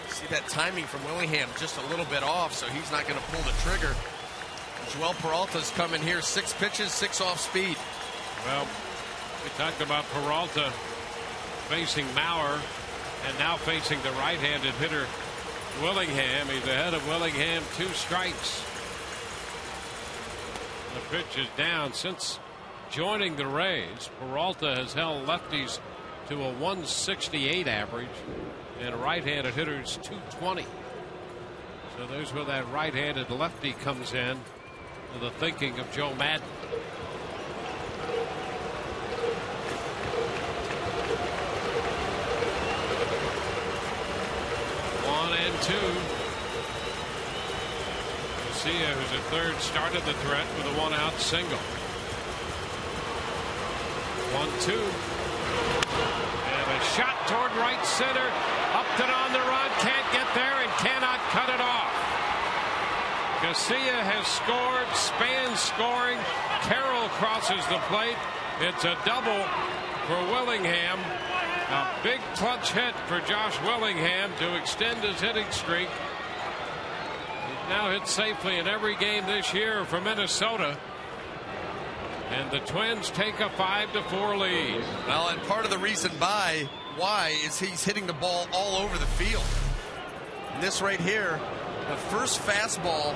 See that timing from Willingham just a little bit off, so he's not going to pull the trigger. Joel Peralta's coming here, 6 pitches, 6 off speed. Well, we talked about Peralta facing Mauer and now facing the right-handed hitter Willingham. He's ahead of Willingham, 2 strikes. The pitch is down. Since joining the Rays, Peralta has held lefties to a 168 average and right-handed hitters 220. So there's where that right-handed lefty comes in to the thinking of Joe Madden. One and 2. Garcia, who's at 3rd, started the threat with a 1-out single. 1-2. And a shot toward right center. Upton on the run. Can't get there and cannot cut it off. Garcia has scored. Span scoring. Carroll crosses the plate. It's a double for Willingham. A big clutch hit for Josh Willingham to extend his hitting streak. Now hit safely in every game this year for Minnesota. And the Twins take a 5-4 lead. Well, and part of the reason why is he's hitting the ball all over the field. And this right here, the first fastball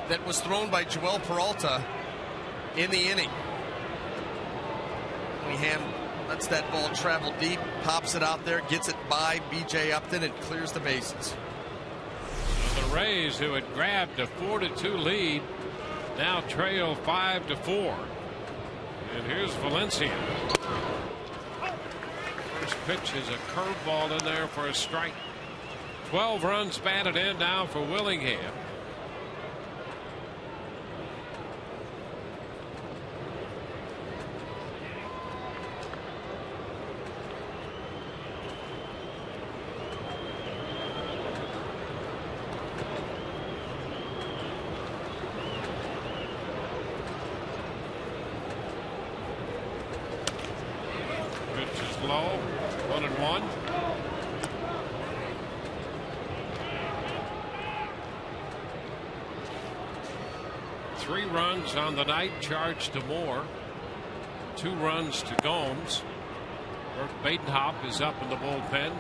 that was thrown by Joel Peralta in the inning. Willingham lets that ball travel deep, pops it out there, gets it by B.J. Upton, and clears the bases. The Rays, who had grabbed a 4-2 lead, now trail 5-4. And here's Valencia. First pitch is a curveball in there for a strike. 12 runs batted in now for Willingham. Low, 1-1. Three runs on the night charged to Moore. 2 runs to Gomes. Bert Badenhop is up in the bullpen.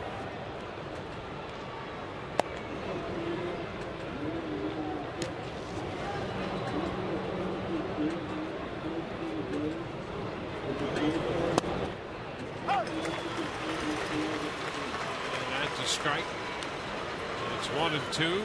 Strike. It's 1-2.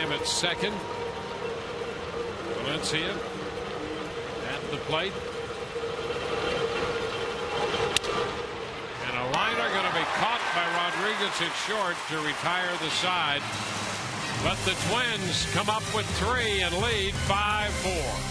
Willingham at second. Valencia at the plate. And a liner going to be caught by Rodriguez at short to retire the side. But the Twins come up with 3 and lead 5-4.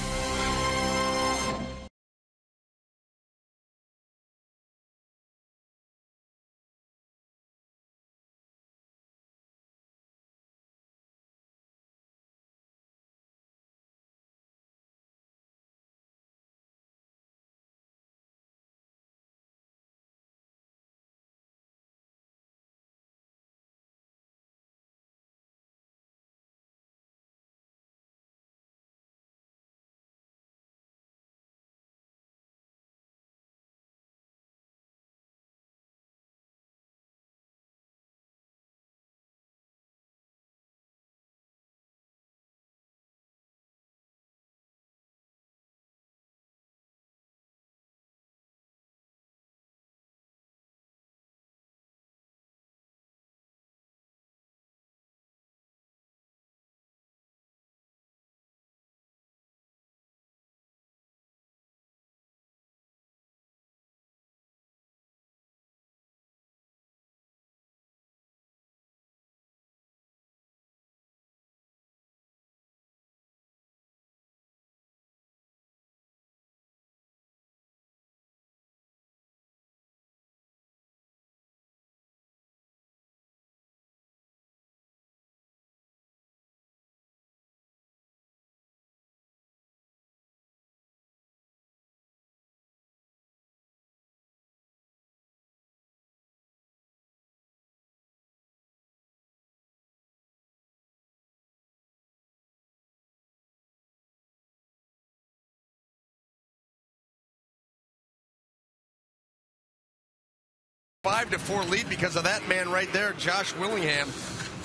A 5-4 lead because of that man right there, Josh Willingham.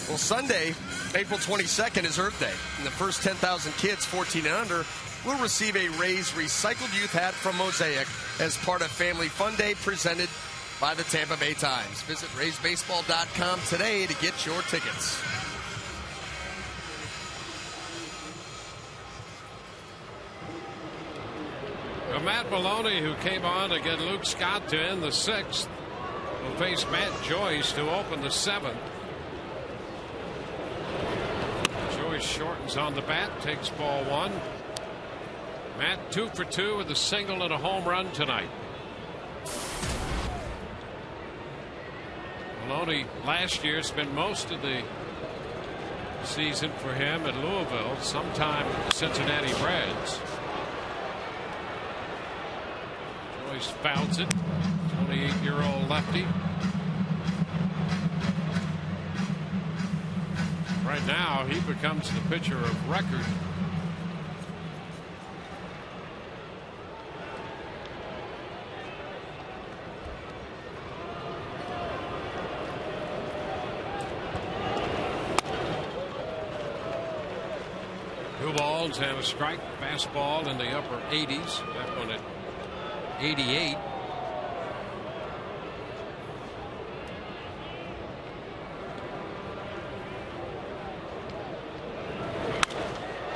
Well, Sunday, April 22nd is Earth Day, and the first 10,000 kids 14 and under will receive a Rays recycled youth hat from Mosaic as part of Family Fun Day presented by the Tampa Bay Times. Visit RaysBaseball.com today to get your tickets. Well, Matt Maloney, who came on to get Luke Scott to end the 6th, will face Matt Joyce to open the 7th. Joyce shortens on the bat, takes ball 1. Matt 2 for 2 with a single and a home run tonight. Maloney last year spent most of the season for him at Louisville, sometime Cincinnati Reds. Joyce fouls it. 28-year-old lefty. Right now, he becomes the pitcher of record. Two balls and a strike. Fastball in the upper 80s. That one at 88.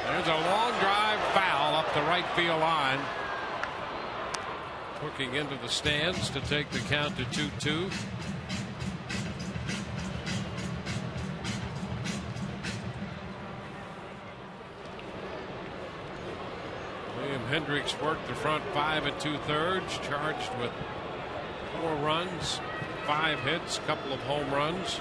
There's a long drive foul up the right field line. Hooking into the stands to take the count to 2-2. Hendricks worked the front 5 2/3, charged with 4 runs, 5 hits, couple of home runs.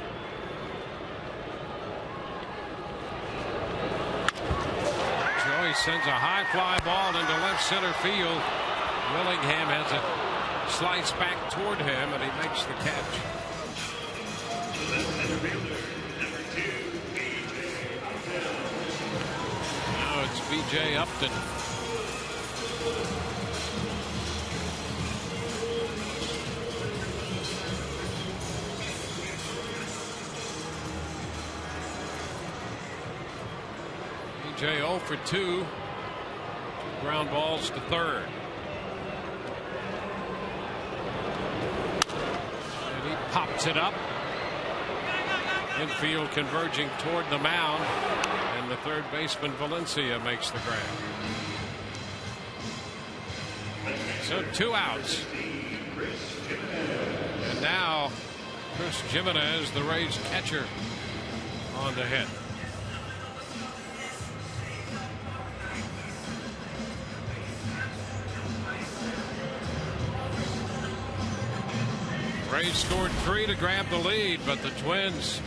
Joyce sends a high fly ball into left center field. Willingham has a slice back toward him, and he makes the catch. Now it's B.J. Upton. B.J. 0 for 2. Ground balls to third. And he pops it up. Infield converging toward the mound. And the third baseman Valencia makes the grab. So 2 outs. And now Chris Jimenez, the Rays catcher, on to hit. Rays scored 3 to grab the lead, but the Twins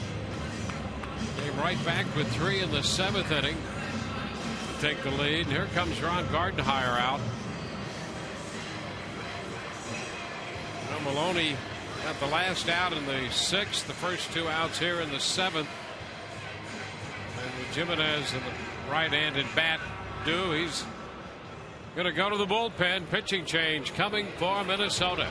came right back with 3 in the 7th inning to take the lead. And here comes Ron Gardenhire out. Now Maloney got the last out in the 6th, the first 2 outs here in the 7th. And with Jimenez and the right-handed bat due, he's going to go to the bullpen. Pitching change coming for Minnesota.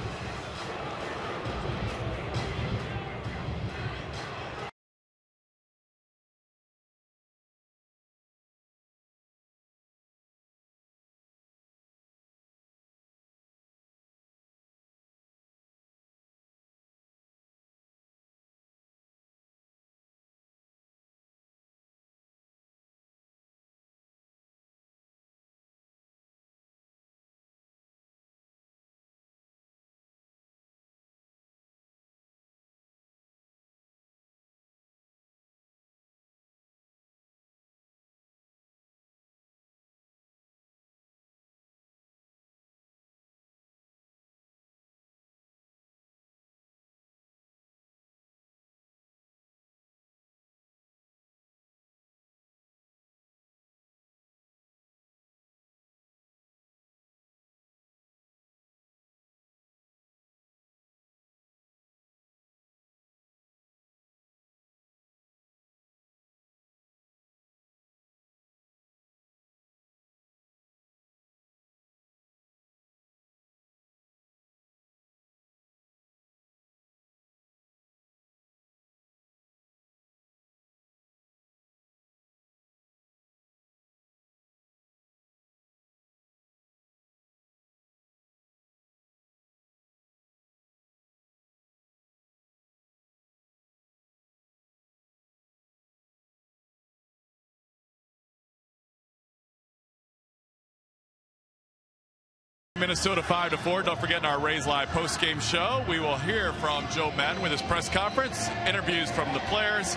Minnesota 5-4. Don't forget in our Rays Live post-game show, we will hear from Joe Madden with his press conference, interviews from the players.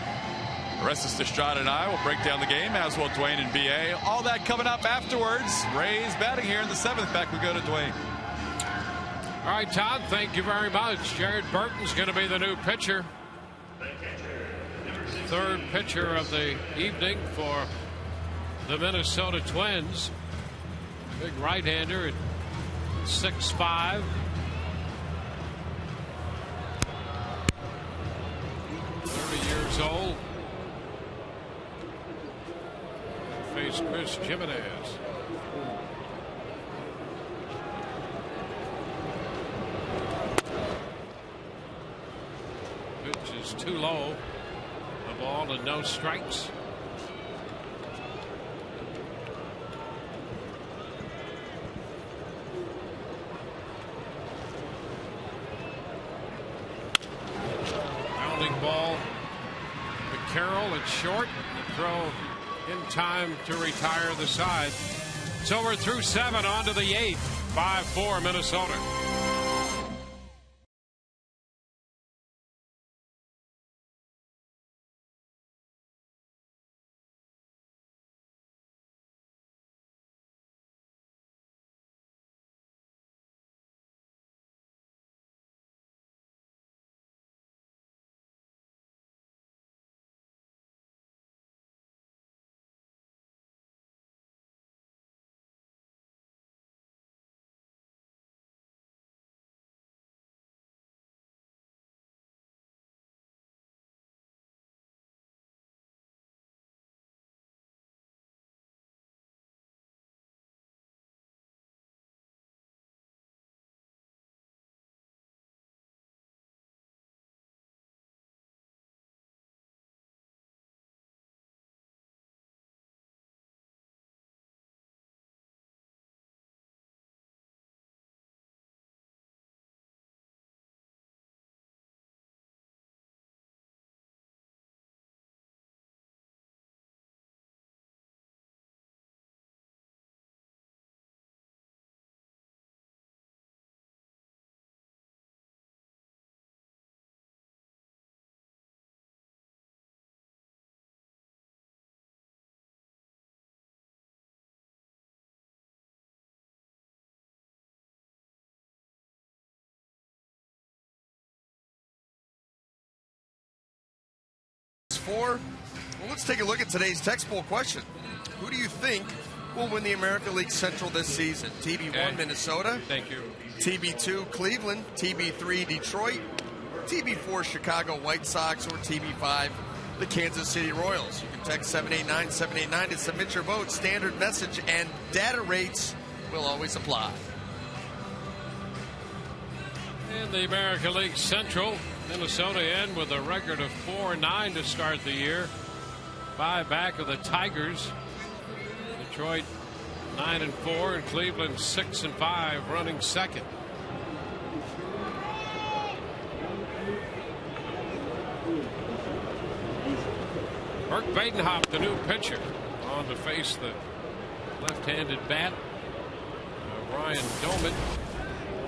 Orestes Estrada and I will break down the game, as will Dwayne and BA. All that coming up afterwards. Rays batting here in the 7th. Back we go to Dwayne. All right, Todd, thank you very much. Jared Burton's going to be the new pitcher. Third pitcher of the evening for the Minnesota Twins. Big right-hander at 6'5". Years old. Face Chris Jimenez. Pitch is too low. A ball and no strikes. Ball. Carroll at short. The throw in time to retire the side. So we're through 7 on to the 8th. 5-4 Minnesota. 4. Well, let's take a look at today's text poll question. Who do you think will win the American League Central this season? TB1, Minnesota. Thank you. TB2, Cleveland. TB3, Detroit. TB4, Chicago White Sox. Or TB5, the Kansas City Royals. You can text 789-789 to submit your vote. Standard message and data rates will always apply. In the American League Central, Minnesota in with a record of 4-9 to start the year. 5 back of the Tigers. Detroit 9-4 and Cleveland 6-5, running second. Burke Badenhop, the new pitcher, on to face the left-handed bat. Ryan Doman.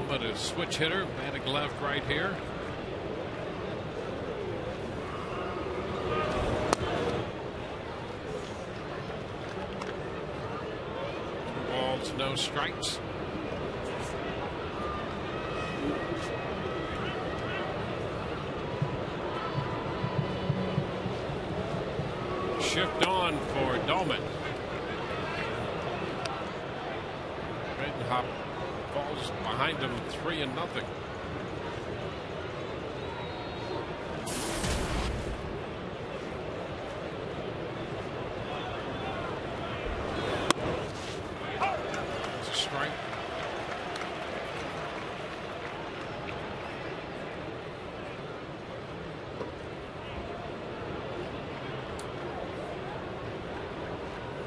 Doman a switch hitter, batting left right here. No strikes. Shift on for Doman. Badenhop falls behind him 3-0. Strike.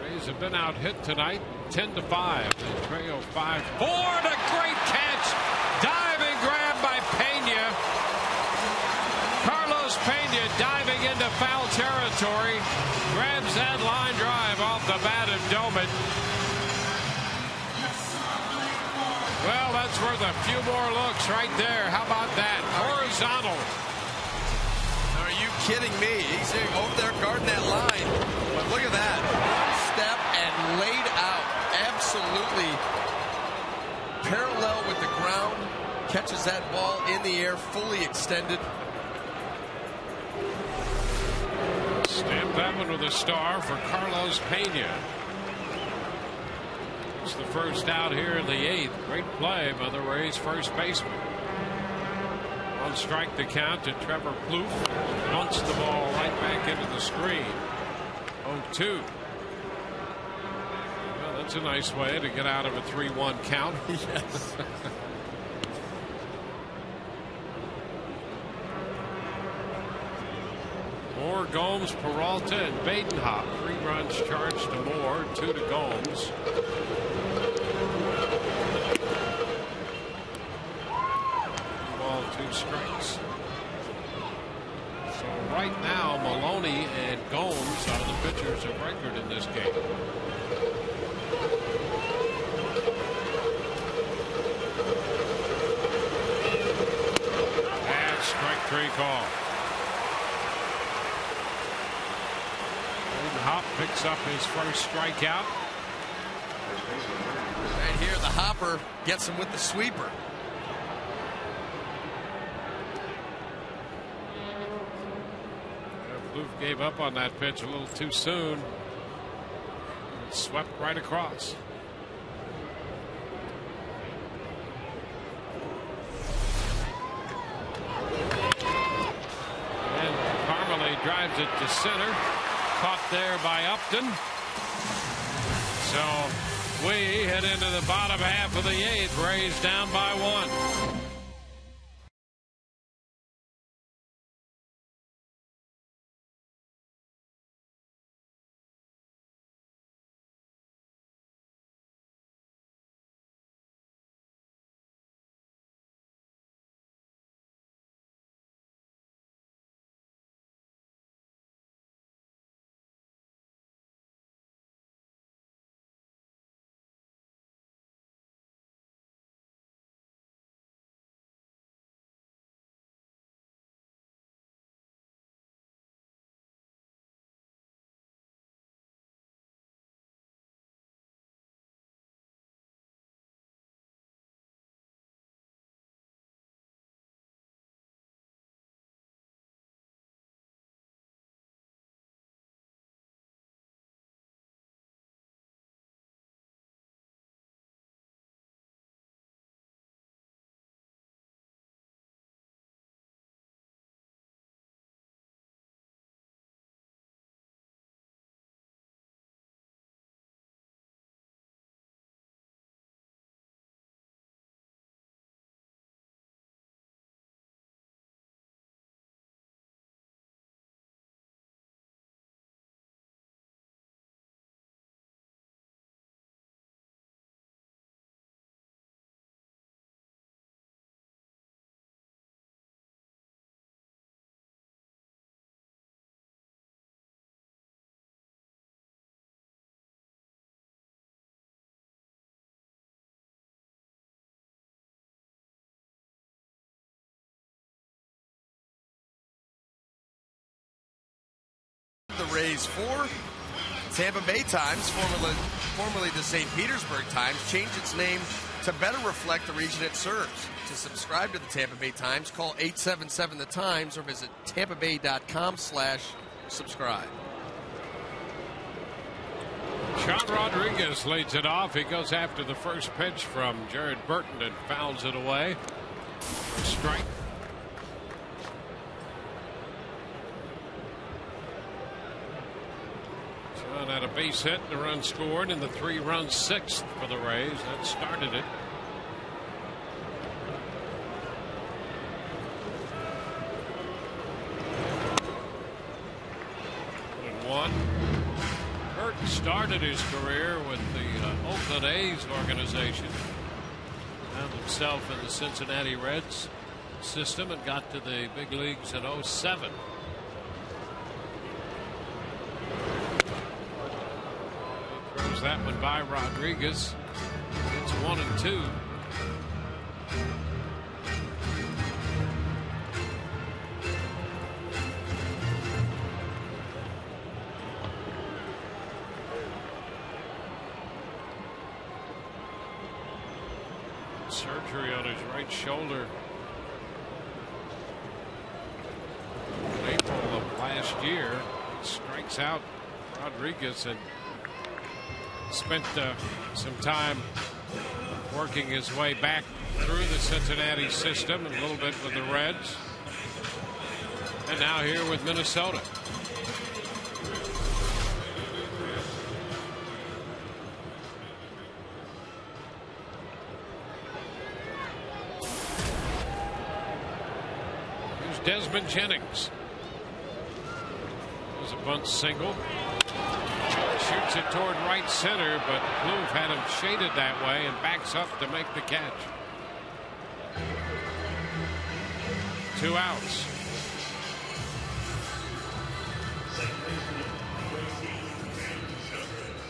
Rays have been out hit tonight, 10-5. They trail 5-4. And a great catch, diving grab by Pena. Carlos Pena diving into foul territory, grabs that line drive off the bat of Doman. Well, that's worth a few more looks right there. How about that? Horizontal. Are you kidding me? He's over there guarding that line. But look at that. One step and laid out. Absolutely parallel with the ground. Catches that ball in the air, fully extended. Stamp that one with a star for Carlos Pena. It's the first out here in the 8th. Great play by the Rays first baseman. On strike the count to Trevor Plouffe. Bunts the ball right back into the screen. 0-2. Well, that's a nice way to get out of a 3-1 count. Yes. Moore, Gomes, Peralta, and Badenhop. 3 runs charged to Moore, 2 to Gomes. Ball, 2 strikes. So right now, Maloney and Gomes are the pitchers of record in this game. And strike 3 call. Hop picks up his first strikeout. Right here, the hopper gets him with the sweeper. Plouffe gave up on that pitch a little too soon. It swept right across. And Carmely drives it to center. Caught there by Upton. So we head into the bottom half of the 8th. Rays down by 1. Rays 4. Tampa Bay Times, formerly the St. Petersburg Times, changed its name to better reflect the region it serves. To subscribe to the Tampa Bay Times, call 877-THE-TIMES or visit tampabay.com/subscribe. Sean Rodriguez leads it off. He goes after the first pitch from Jared Burton and fouls it away. Strike. Sean had a base hit and a run scored in the 3-run sixth for the Rays. That started it. Burton started his career with the Oakland A's organization. Found himself in the Cincinnati Reds system and got to the big leagues in 2007. Throws that one by Rodriguez. It's 1-2. Surgery on his right shoulder in April of last year. Strikes out Rodriguez and spent some time working his way back through the Cincinnati system and a little bit with the Reds, and now here with Minnesota. Desmond Jennings. There's a bunt single. Shoots it toward right center, but Plouffe had him shaded that way and backs up to make the catch. 2 outs.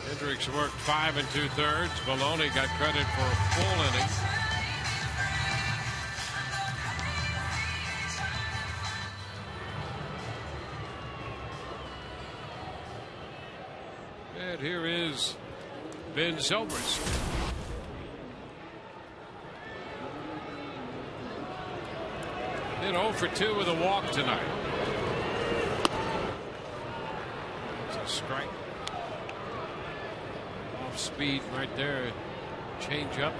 Hendricks worked 5 2/3. Maloney got credit for a full inning. And here is Ben Zobrist. Hit 0 for 2 with a walk tonight. It's a strike. Off speed right there. Change up.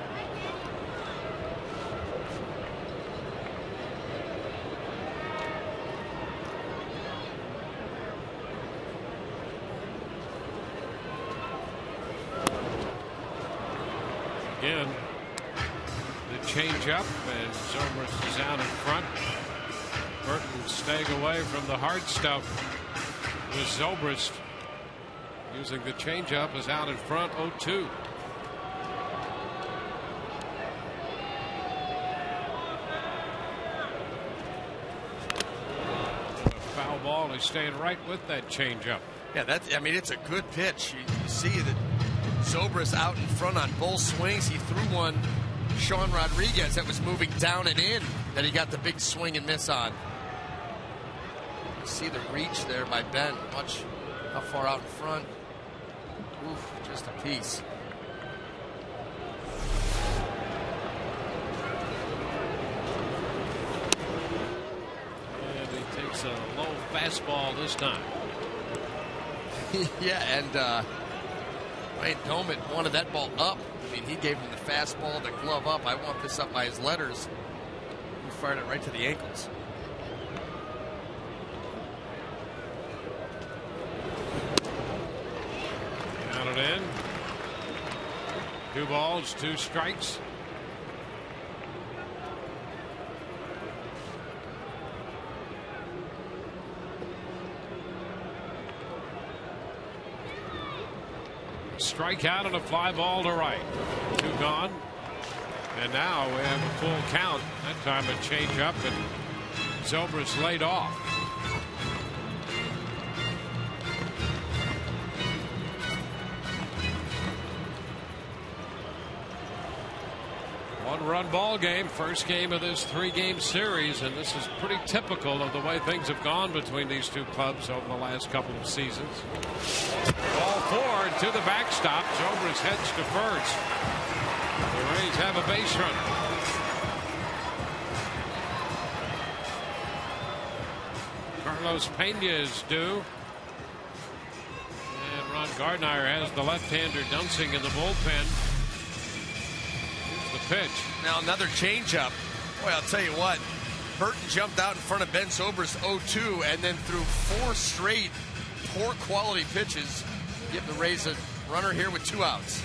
Again, the change up, and Zobrist is out in front. Burton staying away from the hard stuff with Zobrist using the change up, is out in front 0-2. A foul ball. He's staying right with that change up. Yeah, I mean, it's a good pitch. You see that Zobrist out in front on both swings. He threw one, Sean Rodriguez, that was moving down and in, that he got the big swing and miss on. You see the reach there by Ben. Watch how far out in front. Oof, just a piece. And he takes a low fastball this time. Yeah, and Wayne Doman wanted that ball up. I mean, he gave him the fastball, the glove up. I want this up by his letters. He fired it right to the ankles. Counted in. 2 balls, 2 strikes. Strikeout and a fly ball to right. 2 gone. And now we have a full count. That time a change up, and Zobrist laid off. One-run ball game, first game of this 3-game series, and this is pretty typical of the way things have gone between these two clubs over the last couple of seasons. Ball forward to the backstop. Zobrist heads to first. The Rays have a base runner. Carlos Pena is due. And Ron Gardner has the left-hander Dunsing in the bullpen. Here's the pitch. Now another changeup. Boy, I'll tell you what. Burton jumped out in front of Ben Zobrist 0-2 and then threw 4 straight poor quality pitches. Give the Rays a runner here with 2 outs.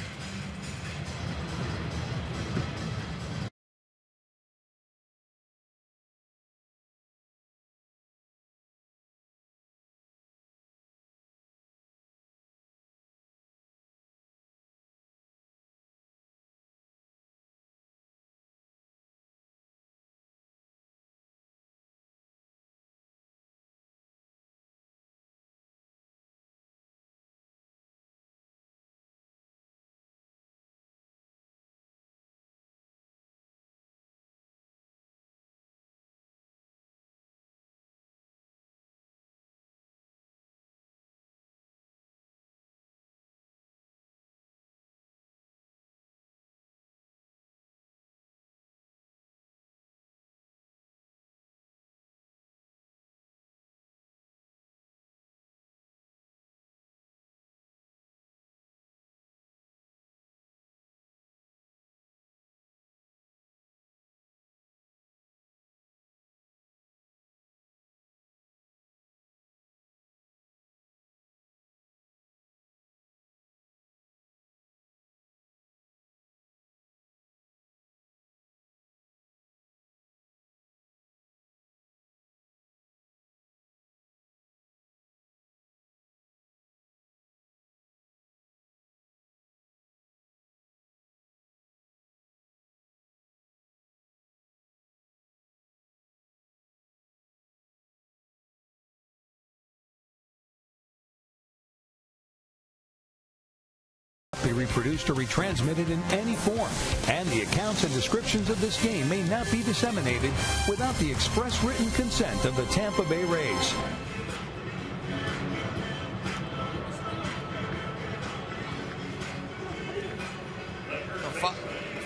Be reproduced or retransmitted in any form, and the accounts and descriptions of this game may not be disseminated without the express written consent of the Tampa Bay Rays.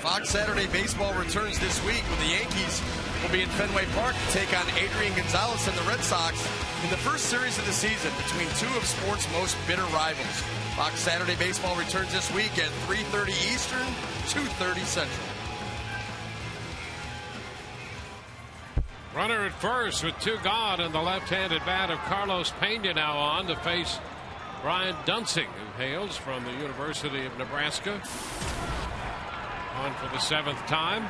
Fox Saturday Baseball returns this week with the Yankees will be in Fenway Park to take on Adrian Gonzalez and the Red Sox in the first series of the season between 2 of sports' most bitter rivals. Fox Saturday Baseball returns this week at 3:30 Eastern, 2:30 Central. Runner at first with 2 gone, and the left-handed bat of Carlos Pena now on to face Brian Dunsing, who hails from the University of Nebraska. On for the 7th time.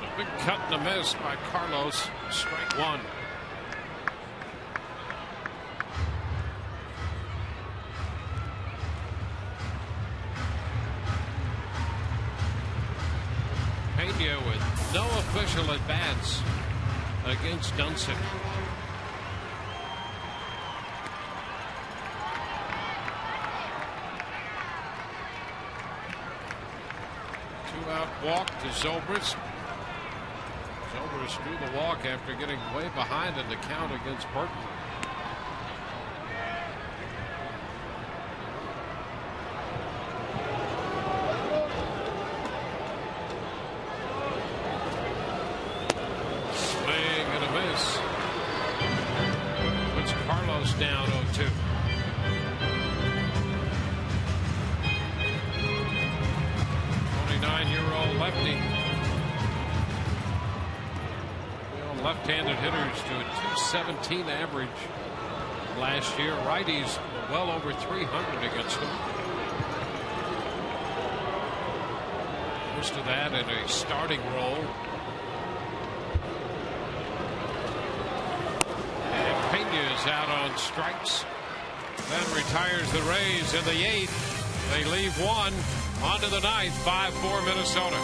A big cut and a miss by Carlos. Strike 1. Pena with no official at-bats against Dunsing. Two-out walk to Zobrist. Zobrist drew the walk after getting way behind in the count against Burton. Swing and a miss. Puts Carlos down 0-2. Nine-year-old lefty. Left-handed hitters to a .217 average last year. Righties well over 300 against them. Most of that in a starting role. And Pena is out on strikes. Then retires the Rays in the 8th. They leave 1. On to the 9th, 5-4 Minnesota.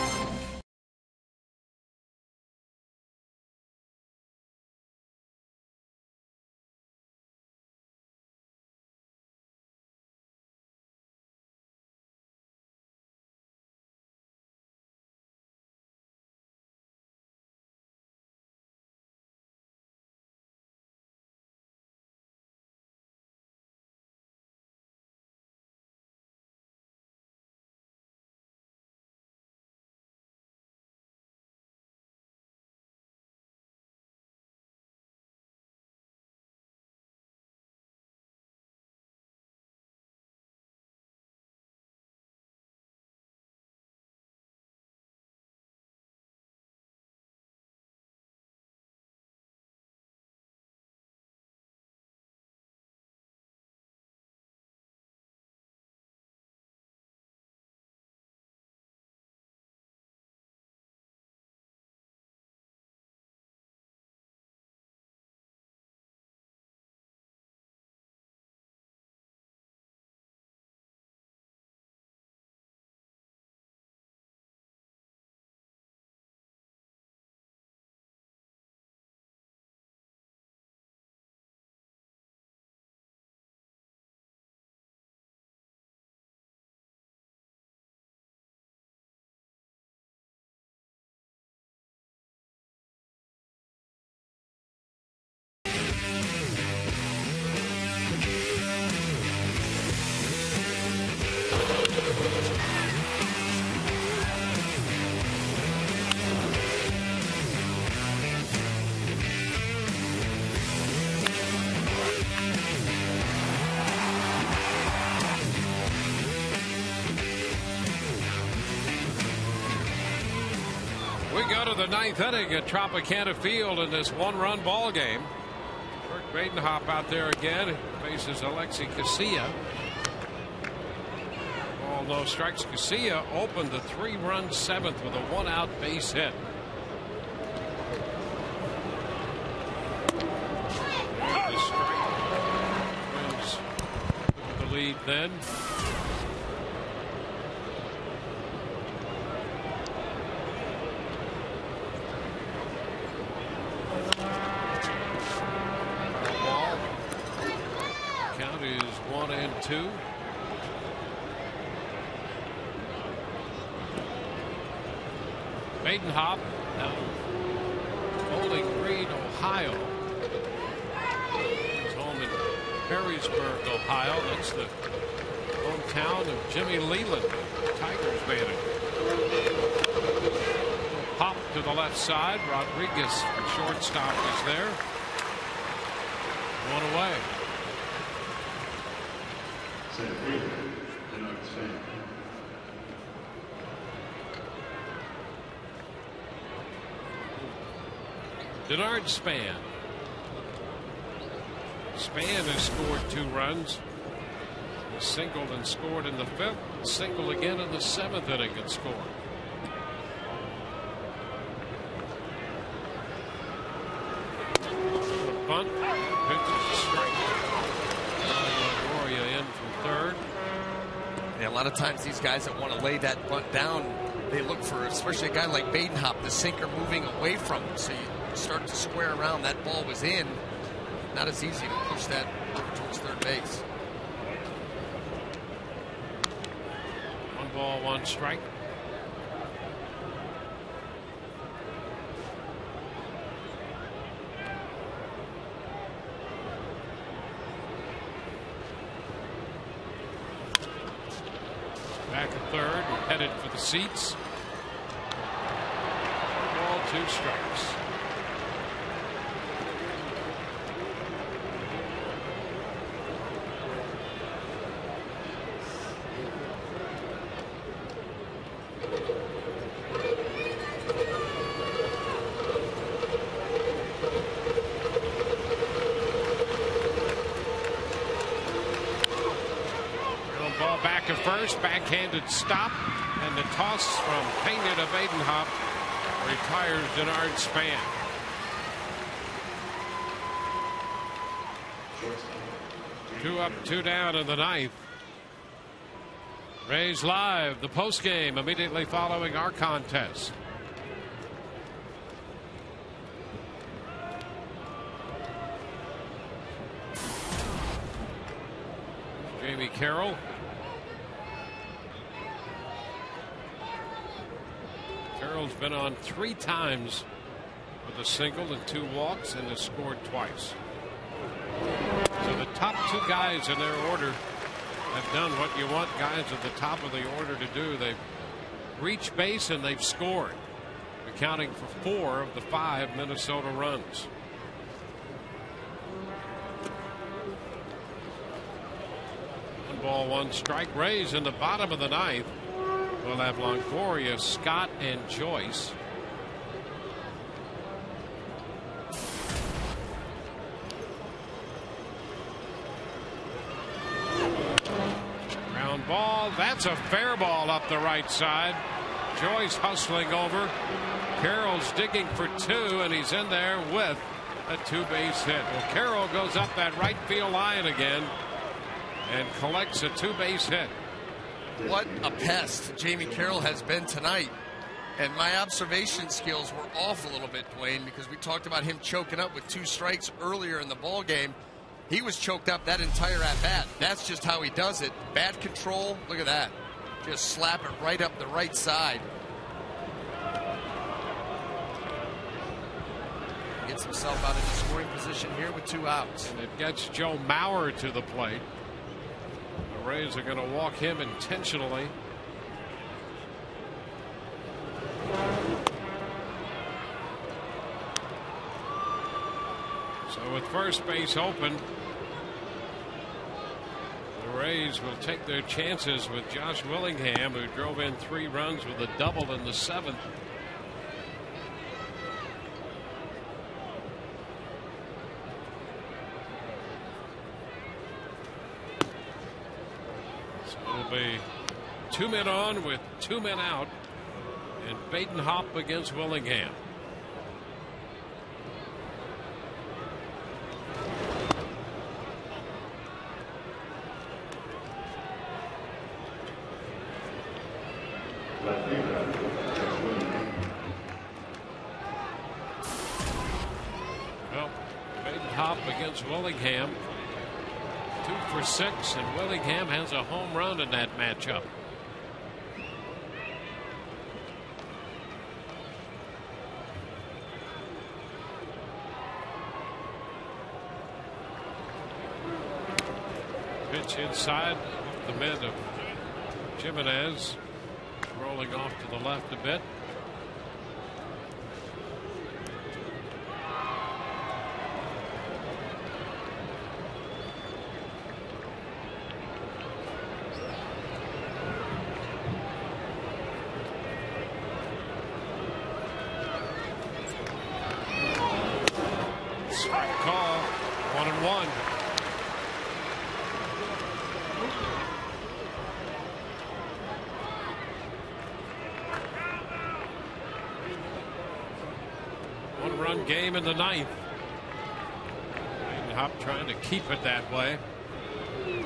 Out of the ninth inning at Tropicana Field in this one-run ball game. Kirk Badenhop out there again. Faces Alexi Casilla. Ball, no strikes. Casilla opened the 3-run seventh with a 1-out base hit. The strike. Twins took the lead then. Count is 1-2. Badenhop, Bowling Green, Ohio. He's home in Perrysburg, Ohio. That's the hometown of Jimmy Leland, Tigers manager. Pop to the left side. Rodriguez, the shortstop, is there. One away. Denard Span. Span has scored 2 runs. He singled and scored in the 5th. Singled again in the 7th inning and scored. Bunt. Pitches strike. Longoria in from third. Yeah, a lot of times these guys that want to lay that bunt down, they look for, especially a guy like Badenhop, the sinker moving away from him. So you start to square around. That ball was in. Not as easy to push that towards third base. 1 ball, 1 strike. Back at third, headed for the seats. 1 ball, 2 strikes. First, backhanded stop, and the toss from Pena to Badenhop retires Denard Span. Two up, 2 down in the ninth. Rays live, the postgame immediately following our contest. Jamie Carroll. Carroll's been on 3 times with a single and 2 walks and has scored twice. So the top 2 guys in their order have done what you want guys at the top of the order to do. They've reached base and they've scored, accounting for 4 of the 5 Minnesota runs. One ball, 1 strike. Rays in the bottom of the ninth. We'll have Longoria, Scott, and Joyce. Ground ball. That's a fair ball up the right side. Joyce hustling over. Carroll's digging for 2, and he's in there with a 2-base hit. Well, Carroll goes up that right field line again and collects a 2-base hit. What a pest Jamie Carroll has been tonight. And my observation skills were off a little bit, Dwayne, because we talked about him choking up with 2 strikes earlier in the ball game. He was choked up that entire at-bat. That's just how he does it. Bad control. Look at that. Just slap it right up the right side. Gets himself out of the scoring position here with 2 outs. And it gets Joe Mauer to the plate. The Rays are going to walk him intentionally. So with first base open, the Rays will take their chances with Josh Willingham, who drove in 3 runs with a double in the 7th. It'll be 2 men on with 2 men out. And Baden Hop against Willingham. Well, Baden Hop against Willingham. 2 for 6, and Willingham has a home run in that matchup. Pitch inside the mid of Jimenez, rolling off to the left a bit. Strike call, 1-1. One-run game in the 9th. Baden Hop trying to keep it that way. And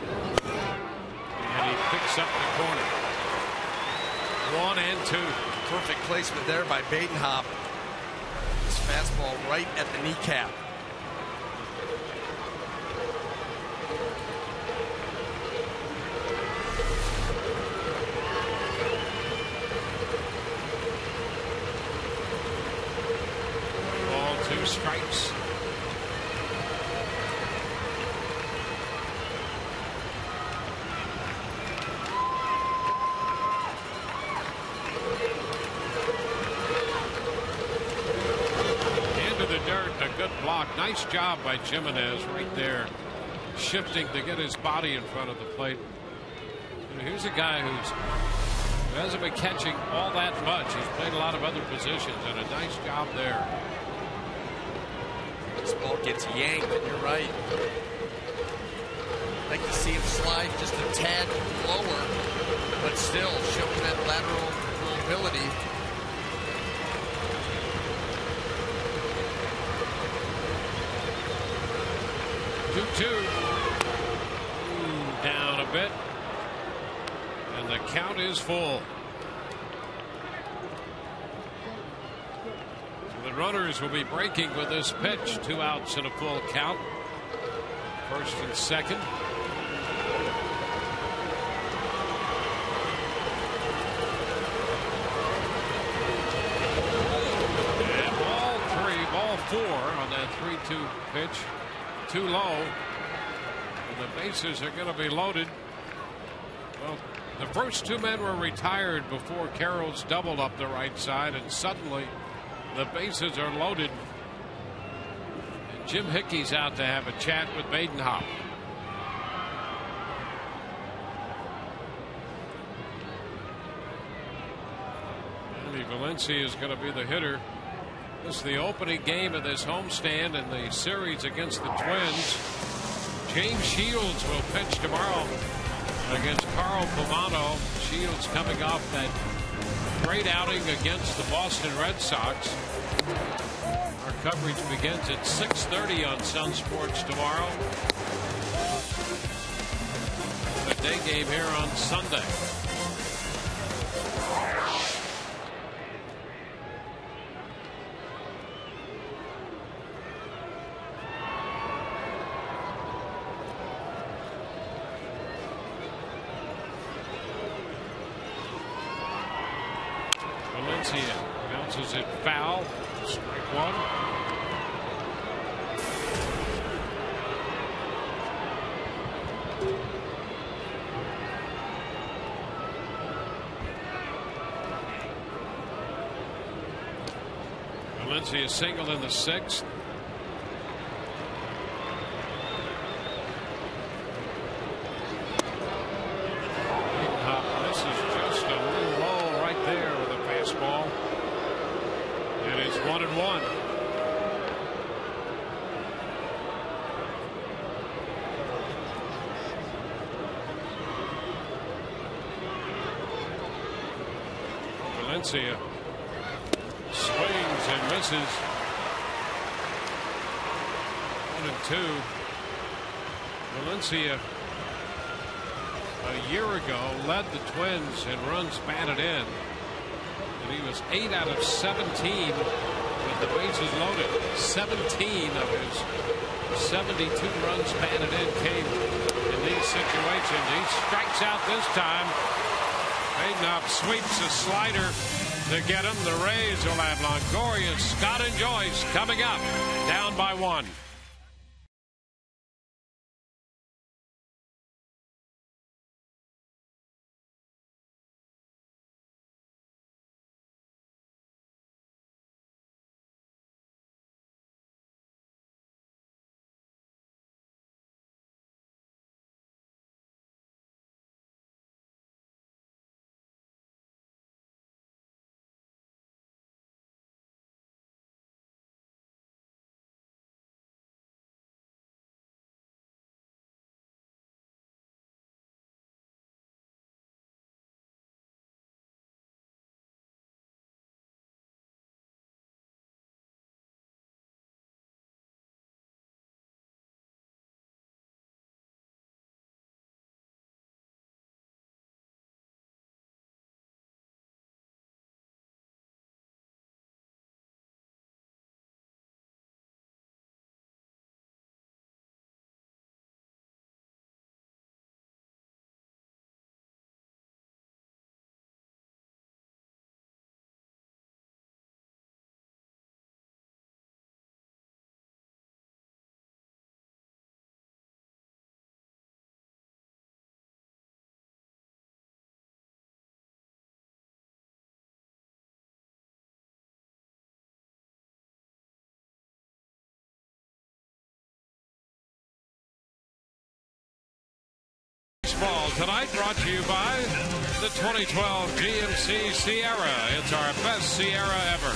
he picks up the corner. 1-2. Perfect placement there by Baden Hop. His fastball right at the kneecap. Ball, 2 strikes. Into the dirt, a good block. Nice job by Jimenez right there, shifting to get his body in front of the plate. And here's a guy who hasn't been catching all that much. He's played a lot of other positions, and a nice job there. This ball gets yanked, and you're right. Like to see him slide just a tad lower, but still showing that lateral mobility. Down a bit, and the count is full. So the runners will be breaking with this pitch. 2 outs and a full count. First and second. And ball 4 on that 3-2 pitch. Too low. The bases are going to be loaded. Well, the first 2 men were retired before Carroll's doubled up the right side, and suddenly the bases are loaded. And Jim Hickey's out to have a chat with Baden Hop. Andy Valencia is going to be the hitter. This is the opening game of this homestand in the series against the Twins. James Shields will pitch tomorrow against Carl Pavano. Shields coming off that great outing against the Boston Red Sox. Our coverage begins at 6:30 on Sun Sports tomorrow. The day game here on Sunday. Valencia bounces it foul. Strike 1. Valencia single in the 6th. This is just a little low right there with a fastball. And it's 1-1. Valencia swings and misses. 1-2. Valencia a year ago led the Twins in runs batted in, and he was 8 out of 17 with the bases loaded. 17 of his 72 runs batted in came in these situations. He strikes out this time. Madoff sweeps a slider to get him. The Rays will have Longoria, Scott, and Joyce coming up, down by 1. Baseball tonight brought to you by the 2012 GMC Sierra. It's our best Sierra ever.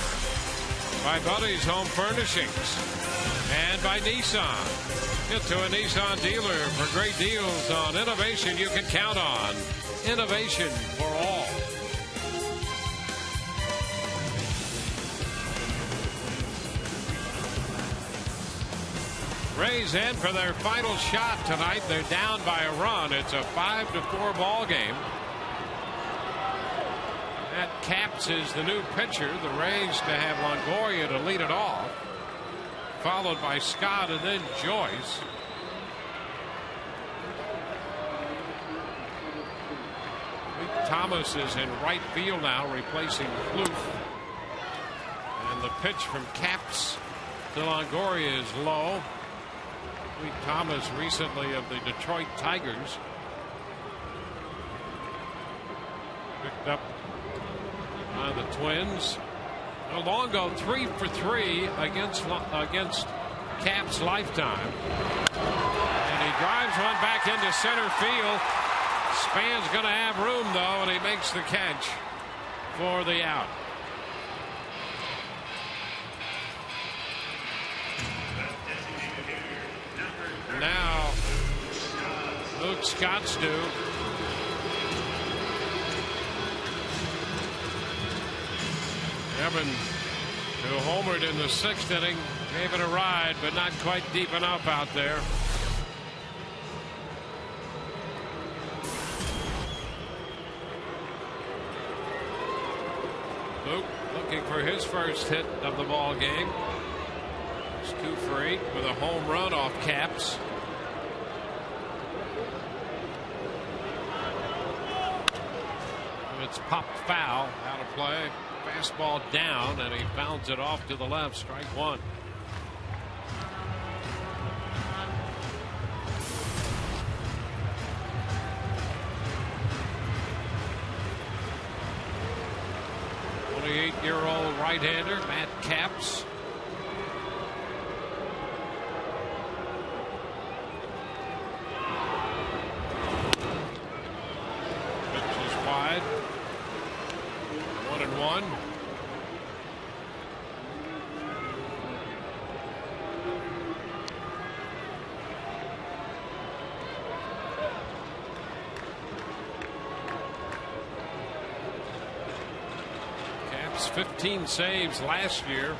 By Buddy's Home Furnishings. And by Nissan. Get to a Nissan dealer for great deals on innovation you can count on. Innovation for all. Rays in for their final shot tonight. They're down by a run. It's a 5-4 ball game. Matt Capps is the new pitcher. The Rays to have Longoria to lead it off, followed by Scott and then Joyce. Thomas is in right field now, replacing Plouffe. And the pitch from Capps to Longoria is low. Thomas recently of the Detroit Tigers. Picked up by the Twins. Longo 3 for 3 against Capps' lifetime. And he drives one back into center field. Span's going to have room though, and he makes the catch for the out. Now, Luke Scott's due. Evan, who homered in the 6th inning, gave it a ride, but not quite deep enough out there. Luke looking for his first hit of the ball game. 2 for 8 with a home run off Capps. It's popped foul, out of play. Fastball down, and he bounds it off to the left. Strike 1. ...28-year-old right-hander Matt Capps. Wide. 1-1. Callas, 15 saves last year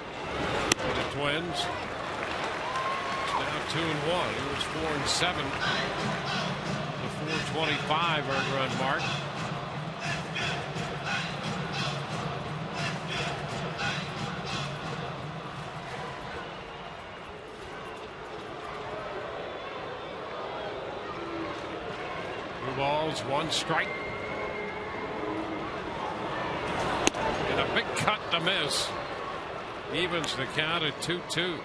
for the Twins. It's now 2-1. He was 4-7. The 425 earned run mark. Balls, 1 strike. And a big cut to miss. Evens the count at 2-2.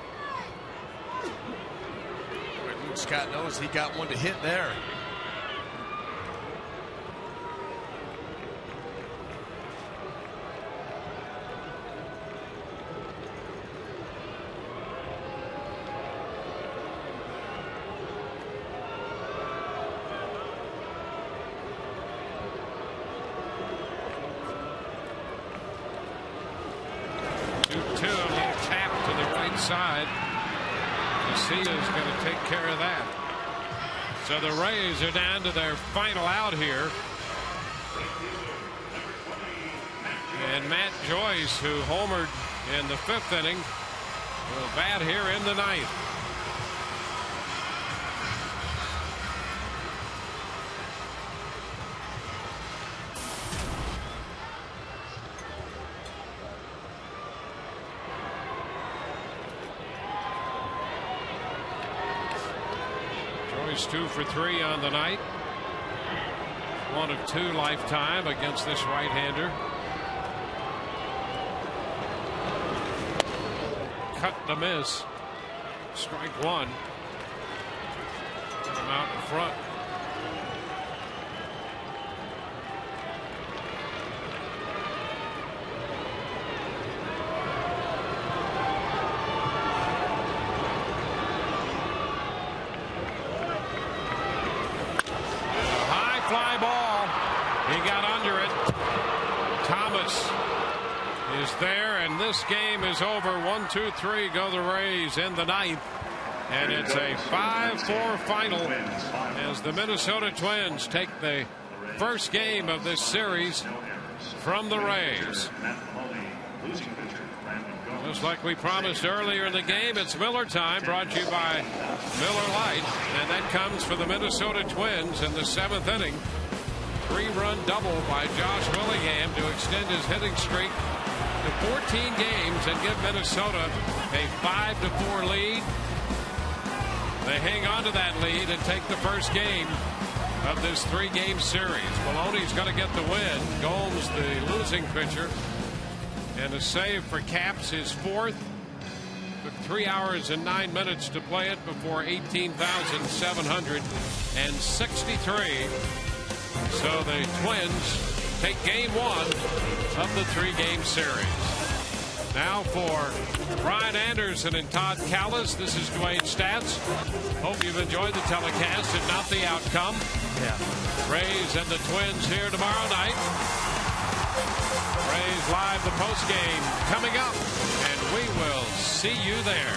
Luke Scott knows he got one to hit there. Side. Is going to take care of that. So the Rays are down to their final out here. And Matt Joyce, who homered in the 5th inning, will bat here in the 9th. Joyce 2 for 3 on the night. 1 of 2 lifetime against this right-hander. Cut the miss. Strike 1. Put him out in front. Fly ball. He got under it. Thomas is there, and this game is over. 1-2-3 go the Rays in the 9th. And it's a 5-4 final as the Minnesota Twins take the first game of this series from the Rays. Just like we promised earlier in the game, it's Miller time, brought to you by Miller Lite, and that comes for the Minnesota Twins in the 7th inning. 3-run double by Josh Willingham to extend his hitting streak to 14 games and give Minnesota a 5-4 lead. They hang on to that lead and take the first game of this 3-game series. Maloney's going to get the win. Gomes, the losing pitcher. And a save for Caps, his 4th. Took 3 hours and 9 minutes to play it before 18,763. So the Twins take game 1 of the 3-game series. Now for Brian Anderson and Todd Callas, this is Dwayne Stats. Hope you've enjoyed the telecast and not the outcome. Yeah. Rays and the Twins here tomorrow night. Rays live, the post game coming up, and we will see you there.